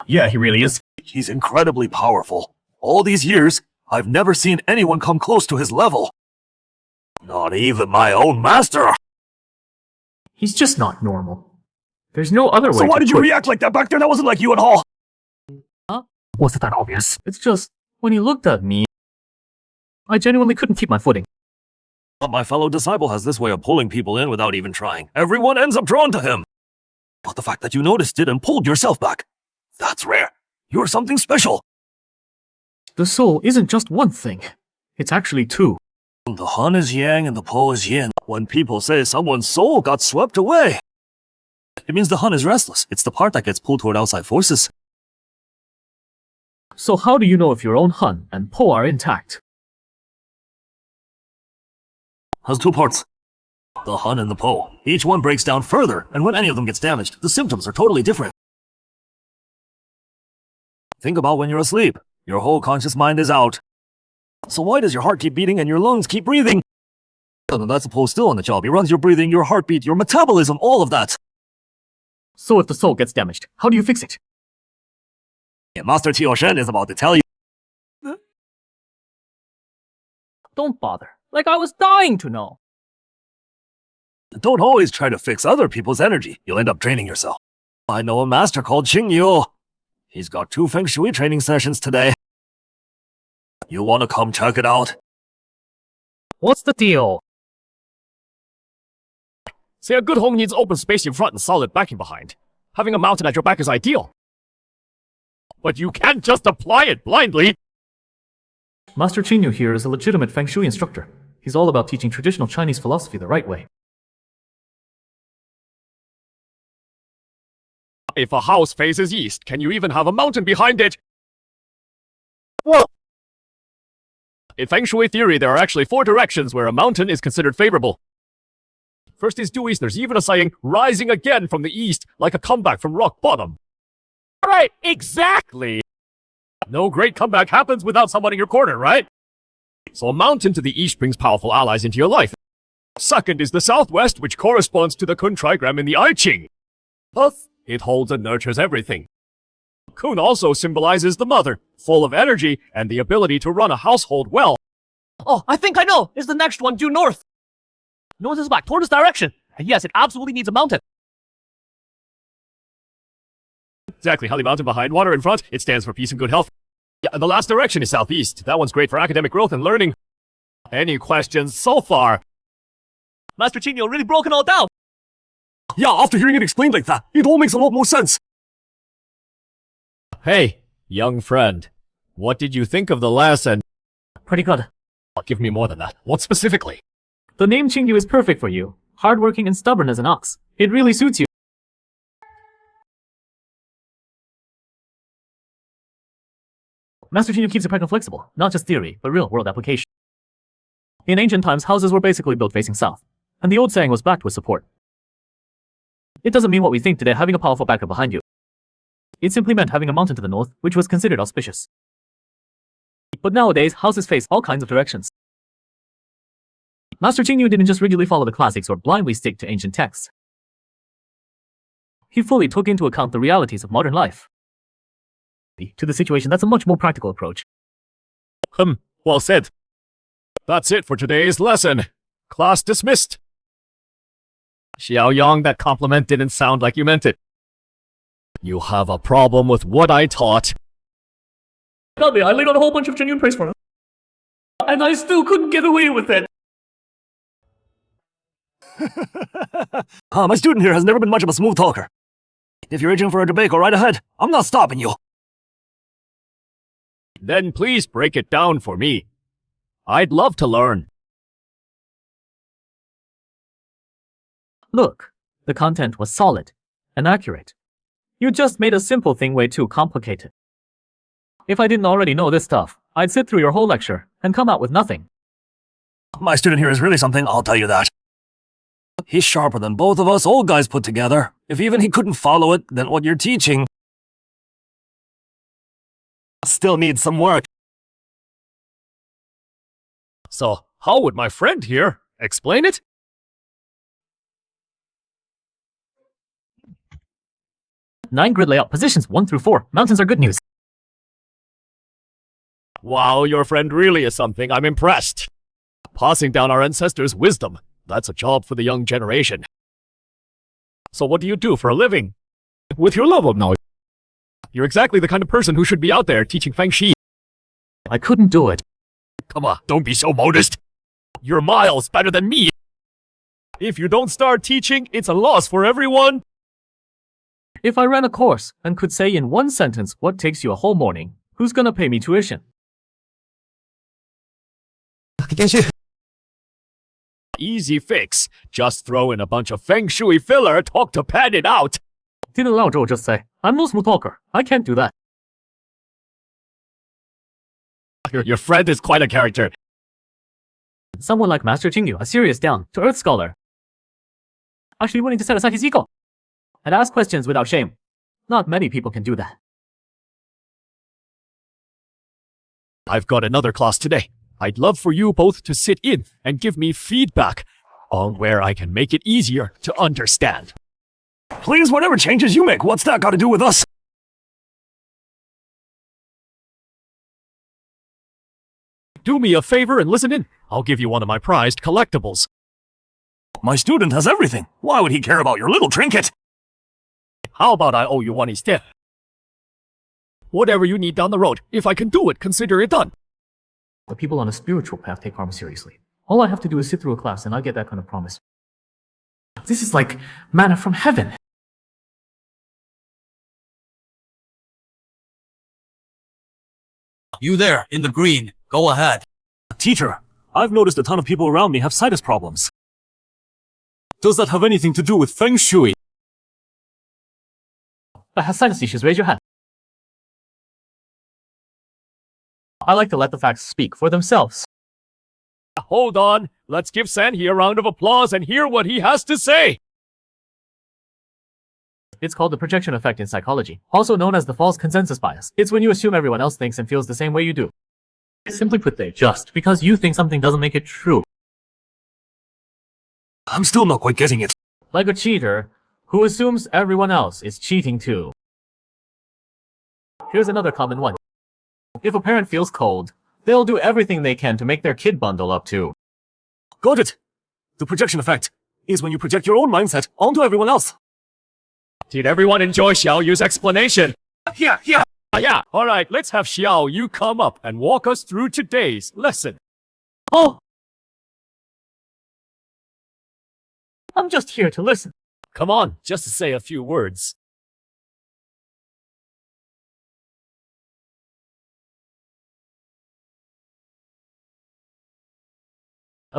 [SPEAKER 1] Yeah, he really is.
[SPEAKER 7] He's incredibly powerful. All these years, I've never seen anyone come close to his level. Not even my own master.
[SPEAKER 1] He's just not normal. There's no other way
[SPEAKER 7] So why
[SPEAKER 1] to
[SPEAKER 7] did you
[SPEAKER 1] put-
[SPEAKER 7] react like that back there? That wasn't like you at all.
[SPEAKER 1] Was it that obvious? It's just, when he looked at me, I genuinely couldn't keep my footing.
[SPEAKER 7] But my fellow disciple has this way of pulling people in without even trying. Everyone ends up drawn to him. But the fact that you noticed it and pulled yourself back, that's rare. You're something special.
[SPEAKER 1] The soul isn't just one thing. It's actually two.
[SPEAKER 7] The Han is yang and the Po is yin. When people say someone's soul got swept away, it means the Han is restless. It's the part that gets pulled toward outside forces.
[SPEAKER 1] So how do you know if your own Hun and Po are intact?
[SPEAKER 7] Has two parts. The Han and the Po. Each one breaks down further, and when any of them gets damaged, the symptoms are totally different. Think about when you're asleep. Your whole conscious mind is out. So why does your heart keep beating and your lungs keep breathing? And that's the Po still on the job. He runs your breathing, your heartbeat, your metabolism, all of that.
[SPEAKER 1] So if the soul gets damaged, how do you fix it?
[SPEAKER 7] Yeah, Master Tio Shen is about to tell you.
[SPEAKER 1] Don't bother. Like I was dying to know.
[SPEAKER 7] Don't always try to fix other people's energy. You'll end up draining yourself. I know a master called Xing Yu. He's got 2 feng shui training sessions today. You want to come check it out?
[SPEAKER 1] What's the deal?
[SPEAKER 8] Say a good home needs open space in front and solid backing behind. Having a mountain at your back is ideal. But you can't just apply it blindly.
[SPEAKER 1] Master Qingyu here is a legitimate Feng Shui instructor. He's all about teaching traditional Chinese philosophy the right way.
[SPEAKER 8] If a house faces east, can you even have a mountain behind it? Well, in Feng Shui theory, there are actually 4 directions where a mountain is considered favorable. First is due east. There's even a saying, rising again from the east, like a comeback from rock bottom. Right, exactly. No great comeback happens without someone in your corner, right? So a mountain to the east brings powerful allies into your life. Second is the southwest, which corresponds to the Kun trigram in the I Ching. Thus, it holds and nurtures everything. Kun also symbolizes the mother, full of energy and the ability to run a household well.
[SPEAKER 2] Oh, I think I know. It's the next one due north. North is back toward this direction. And yes, it absolutely needs a mountain.
[SPEAKER 8] Exactly, Holly Mountain behind, water in front. It stands for peace and good health. Yeah, and the last direction is southeast. That one's great for academic growth and learning. Any questions so far?
[SPEAKER 2] Master Chinyo really broke it all down.
[SPEAKER 7] Yeah, after hearing it explained like that, it all makes a lot more sense.
[SPEAKER 8] Hey, young friend. What did you think of the lesson?
[SPEAKER 1] Pretty good.
[SPEAKER 8] Give me more than that. What specifically?
[SPEAKER 1] The name Qingyu is perfect for you. Hardworking and stubborn as an ox. It really suits you. Master Qingyu keeps it practical flexible, not just theory, but real-world application. In ancient times, houses were basically built facing south, and the old saying was backed with support. It doesn't mean what we think today, having a powerful backup behind you. It simply meant having a mountain to the north, which was considered auspicious. But nowadays, houses face all kinds of directions. Master Qingyu didn't just rigidly follow the classics or blindly stick to ancient texts. He fully took into account the realities of modern life. To the situation, that's a much more practical approach.
[SPEAKER 8] Well said. That's it for today's lesson. Class dismissed. Xiaoyang, that compliment didn't sound like you meant it. You have a problem with what I taught.
[SPEAKER 1] Tell me, I laid out a whole bunch of genuine praise for him. And I still couldn't get away with it.
[SPEAKER 7] My student here has never been much of a smooth talker. If you're itching for a debate, go right ahead. I'm not stopping you.
[SPEAKER 8] Then please break it down for me. I'd love to learn.
[SPEAKER 1] Look, the content was solid and accurate. You just made a simple thing way too complicated. If I didn't already know this stuff, I'd sit through your whole lecture and come out with nothing.
[SPEAKER 4] my student here is really something, I'll tell you that. He's sharper than both of us old guys put together. If even he couldn't follow it, then what you're teaching still needs some work.
[SPEAKER 8] So, how would my friend here explain it?
[SPEAKER 1] Nine grid layout, positions 1 through 4. Mountains are good news.
[SPEAKER 8] Wow, your friend really is something. I'm impressed. Passing down our ancestors' wisdom. That's a job for the young generation. So what do you do for a living? With your level now. You're exactly the kind of person who should be out there teaching feng shui.
[SPEAKER 1] I couldn't do it.
[SPEAKER 8] Come on, don't be so modest. You're miles better than me. If you don't start teaching, it's a loss for everyone.
[SPEAKER 1] If I ran a course and could say in one sentence what takes you a whole morning, who's gonna pay me tuition?
[SPEAKER 8] Easy fix. Just throw in a bunch of feng shui filler talk to pad it out.
[SPEAKER 1] Didn't Lao Zhou just say, I'm no smooth talker. I can't do that.
[SPEAKER 8] Your friend is quite a character.
[SPEAKER 1] Someone like Master Jingyu, a serious down-to-earth scholar, actually willing to set aside his ego and ask questions without shame. Not many people can do that.
[SPEAKER 8] I've got another class today. I'd love for you both to sit in and give me feedback on where I can make it easier to understand.
[SPEAKER 4] Please, whatever changes you make, what's that got to do with us?
[SPEAKER 8] Do me a favor and listen in. I'll give you one of my prized collectibles.
[SPEAKER 4] My student has everything. Why would he care about your little trinket?
[SPEAKER 8] How about I owe you one instead? Whatever you need down the road, if I can do it, consider it done.
[SPEAKER 1] The people on a spiritual path take karma seriously. All I have to do is sit through a class and I get that kind of promise. This is like manna from heaven.
[SPEAKER 4] You there, in the green. Go ahead.
[SPEAKER 5] Teacher, I've noticed a ton of people around me have sinus problems. Does that have anything to do with feng shui?
[SPEAKER 1] That has sinus issues, raise your hand. I like to let the facts speak for themselves.
[SPEAKER 8] Hold on. Let's give Sanhee a round of applause and hear what he has to say.
[SPEAKER 1] It's called the projection effect in psychology, also known as the false consensus bias. It's when you assume everyone else thinks and feels the same way you do. Simply put, just because you think something doesn't make it true.
[SPEAKER 4] I'm still not quite getting it.
[SPEAKER 1] Like a cheater who assumes everyone else is cheating too. Here's another common one. If a parent feels cold, they'll do everything they can to make their kid bundle up too.
[SPEAKER 5] Got it. The projection effect is when you project your own mindset onto everyone else.
[SPEAKER 8] Did everyone enjoy Xiao Yu's explanation?
[SPEAKER 5] Yeah.
[SPEAKER 8] Yeah. All right, let's have Xiao Yu come up and walk us through today's lesson.
[SPEAKER 1] Oh! I'm just here to listen.
[SPEAKER 8] Come on, just to say a few words.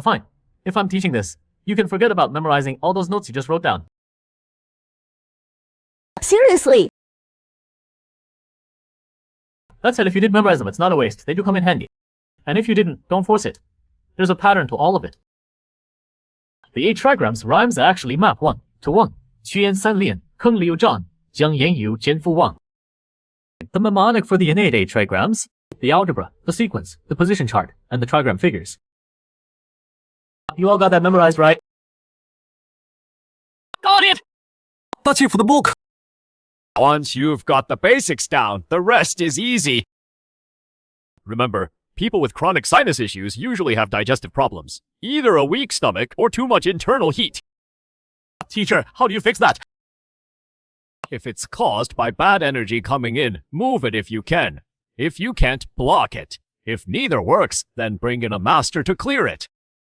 [SPEAKER 1] Fine. If I'm teaching this, you can forget about memorizing all those notes you just wrote down.
[SPEAKER 6] Seriously.
[SPEAKER 1] That said, if you did memorize them, it's not a waste. They do come in handy. And if you didn't, don't force it. There's a pattern to all of it. The 8 trigrams rhymes actually map 1 to 1. 屈延三连, 坑里有障, 将言有兼复望. The mnemonic for the innate 8 trigrams, the algebra, the sequence, the position chart, and the trigram figures. You all got that memorized, right?
[SPEAKER 8] Got it!
[SPEAKER 4] That's it for the book.
[SPEAKER 8] Once you've got the basics down, the rest is easy. Remember, people with chronic sinus issues usually have digestive problems. Either a weak stomach or too much internal heat. Teacher, how do you fix that? If it's caused by bad energy coming in, move it if you can. If you can't, block it. If neither works, then bring in a master to clear it.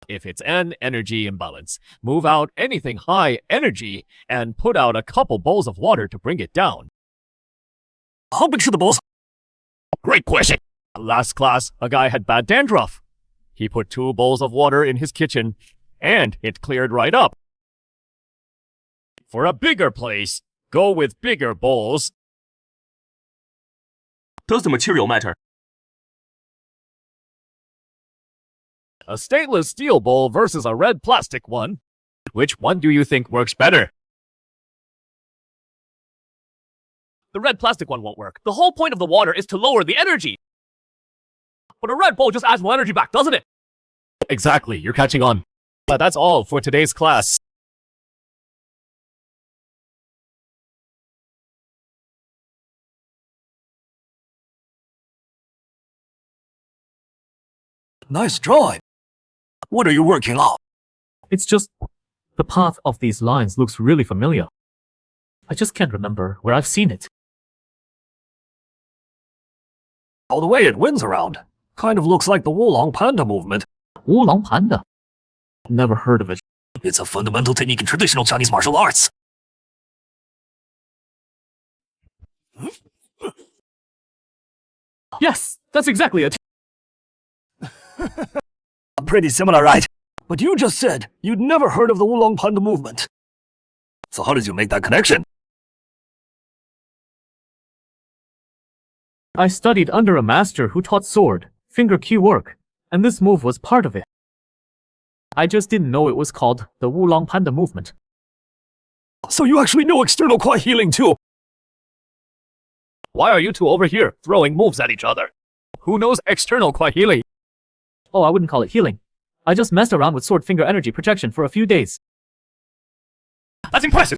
[SPEAKER 8] If it's an energy imbalance, move out anything high energy and put out a couple bowls of water to bring it down.
[SPEAKER 4] How big should the bowls?
[SPEAKER 8] Great question. Last class, a guy had bad dandruff. He put 2 bowls of water in his kitchen, and it cleared right up. For a bigger place, go with bigger bowls.
[SPEAKER 2] Does the material matter?
[SPEAKER 8] A stainless steel bowl versus a red plastic one. Which one do you think works better?
[SPEAKER 2] The red plastic one won't work. The whole point of the water is to lower the energy. But a red bowl just adds more energy back, doesn't it?
[SPEAKER 8] Exactly, you're catching on. But that's all for today's class.
[SPEAKER 4] Nice drawing. What are you working on?
[SPEAKER 1] It's just the path of these lines looks really familiar. I just can't remember where I've seen it.
[SPEAKER 4] Oh, the way it winds around. Kind of looks like the Wulong Panda movement.
[SPEAKER 1] Wulong Panda? Never heard of it.
[SPEAKER 4] It's a fundamental technique in traditional Chinese martial arts.
[SPEAKER 1] Yes, that's exactly it.
[SPEAKER 4] Pretty similar, right? But you just said you'd never heard of the Wulong Panda movement. So how did you make that connection?
[SPEAKER 1] I studied under a master who taught sword, finger key work, and this move was part of it. I just didn't know it was called the Wulong Panda movement.
[SPEAKER 4] So you actually know external Kwai healing too?
[SPEAKER 8] Why are you two over here throwing moves at each other? Who knows external Kwai healing?
[SPEAKER 1] Oh, I wouldn't call it healing. I just messed around with sword finger energy protection for a few days.
[SPEAKER 8] That's impressive!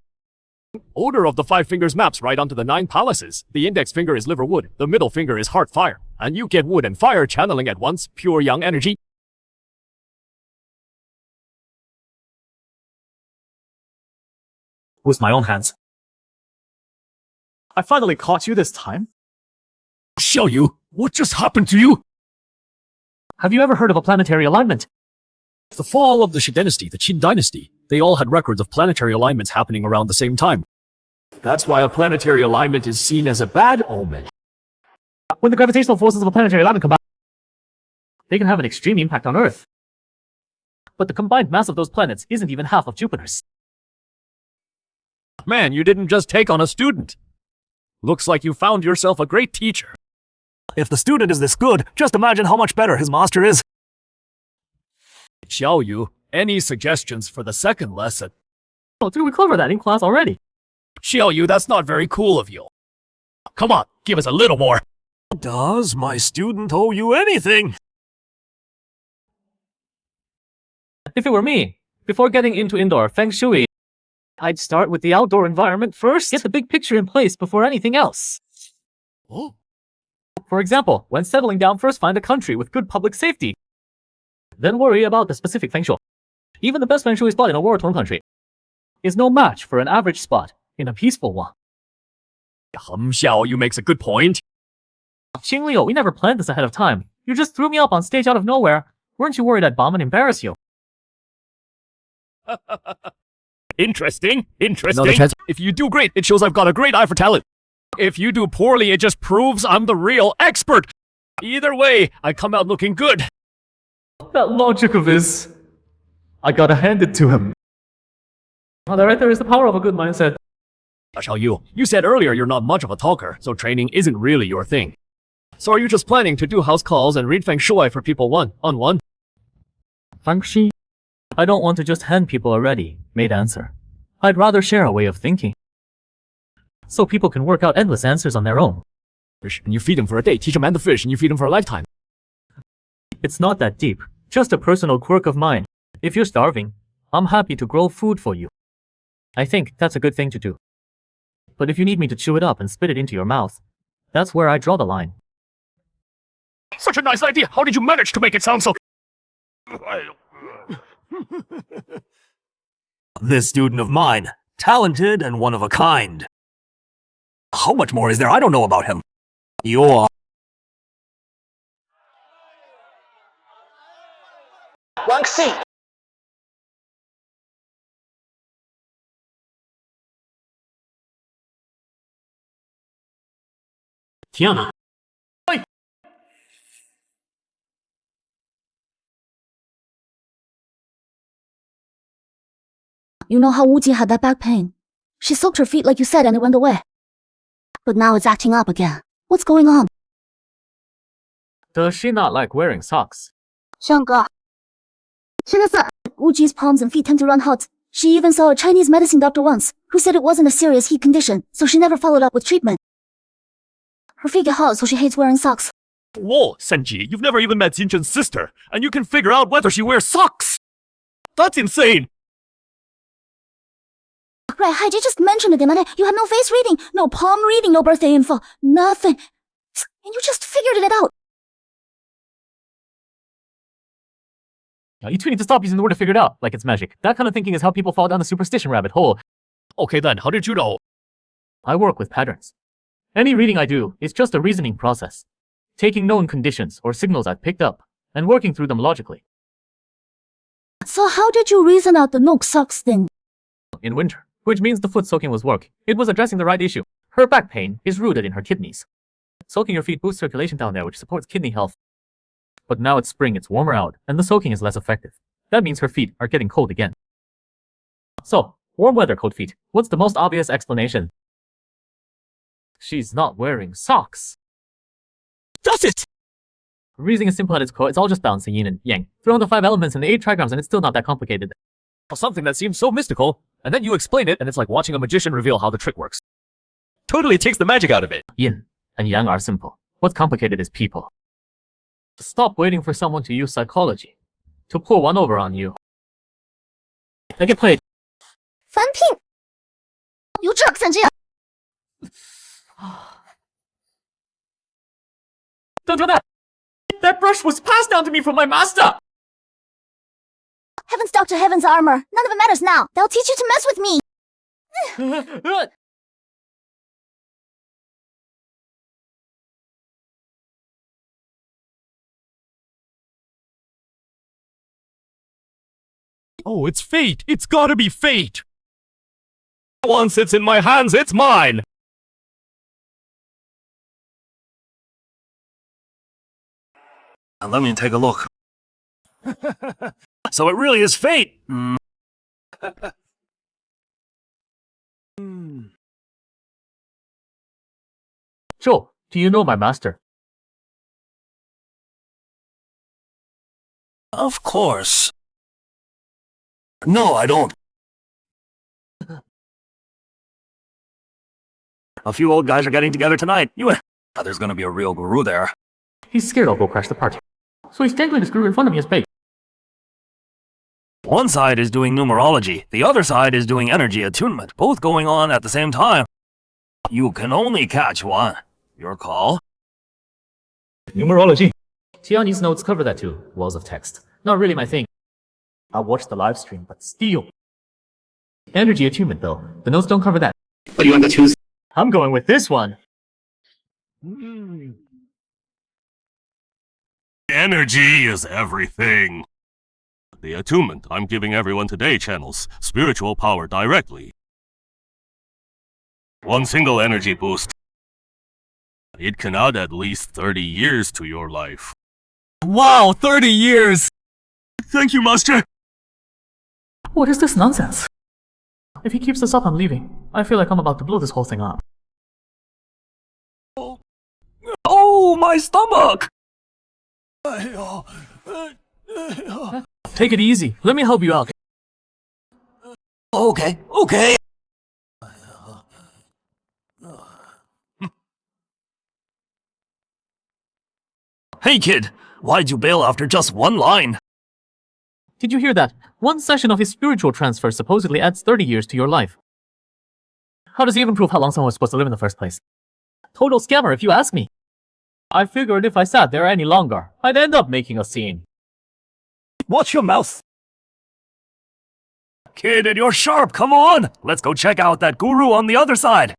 [SPEAKER 8] Order of the 5 fingers maps right onto the 9 palaces. The index finger is liver wood, the middle finger is heart fire, and you get wood and fire channeling at once, pure yang energy.
[SPEAKER 3] With my own hands. I finally caught you this time.
[SPEAKER 4] Xiao Yu, what just happened to you?
[SPEAKER 1] Have you ever heard of a planetary alignment?
[SPEAKER 4] The fall of the Shi dynasty, the Qin dynasty, they all had records of planetary alignments happening around the same time.
[SPEAKER 8] That's why a planetary alignment is seen as a bad omen.
[SPEAKER 1] When the gravitational forces of a planetary alignment combine, they can have an extreme impact on Earth. But the combined mass of those planets isn't even half of Jupiter's.
[SPEAKER 8] Man, you didn't just take on a student. Looks like you found yourself a great teacher.
[SPEAKER 4] If the student is this good, just imagine how much better his master is.
[SPEAKER 8] Xiao Yu, any suggestions for the second lesson?
[SPEAKER 1] Oh, dude, we covered that in class already.
[SPEAKER 8] Xiao Yu, that's not very cool of you. Come on, give us a little more.
[SPEAKER 4] Does my student owe you anything?
[SPEAKER 1] If it were me, before getting into indoor feng shui, I'd start with the outdoor environment first, get the big picture in place before anything else.
[SPEAKER 4] Oh.
[SPEAKER 1] For example, when settling down, first find a country with good public safety. Then worry about the specific feng shui. Even the best feng shui spot in a war-torn country is no match for an average spot in a peaceful one.
[SPEAKER 8] Xiao Yu makes a good point.
[SPEAKER 1] Xing Liu, we never planned this ahead of time. You just threw me up on stage out of nowhere. Weren't you worried I'd bomb and embarrass you?
[SPEAKER 8] Interesting.
[SPEAKER 4] Another chance.
[SPEAKER 8] If you do great, it shows I've got a great eye for talent. If you do poorly, it just proves I'm the real expert. Either way, I come out looking good.
[SPEAKER 1] That logic of his, I gotta hand it to him. Oh, that right there is the power of a good mindset.
[SPEAKER 8] Xiao Yu, you said earlier you're not much of a talker, so training isn't really your thing. So are you just planning to do house calls and read feng shui for people one-on-one?
[SPEAKER 1] Feng shui? I don't want to just hand people a ready-made answer. I'd rather share a way of thinking, so people can work out endless answers on their own.
[SPEAKER 8] Fish, and you feed them for a day, teach a man to fish, and you feed him for a lifetime.
[SPEAKER 1] It's not that deep, just a personal quirk of mine. If you're starving, I'm happy to grow food for you. I think that's a good thing to do. But if you need me to chew it up and spit it into your mouth, that's where I draw the line.
[SPEAKER 8] Such a nice idea! How did you manage to make it sound so...
[SPEAKER 4] This student of mine, talented and one of a kind. How much more is there I don't know about him? You're...
[SPEAKER 5] Wang Xi!
[SPEAKER 1] Tiana.
[SPEAKER 6] You know how Wuji had that back pain? She soaked her feet like you said and it went away. But now it's acting up again. What's going on?
[SPEAKER 1] Does she not like wearing socks?
[SPEAKER 10] 上哥，
[SPEAKER 6] Uji's palms and feet tend to run hot. She even saw a Chinese medicine doctor once, who said it wasn't a serious heat condition, so she never followed up with treatment. Her feet get hot, so she hates wearing socks.
[SPEAKER 8] Whoa, Senji, you've never even met Xinchen's sister, and you can figure out whether she wears socks! That's insane!
[SPEAKER 6] Right, Haiji just mentioned it, and you had no face reading, no palm reading, no birthday info, nothing. And you just figured it out.
[SPEAKER 1] Now, you two need to stop using the word to figure it out, like it's magic. That kind of thinking is how people fall down the superstition rabbit hole.
[SPEAKER 8] Okay then, how did you know?
[SPEAKER 1] I work with patterns. Any reading I do is just a reasoning process, taking known conditions or signals I've picked up, and working through them logically.
[SPEAKER 6] So how did you reason out the no socks thing?
[SPEAKER 1] In winter, which means the foot soaking was work. It was addressing the right issue. Her back pain is rooted in her kidneys. Soaking your feet boosts circulation down there, which supports kidney health. But now it's spring, it's warmer out, and the soaking is less effective. That means her feet are getting cold again. So, warm weather cold feet. What's the most obvious explanation? She's not wearing socks.
[SPEAKER 2] That's it!
[SPEAKER 1] Reasoning is simple at its core, it's all just balancing yin and yang. Throw in the 5 elements and the 8 trigrams and it's still not that complicated.
[SPEAKER 8] Something that seems so mystical, and then you explain it, and it's like watching a magician reveal how the trick works. Totally takes the magic out of it.
[SPEAKER 1] Yin and yang are simple. What's complicated is people. Stop waiting for someone to use psychology to pull one over on you. I get played.
[SPEAKER 6] Fan Ping! You jerk, Sanji!
[SPEAKER 1] Don't do that! That brush was passed down to me from my master!
[SPEAKER 6] Heaven's Dr. Heaven's armor. None of it matters now. They'll teach you to mess with me.
[SPEAKER 8] Oh, it's fate! It's gotta be fate! Once it's in my hands, it's mine!
[SPEAKER 5] Let me take a look. So it really is fate!
[SPEAKER 1] Joe, do you know my master?
[SPEAKER 5] Of course. No, I don't. A few old guys are getting together tonight. There's gonna be a real guru there.
[SPEAKER 1] He's scared I'll go crash the party. So he's dangling his guru in front of me as bait.
[SPEAKER 5] One side is doing numerology, the other side is doing energy attunement, both going on at the same time. You can only catch one. Your call.
[SPEAKER 1] Numerology. Tiani's notes cover that too. Walls of text. Not really my thing. I'll watch the live stream, but still. Energy attunement though. The notes don't cover that.
[SPEAKER 3] What do you want to choose?
[SPEAKER 1] I'm going with this one.
[SPEAKER 7] Energy is everything. The attunement I'm giving everyone today channels spiritual power directly. One single energy boost. It can add at least 30 years to your life.
[SPEAKER 2] Wow, 30 years!
[SPEAKER 7] Thank you, Master!
[SPEAKER 1] What is this nonsense? If he keeps this up, I'm leaving. I feel like I'm about to blow this whole thing up.
[SPEAKER 5] Oh, my stomach!
[SPEAKER 1] Take it easy. Let me help you out.
[SPEAKER 5] Okay. Hey kid, why'd you bail after just one line?
[SPEAKER 1] Did you hear that? One session of his spiritual transfer supposedly adds 30 years to your life. How does he even prove how long someone was supposed to live in the first place? Total scammer if you ask me. I figured if I sat there any longer, I'd end up making a scene.
[SPEAKER 5] Watch your mouth. Kid, you're sharp, come on! Let's go check out that guru on the other side.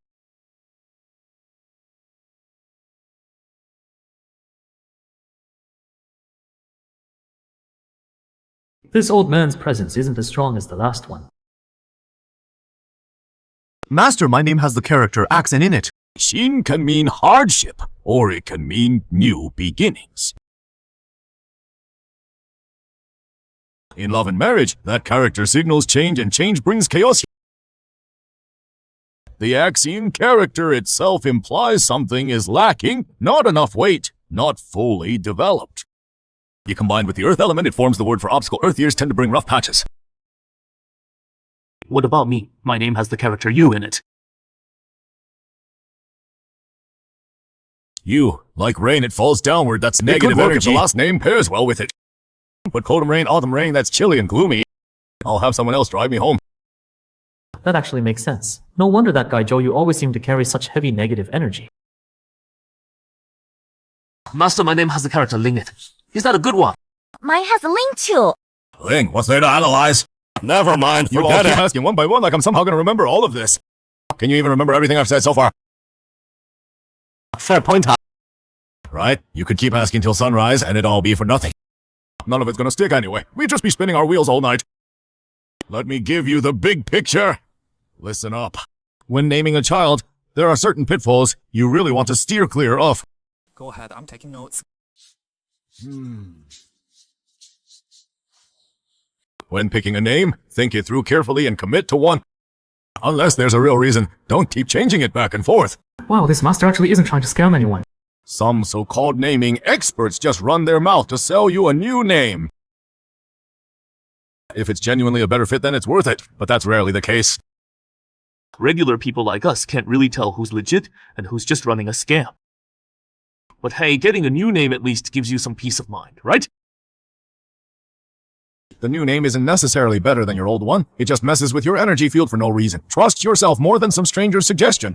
[SPEAKER 1] This old man's presence isn't as strong as the last one.
[SPEAKER 13] Master, my name has the character accent in it.
[SPEAKER 4] Xin can mean hardship, or it can mean new beginnings. In love and marriage, that character signals change and change brings chaos. The axiom character itself implies something is lacking, not enough weight, not fully developed.
[SPEAKER 7] You combined with the earth element, it forms the word for obstacle. Earth years tend to bring rough patches.
[SPEAKER 2] What about me? My name has the character you in it.
[SPEAKER 7] You, like rain, it falls downward. That's negative energy. The last name pairs well with it. But autumn rain, that's chilly and gloomy. I'll have someone else drive me home.
[SPEAKER 1] That actually makes sense. No wonder that guy Joe, you always seem to carry such heavy negative energy.
[SPEAKER 2] Master, my name has the character Ling it. Is that a good one?
[SPEAKER 6] Mine has a link too.
[SPEAKER 7] Ling, what's there to analyze? Never mind, you all keep asking one by one like I'm somehow going to remember all of this. Can you even remember everything I've said so far?
[SPEAKER 5] Fair point,
[SPEAKER 7] Right, you could keep asking till sunrise and it'd all be for nothing. None of it's gonna stick anyway. We'd just be spinning our wheels all night. Let me give you the big picture. Listen up. When naming a child, there are certain pitfalls you really want to steer clear of.
[SPEAKER 11] Go ahead, I'm taking notes.
[SPEAKER 7] When picking a name, think it through carefully and commit to one. Unless there's a real reason, don't keep changing it back and forth.
[SPEAKER 1] Wow, this master actually isn't trying to scam anyone.
[SPEAKER 7] Some so-called naming experts just run their mouth to sell you a new name. If it's genuinely a better fit, then it's worth it, but that's rarely the case.
[SPEAKER 2] Regular people like us can't really tell who's legit and who's just running a scam. But hey, getting a new name at least gives you some peace of mind, right?
[SPEAKER 7] The new name isn't necessarily better than your old one. It just messes with your energy field for no reason. Trust yourself more than some stranger's suggestion.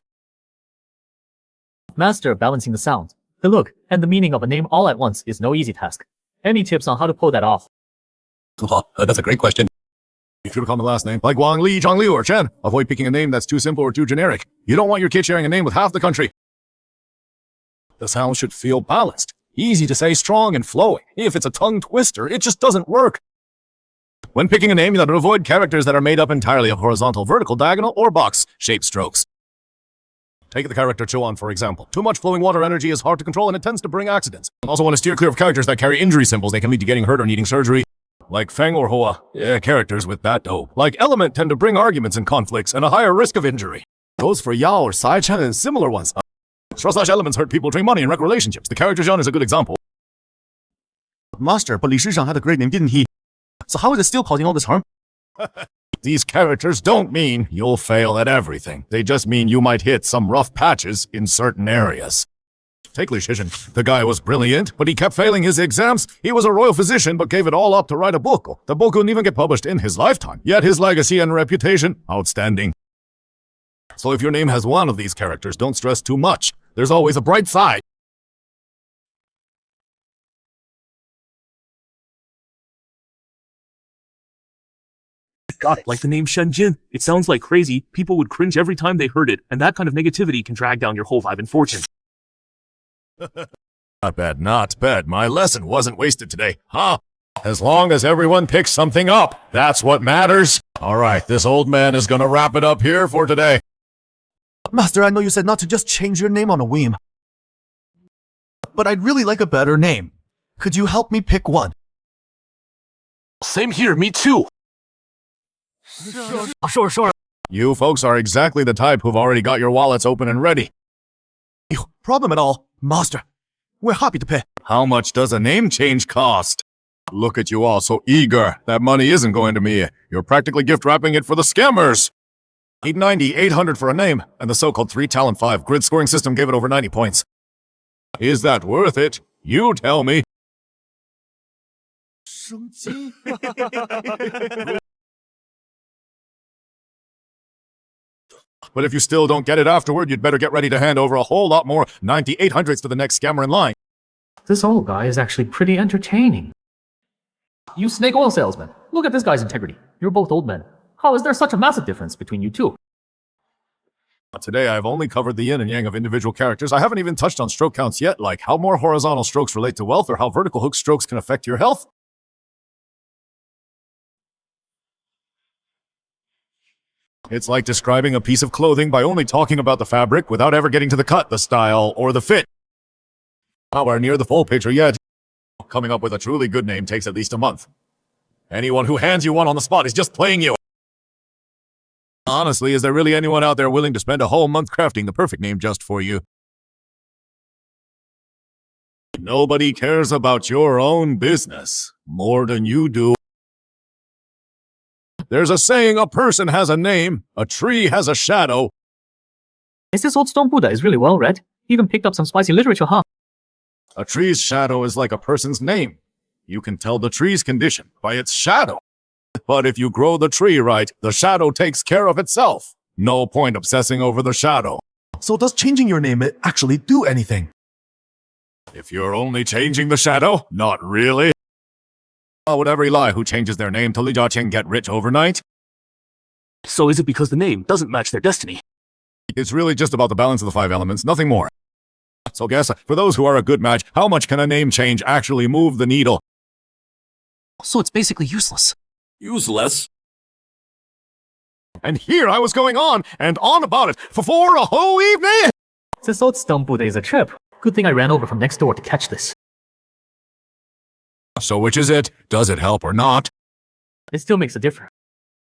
[SPEAKER 1] Master balancing the sound, the look, and the meaning of a name all at once is no easy task. Any tips on how to pull that off?
[SPEAKER 7] That's a great question. You should become a last name, like Wang Li, Zhang Liu, or Chen. Avoid picking a name that's too simple or too generic. You don't want your kid sharing a name with half the country. The sound should feel balanced, easy to say, strong and flowing. If it's a tongue twister, it just doesn't work. When picking a name, you gotta avoid characters that are made up entirely of horizontal, vertical, diagonal, or box-shaped strokes. Take the character Chuan, for example. Too much flowing water energy is hard to control and it tends to bring accidents. Also want to steer clear of characters that carry injury symbols. They can lead to getting hurt or needing surgery. Like Feng or Hoa. Yeah, characters with that dope. Like Element tend to bring arguments and conflicts and a higher risk of injury. Goes for Yao or Sai Chen and similar ones. Elements hurt people, drain money, and wreck relationships. The character Zhang is a good example.
[SPEAKER 13] Master, but Li Shizhang had a great name, didn't he? So how is it still causing all this harm?
[SPEAKER 7] These characters don't mean you'll fail at everything. They just mean you might hit some rough patches in certain areas. Take Li Shizhen. The guy was brilliant, but he kept failing his exams. He was a royal physician, but gave it all up to write a book. The book wouldn't even get published in his lifetime. Yet his legacy and reputation, outstanding. So if your name has one of these characters, don't stress too much. There's always a bright side.
[SPEAKER 2] Got it. Like the name Shenjin. It sounds like crazy. People would cringe every time they heard it, and that kind of negativity can drag down your whole vibe and fortune.
[SPEAKER 7] Not bad, not bad. My lesson wasn't wasted today, huh? As long as everyone picks something up, that's what matters. All right, this old man is gonna wrap it up here for today.
[SPEAKER 13] Master, I know you said not to just change your name on a whim. But I'd really like a better name. Could you help me pick one?
[SPEAKER 2] Same here, me too.
[SPEAKER 1] Sure.
[SPEAKER 7] You folks are exactly the type who've already got your wallets open and ready.
[SPEAKER 13] No problem at all, Master. We're happy to pay.
[SPEAKER 7] How much does a name change cost? Look at you all so eager. That money isn't going to me. You're practically gift wrapping it for the scammers. 890, 800 for a name, and the so-called 3-talent 5 grid scoring system gave it over 90 points. Is that worth it? You tell me. But if you still don't get it afterward, you'd better get ready to hand over a whole lot more 9800s to the next scammer in line.
[SPEAKER 1] This old guy is actually pretty entertaining. You snake oil salesman, look at this guy's integrity. You're both old men. How is there such a massive difference between you two?
[SPEAKER 7] Today I've only covered the yin and yang of individual characters. I haven't even touched on stroke counts yet, like how more horizontal strokes relate to wealth or how vertical hook strokes can affect your health. It's like describing a piece of clothing by only talking about the fabric without ever getting to the cut, the style, or the fit. Nowhere near the full picture yet. Coming up with a truly good name takes at least a month. Anyone who hands you one on the spot is just playing you. Honestly, is there really anyone out there willing to spend a whole month crafting the perfect name just for you? Nobody cares about your own business more than you do. There's a saying, a person has a name, a tree has a shadow.
[SPEAKER 1] This old stone Buddha is really well read. He even picked up some spicy literature, huh?
[SPEAKER 7] A tree's shadow is like a person's name. You can tell the tree's condition by its shadow. But if you grow the tree right, the shadow takes care of itself. No point obsessing over the shadow.
[SPEAKER 13] So does changing your name actually do anything?
[SPEAKER 7] If you're only changing the shadow, not really. How would every lie who changes their name to Li Jiaqing get rich overnight?
[SPEAKER 2] So is it because the name doesn't match their destiny?
[SPEAKER 7] It's really just about the balance of the 5 elements, nothing more. So guess, for those who are a good match, how much can a name change actually move the needle?
[SPEAKER 2] So it's basically useless.
[SPEAKER 7] Useless? And here I was going on and on about it for a whole evening!
[SPEAKER 1] This old stone Buddha is a trip. Good thing I ran over from next door to catch this.
[SPEAKER 7] So which is it? Does it help or not?
[SPEAKER 1] It still makes a difference.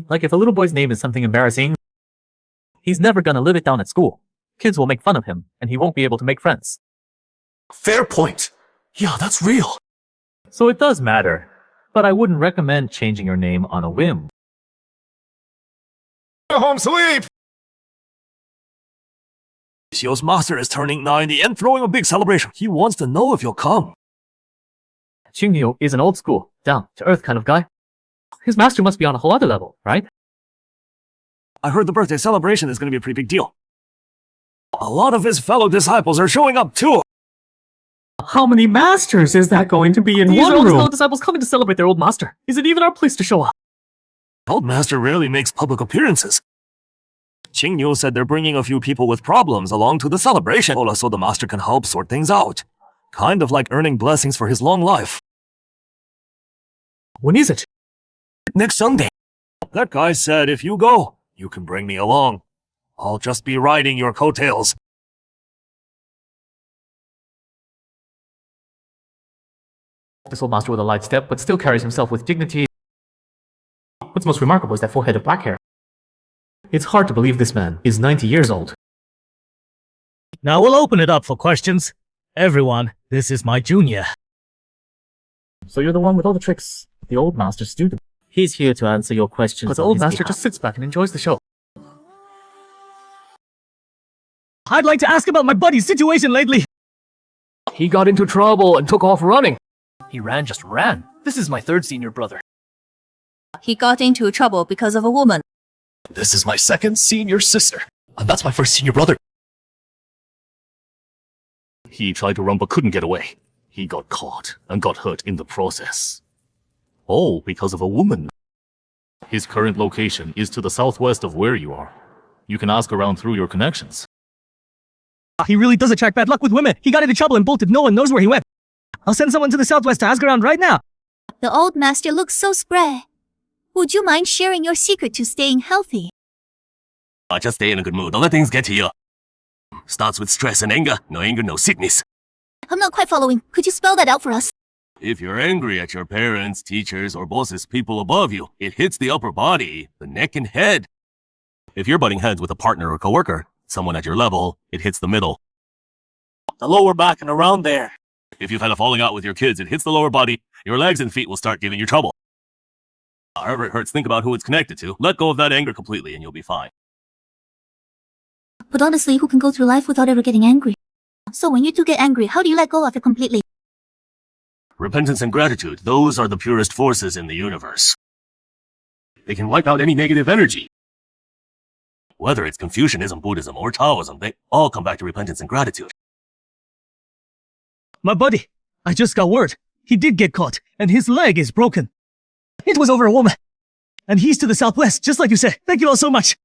[SPEAKER 1] Like if a little boy's name is something embarrassing, he's never gonna live it down at school. Kids will make fun of him, and he won't be able to make friends.
[SPEAKER 5] Fair point. Yeah, that's real.
[SPEAKER 1] So it does matter, but I wouldn't recommend changing your name on a whim.
[SPEAKER 7] Go home sleep!
[SPEAKER 5] Xiu's master is turning 90 and throwing a big celebration. He wants to know if you'll come.
[SPEAKER 1] Qingyu is an old school, down-to-earth kind of guy. His master must be on a whole other level, right?
[SPEAKER 5] I heard the birthday celebration is going to be a pretty big deal. A lot of his fellow disciples are showing up too.
[SPEAKER 1] How many masters is that going to be in
[SPEAKER 2] These
[SPEAKER 1] one
[SPEAKER 2] are all his
[SPEAKER 1] room?
[SPEAKER 2] fellow
[SPEAKER 1] Disciples coming to celebrate their old master. Is it even our place to show up?
[SPEAKER 5] Old master rarely makes public appearances. Qingyu said they're bringing a few people with problems along to the celebration, so the master can help sort things out. Kind of like earning blessings for his long life.
[SPEAKER 1] When is it?
[SPEAKER 5] Next Sunday. That guy said if you go, you can bring me along. I'll just be riding your coattails.
[SPEAKER 1] This old master with a light step, but still carries himself with dignity. What's most remarkable is that full head of black hair. It's hard to believe this man is 90 years old.
[SPEAKER 4] Now we'll open it up for questions. Everyone, this is my junior.
[SPEAKER 1] So you're the one with all the tricks. The old master's student. He's here to answer your questions. But the old master just sits back and enjoys the show.
[SPEAKER 4] I'd like to ask about my buddy's situation lately.
[SPEAKER 2] He got into trouble and took off running. He just ran. This is my 3rd senior brother.
[SPEAKER 10] He got into trouble because of a woman.
[SPEAKER 5] This is my 2nd senior sister. And that's my 1st senior brother. He tried to run but couldn't get away. He got caught and got hurt in the process. All because of a woman. His current location is to the southwest of where you are. You can ask around through your connections.
[SPEAKER 4] He really does attract bad luck with women. He got into trouble and bolted. No one knows where he went. I'll send someone to the southwest to ask around right now.
[SPEAKER 6] The old master looks so spry. Would you mind sharing your secret to staying healthy?
[SPEAKER 5] Just stay in a good mood. Don't let things get to you. Starts with stress and anger. No anger, no sickness.
[SPEAKER 6] I'm not quite following. Could you spell that out for us?
[SPEAKER 5] If you're angry at your parents, teachers, or bosses, people above you, it hits the upper body, the neck and head. If you're butting heads with a partner or coworker, someone at your level, it hits the middle. The lower back and around there. If you've had a falling out with your kids, it hits the lower body. Your legs and feet will start giving you trouble. However it hurts, think about who it's connected to. Let go of that anger completely and you'll be fine.
[SPEAKER 6] But honestly, who can go through life without ever getting angry? So when you do get angry, how do you let go of it completely?
[SPEAKER 5] Repentance and gratitude, those are the purest forces in the universe. They can wipe out any negative energy. Whether it's Confucianism, Buddhism, or Taoism, they all come back to repentance and gratitude.
[SPEAKER 4] My buddy, I just got word. He did get caught, and his leg is broken. It was over a woman. And he's to the southwest, just like you said. Thank you all so much.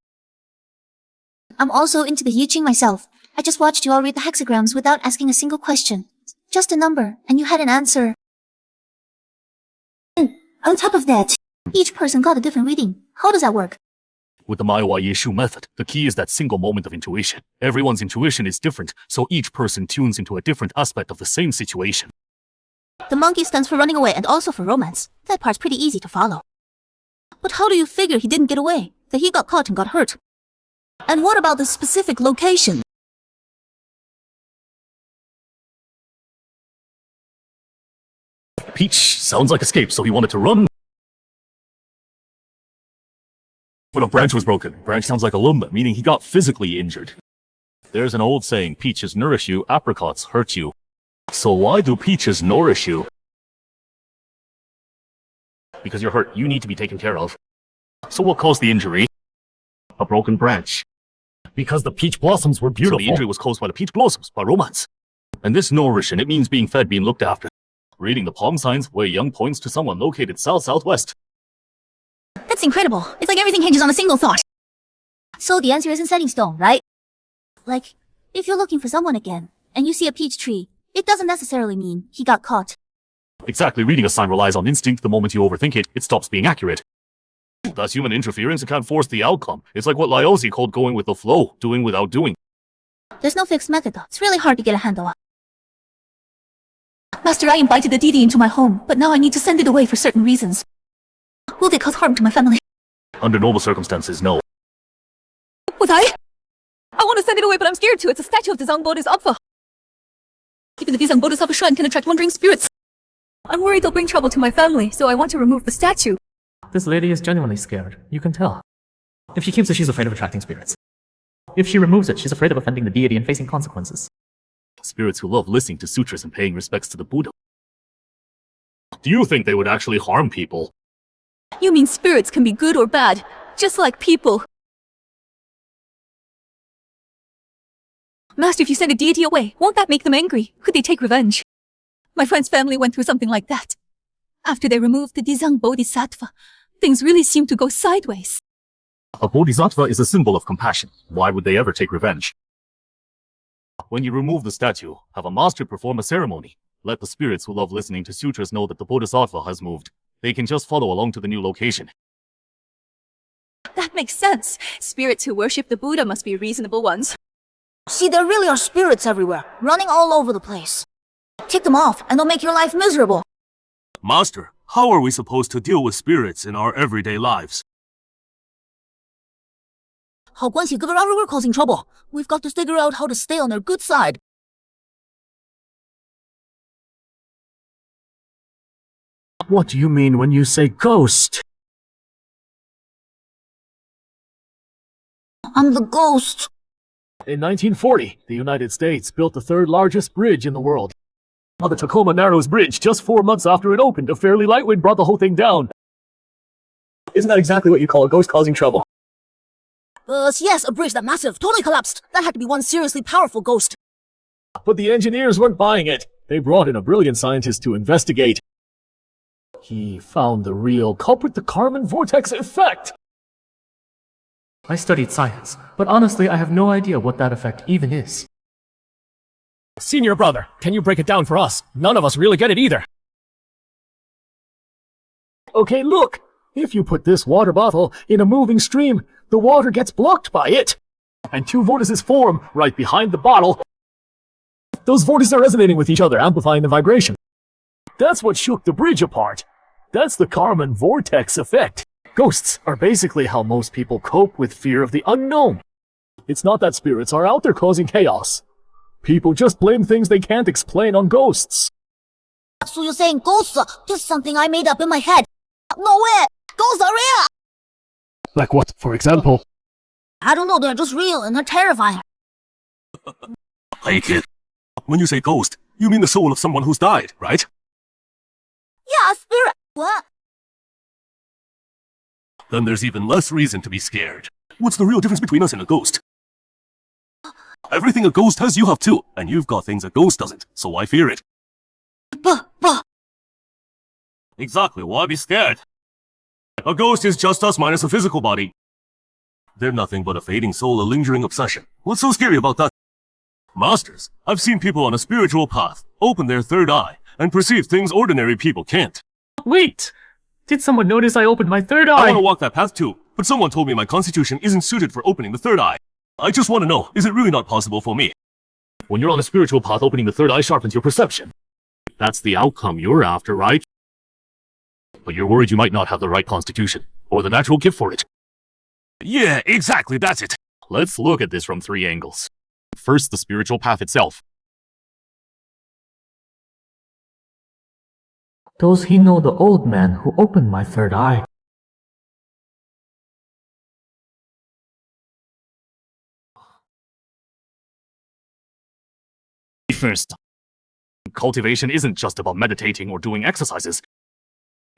[SPEAKER 6] I'm also into the I Ching myself. I just watched you all read the hexagrams without asking a single question. Just a number, and you had an answer. And on top of that, each person got a different reading. How does that work?
[SPEAKER 5] With the Maiwa Yeshu method, the key is that single moment of intuition. Everyone's intuition is different, so each person tunes into a different aspect of the same situation.
[SPEAKER 6] The monkey stands for running away and also for romance. That part's pretty easy to follow. But how do you figure he didn't get away? That he got caught and got hurt? And what about the specific location?
[SPEAKER 7] Peach sounds like escape, so he wanted to run. But a branch was broken. Branch sounds like a lump, meaning he got physically injured. There's an old saying, peaches nourish you, apricots hurt you. So why do peaches nourish you? Because you're hurt, you need to be taken care of. So what caused the injury? A broken branch.
[SPEAKER 4] Because the peach blossoms were beautiful.
[SPEAKER 7] So the injury was caused by the peach blossoms, by romance. And this nourishing, it means being fed, being looked after. Reading the palm signs, where young points to someone located south-southwest.
[SPEAKER 6] That's incredible. It's like everything hinges on a single thought. So the answer isn't set in stone, right? Like, if you're looking for someone again, and you see a peach tree, it doesn't necessarily mean he got caught.
[SPEAKER 7] Exactly, reading a sign relies on instinct. The moment you overthink it, it stops being accurate. That's human interference. It can't force the outcome. It's like what Laozi called going with the flow, doing without doing.
[SPEAKER 6] There's no fixed method though. It's really hard to get a handle on.
[SPEAKER 9] Master, I invited the deity into my home, but now I need to send it away for certain reasons. Will they cause harm to my family?
[SPEAKER 7] Under normal circumstances, no.
[SPEAKER 9] Would I? I want to send it away, but I'm scared to. It's a statue of Dezang Bodhisattva. Even the Dezang Bodhisattva shrine can attract wandering spirits. I'm worried they'll bring trouble to my family, so I want to remove the statue.
[SPEAKER 1] This lady is genuinely scared. You can tell. If she keeps it, she's afraid of attracting spirits. If she removes it, she's afraid of offending the deity and facing consequences.
[SPEAKER 7] Spirits who love listening to sutras and paying respects to the Buddha. Do you think they would actually harm people?
[SPEAKER 9] You mean spirits can be good or bad, just like people? Master, if you send a deity away, won't that make them angry? Could they take revenge? My friend's family went through something like that. After they removed the Dezang Bodhisattva, things really seemed to go sideways.
[SPEAKER 7] A bodhisattva is a symbol of compassion. Why would they ever take revenge? When you remove the statue, have a master perform a ceremony. Let the spirits who love listening to sutras know that the bodhisattva has moved. They can just follow along to the new location.
[SPEAKER 9] That makes sense. Spirits who worship the Buddha must be reasonable ones.
[SPEAKER 6] See, there really are spirits everywhere, running all over the place. Kick them off, and they'll make your life miserable.
[SPEAKER 7] Master, how are we supposed to deal with spirits in our everyday lives?
[SPEAKER 6] 好关系 girl everywhere causing trouble. We've got to figure out how to stay on their good side.
[SPEAKER 4] What do you mean when you say ghost?
[SPEAKER 6] I'm the ghost.
[SPEAKER 4] In 1940, the United States built the third largest bridge in the world. The Tacoma Narrows Bridge, just 4 months after it opened, a fairly light wind brought the whole thing down. Isn't that exactly what you call a ghost causing trouble?
[SPEAKER 6] Yes, a bridge that massive, totally collapsed. That had to be one seriously powerful ghost.
[SPEAKER 4] But the engineers weren't buying it. They brought in a brilliant scientist to investigate. He found the real culprit, the Kármán vortex effect.
[SPEAKER 1] I studied science, but honestly I have no idea what that effect even is.
[SPEAKER 4] Senior brother, can you break it down for us? None of us really get it either. Okay, look. If you put this water bottle in a moving stream, the water gets blocked by it. And two vortices form right behind the bottle. Those vortices are resonating with each other, amplifying the vibration. That's what shook the bridge apart. That's the Kármán vortex effect. Ghosts are basically how most people cope with fear of the unknown. It's not that spirits are out there causing chaos. People just blame things they can't explain on ghosts.
[SPEAKER 6] So you're saying ghosts are just something I made up in my head? No way! Ghosts are real!
[SPEAKER 4] Like what, for example?
[SPEAKER 6] I don't know, they're just real and they're terrifying.
[SPEAKER 7] Hey kid, when you say ghost, you mean the soul of someone who's died, right?
[SPEAKER 6] Yeah, a spirit. What?
[SPEAKER 7] Then there's even less reason to be scared. What's the real difference between us and a ghost? Everything a ghost has, you have too, and you've got things a ghost doesn't, so why fear it? Exactly, why be scared? A ghost is just us minus a physical body. They're nothing but a fading soul, a lingering obsession. What's so scary about that? Masters, I've seen people on a spiritual path open their third eye and perceive things ordinary people can't.
[SPEAKER 1] Wait! Did someone notice I opened my third
[SPEAKER 7] I
[SPEAKER 1] eye?
[SPEAKER 7] want to walk that path too, but someone told me my constitution isn't suited for opening the third eye. I just want to know, is it really not possible for me? When you're on a spiritual path, opening the third eye sharpens your perception. That's the outcome you're after, right? But you're worried you might not have the right constitution, or the natural gift for it. Yeah, exactly, that's it. Let's look at this from 3 angles. First, the spiritual path itself.
[SPEAKER 1] Does he know the old man who opened my third eye?
[SPEAKER 7] First, cultivation isn't just about meditating or doing exercises.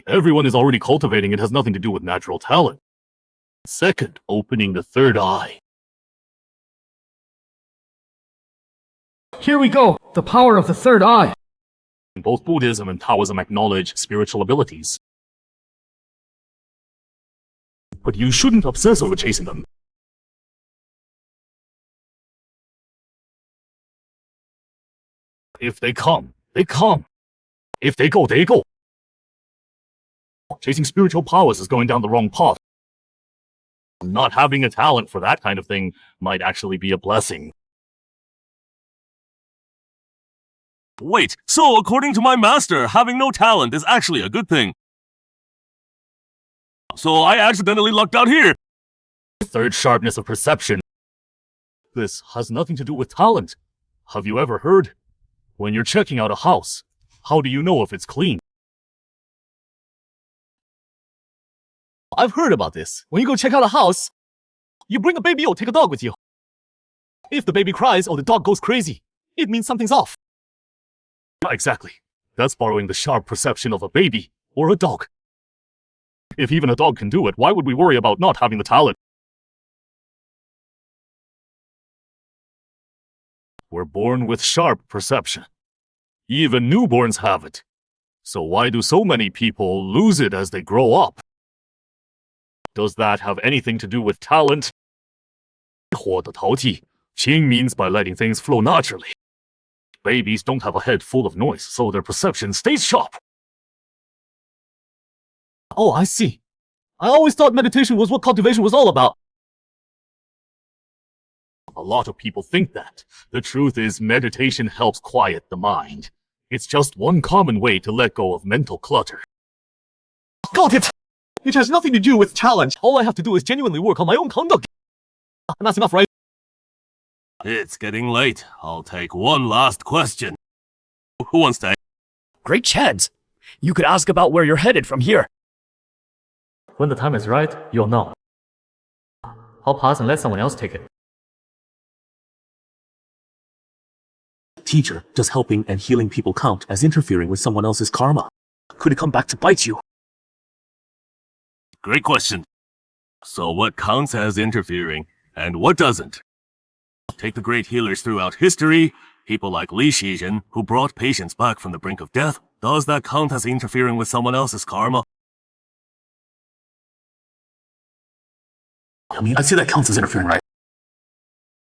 [SPEAKER 7] Everyone is already cultivating. It has nothing to do with natural talent. Second, opening the third eye.
[SPEAKER 1] Here we go! The power of the third eye!
[SPEAKER 7] Both Buddhism and Taoism acknowledge spiritual abilities. But you shouldn't obsess over chasing them. If they come, they come. If they go, they go. Chasing spiritual powers is going down the wrong path. Not having a talent for that kind of thing might actually be a blessing. Wait, so according to my master, having no talent is actually a good thing. So I accidentally lucked out here. Third, sharpness of perception. This has nothing to do with talent. Have you ever heard? When you're checking out a house, how do you know if it's clean?
[SPEAKER 3] I've heard about this. When you go check out a house, you bring a baby or take a dog with you. If the baby cries or the dog goes crazy, it means something's off.
[SPEAKER 7] Exactly. That's borrowing the sharp perception of a baby or a dog. If even a dog can do it, why would we worry about not having the talent? We're born with sharp perception. Even newborns have it. So why do so many people lose it as they grow up? Does that have anything to do with talent? 火的淘气, Qing means by letting things flow naturally. Babies don't have a head full of noise, so their perception stays sharp.
[SPEAKER 3] Oh, I see. I always thought meditation was what cultivation was all about.
[SPEAKER 7] A lot of people think that. The truth is, meditation helps quiet the mind. It's just one common way to let go of mental clutter.
[SPEAKER 3] Got it! It has nothing to do with talent. All I have to do is genuinely work on my own conduct. And that's enough, right?
[SPEAKER 7] It's getting late. I'll take one last question. Who wants to?
[SPEAKER 3] Great chance. You could ask about where you're headed from here.
[SPEAKER 1] When the time is right, you'll know. I'll pause and let someone else take it.
[SPEAKER 2] Teacher, does helping and healing people count as interfering with someone else's karma? Could it come back to bite you?
[SPEAKER 7] Great question. So what counts as interfering, and what doesn't? Take the great healers throughout history, people like Li Shizhen, who brought patients back from the brink of death. Does that count as interfering with someone else's karma?
[SPEAKER 2] I mean, I'd say that counts as interfering, right?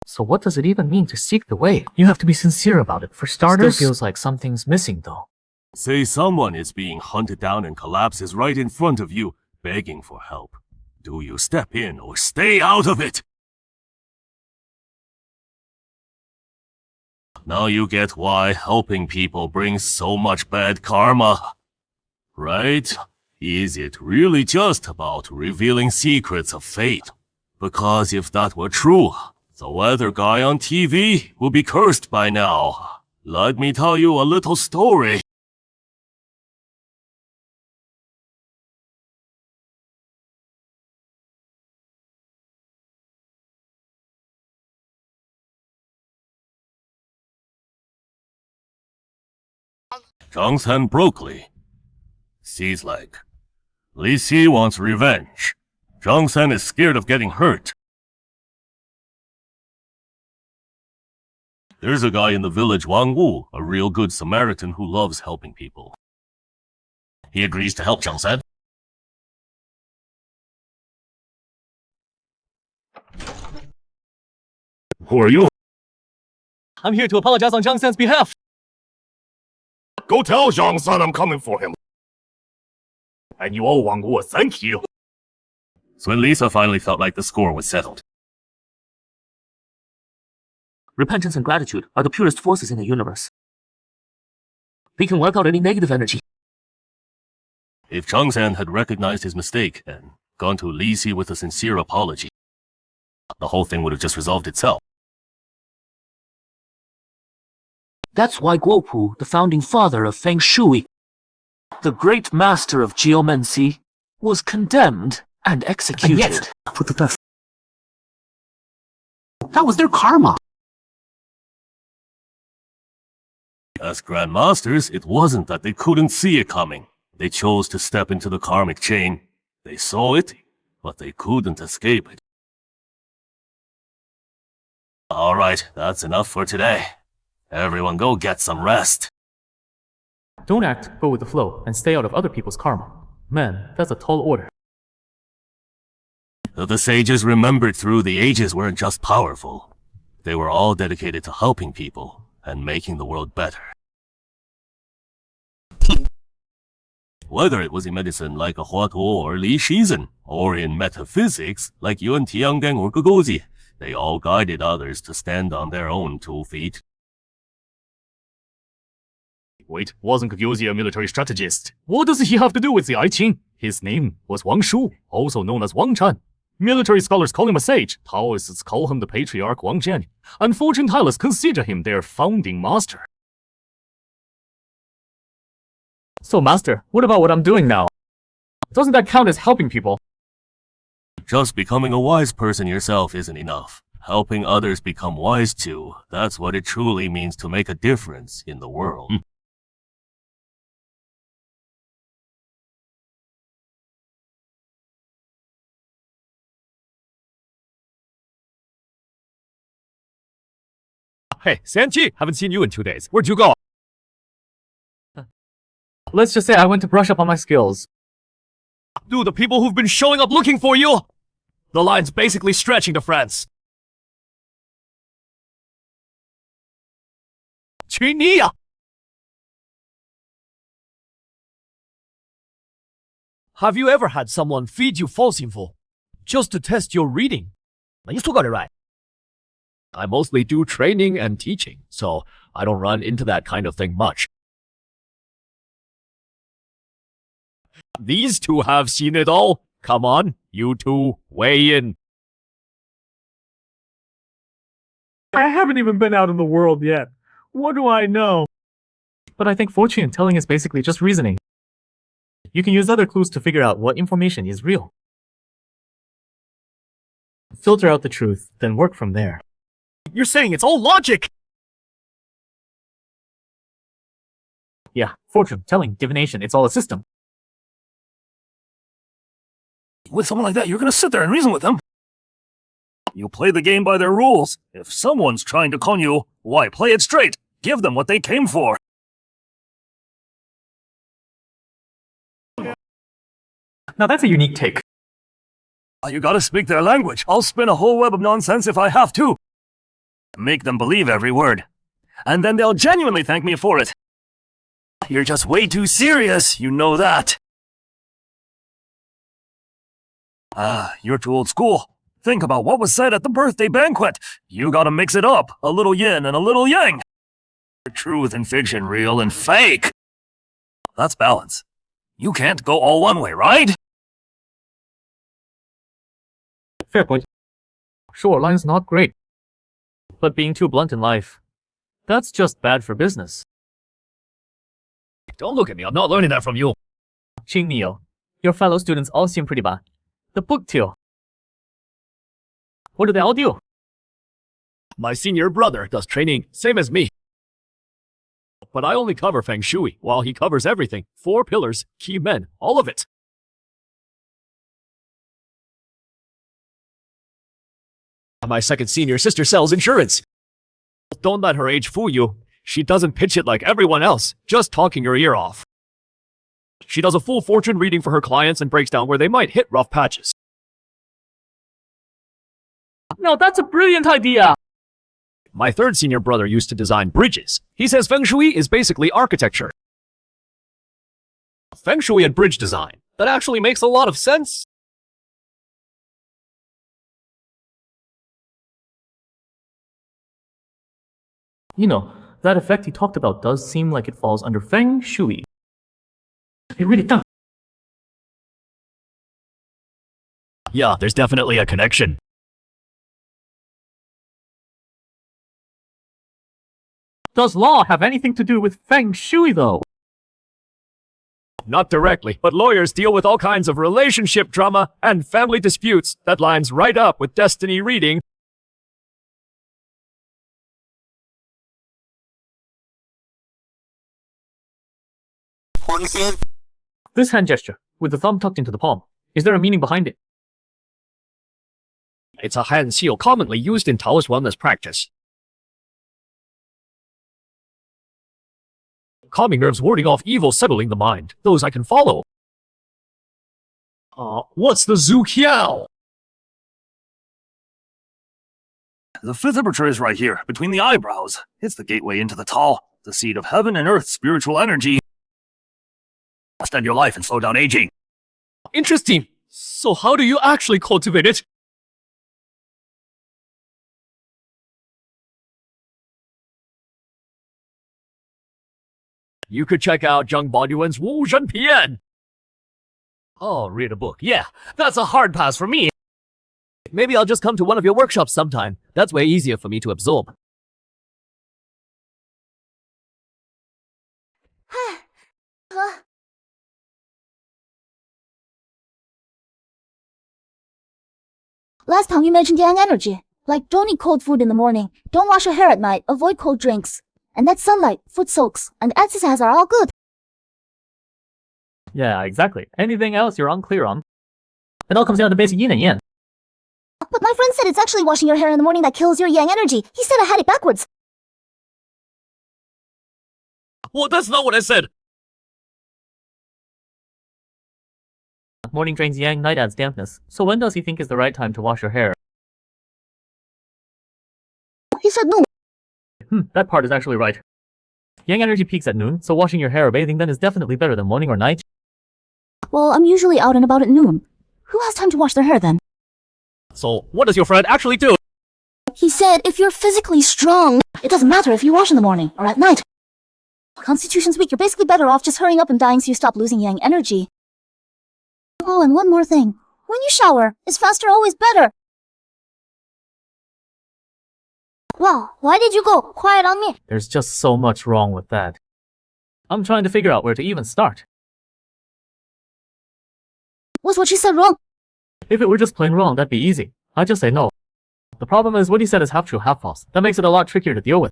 [SPEAKER 1] So what does it even mean to seek the way? You have to be sincere about it. For starters, still feels like something's missing though.
[SPEAKER 7] Say someone is being hunted down and collapses right in front of you, begging for help. Do you step in or stay out of it? Now you get why helping people brings so much bad karma. Right? Is it really just about revealing secrets of fate? Because if that were true, the weather guy on TV would be cursed by now. Let me tell you a little story. Zhangsan Broccoli. Sees like. Li Si wants revenge. Zhangsan is scared of getting hurt. There's a guy in the village Wang Wu, a real good Samaritan who loves helping people. He agrees to help Zhangsan. Who are you?
[SPEAKER 3] I'm here to apologize on Zhangsan's behalf.
[SPEAKER 7] Go tell Zhangsan I'm coming for him. And you owe Wang Wu a thank you. So when Lisa finally felt like the score was settled.
[SPEAKER 2] Repentance and gratitude are the purest forces in the universe. They can wipe out any negative energy.
[SPEAKER 7] If Zhangsan had recognized his mistake and gone to Li Si with a sincere apology, the whole thing would have just resolved itself.
[SPEAKER 2] That's why Guopu, the founding father of feng shui, The great master of geomancy was condemned and executed.
[SPEAKER 5] And yet, for the best. That was their karma.
[SPEAKER 7] As Grand Masters, it wasn't that they couldn't see it coming. They chose to step into the karmic chain. They saw it, but they couldn't escape it. Alright, that's enough for today. Everyone go get some rest.
[SPEAKER 1] Don't act, go with the flow, and stay out of other people's karma. Man, that's a tall order.
[SPEAKER 7] The sages remembered through the ages weren't just powerful. They were all dedicated to helping people and making the world better. Whether it was in medicine like a Huatu or Li Shizhen, or in metaphysics like Yuan Tianggang or Gagouzi, they all guided others to stand on their own 2 feet.
[SPEAKER 8] Wait, wasn't Gagouzi a military strategist? What does he have to do with the I Ching? His name was Wang Shu, also known as Wang Chan. Military scholars call him a sage, Taoists call him the patriarch Wang Jian, and fortune tellers consider him their founding master.
[SPEAKER 1] So, Master, what about what I'm doing now? Doesn't that count as helping people?
[SPEAKER 7] Just becoming a wise person yourself isn't enough. Helping others become wise too, that's what it truly means to make a difference in the world.
[SPEAKER 8] Hey, Sanchi, haven't seen you in 2 days. Where'd you go?
[SPEAKER 1] Let's just say I went to brush up on my skills.
[SPEAKER 4] Dude, the people who've been showing up looking for you! The line's basically stretching to France. 去你呀! Have you ever had someone feed you false info just to test your reading? You still got it right. I mostly do training and teaching, so I don't run into that kind of thing much. These two have seen it all. Come on, you two, weigh in.
[SPEAKER 1] I haven't even been out in the world yet. What do I know? But I think fortune telling is basically just reasoning. You can use other clues to figure out what information is real. Filter out the truth, then work from there.
[SPEAKER 4] You're saying it's all logic!
[SPEAKER 1] Yeah, fortune, telling, divination, it's all a system.
[SPEAKER 7] With someone like that, you're gonna sit there and reason with them. You play the game by their rules. If someone's trying to con you, why play it straight? Give them what they came for.
[SPEAKER 1] Now that's a unique take.
[SPEAKER 7] You gotta speak their language. I'll spin a whole web of nonsense if I have to. Make them believe every word. And then they'll genuinely thank me for it. You're just way too serious, you know that. You're too old school. Think about what was said at the birthday banquet. You gotta mix it up, a little yin and a little yang. Truth and fiction, real and fake. That's balance. You can't go all one way, right?
[SPEAKER 1] Fair point. Sure, line's not great. But being too blunt in life, that's just bad for business.
[SPEAKER 4] Don't look at me, I'm not learning that from you.
[SPEAKER 1] Qing Neo, your fellow students all seem pretty bad. The book too. What do they all do?
[SPEAKER 4] My senior brother does training, same as me. But I only cover feng shui, while he covers everything. 4 pillars, key men, all of it. My second senior sister sells insurance. Don't let her age fool you. She doesn't pitch it like everyone else, just talking your ear off. She does a full fortune reading for her clients and breaks down where they might hit rough patches.
[SPEAKER 1] No, that's a brilliant idea!
[SPEAKER 4] My third senior brother used to design bridges. He says feng shui is basically architecture. Feng shui and bridge design. That actually makes a lot of sense.
[SPEAKER 1] You know, that effect he talked about does seem like it falls under feng shui. It really does.
[SPEAKER 4] Yeah, there's definitely a connection.
[SPEAKER 1] Does law have anything to do with feng shui, though?
[SPEAKER 8] Not directly, but lawyers deal with all kinds of relationship drama and family disputes that lines right up with destiny reading.
[SPEAKER 1] This hand gesture, with the thumb tucked into the palm, is there a meaning behind it?
[SPEAKER 4] It's a hand seal commonly used in Taoist wellness practice. Calming nerves, warding off evil, settling the mind. Those I can follow. What's the Zhu Kiao?
[SPEAKER 7] The fifth aperture is right here, between the eyebrows. It's the gateway into the Tao, the seed of heaven and earth, spiritual energy. Extend your life and slow down aging.
[SPEAKER 4] Interesting. So how do you actually cultivate it?
[SPEAKER 8] You could check out Zhang Baoyuan's Wu Zhen Pian. Oh, read a book. Yeah, that's a hard pass for me. Maybe I'll just come to one of your workshops sometime. That's way easier for me to absorb.
[SPEAKER 6] Last time you mentioned yang energy. Like, don't eat cold food in the morning, don't wash your hair at night, avoid cold drinks. And that sunlight, foot soaks, and exercise are all good.
[SPEAKER 1] Yeah, exactly. Anything else you're unclear on? It all comes down to basic yin and yang.
[SPEAKER 6] But my friend said it's actually washing your hair in the morning that kills your yang energy. He said I had it backwards.
[SPEAKER 8] Well, that's not what I said.
[SPEAKER 1] Morning drains yang, night adds dampness. So when does he think is the right time to wash your hair?
[SPEAKER 6] He said no.
[SPEAKER 1] That part is actually right. Yang energy peaks at noon, so washing your hair or bathing then is definitely better than morning or night.
[SPEAKER 6] Well, I'm usually out and about at noon. Who has time to wash their hair then?
[SPEAKER 8] So, what does your friend actually do?
[SPEAKER 6] He said if you're physically strong, it doesn't matter if you wash in the morning or at night. Constitution's weak, you're basically better off just hurrying up and dying so you stop losing yang energy. Oh, and one more thing. When you shower, is faster always better? Wow, why did you go quiet on me?
[SPEAKER 1] There's just so much wrong with that. I'm trying to figure out where to even start.
[SPEAKER 6] Was what she said wrong?
[SPEAKER 1] If it were just plain wrong, that'd be easy. I'd just say no. The problem is what he said is half true, half false. That makes it a lot trickier to deal with.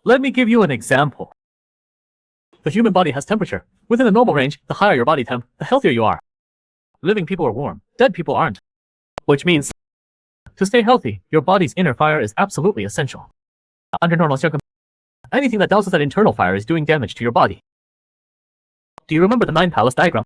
[SPEAKER 1] Let me give you an example. The human body has temperature. Within the normal range, the higher your body temp, the healthier you are. Living people are warm, dead people aren't. Which means, to stay healthy, your body's inner fire is absolutely essential. Under normal circumstances, anything that douses that internal fire is doing damage to your body. Do you remember the 9 palace diagram?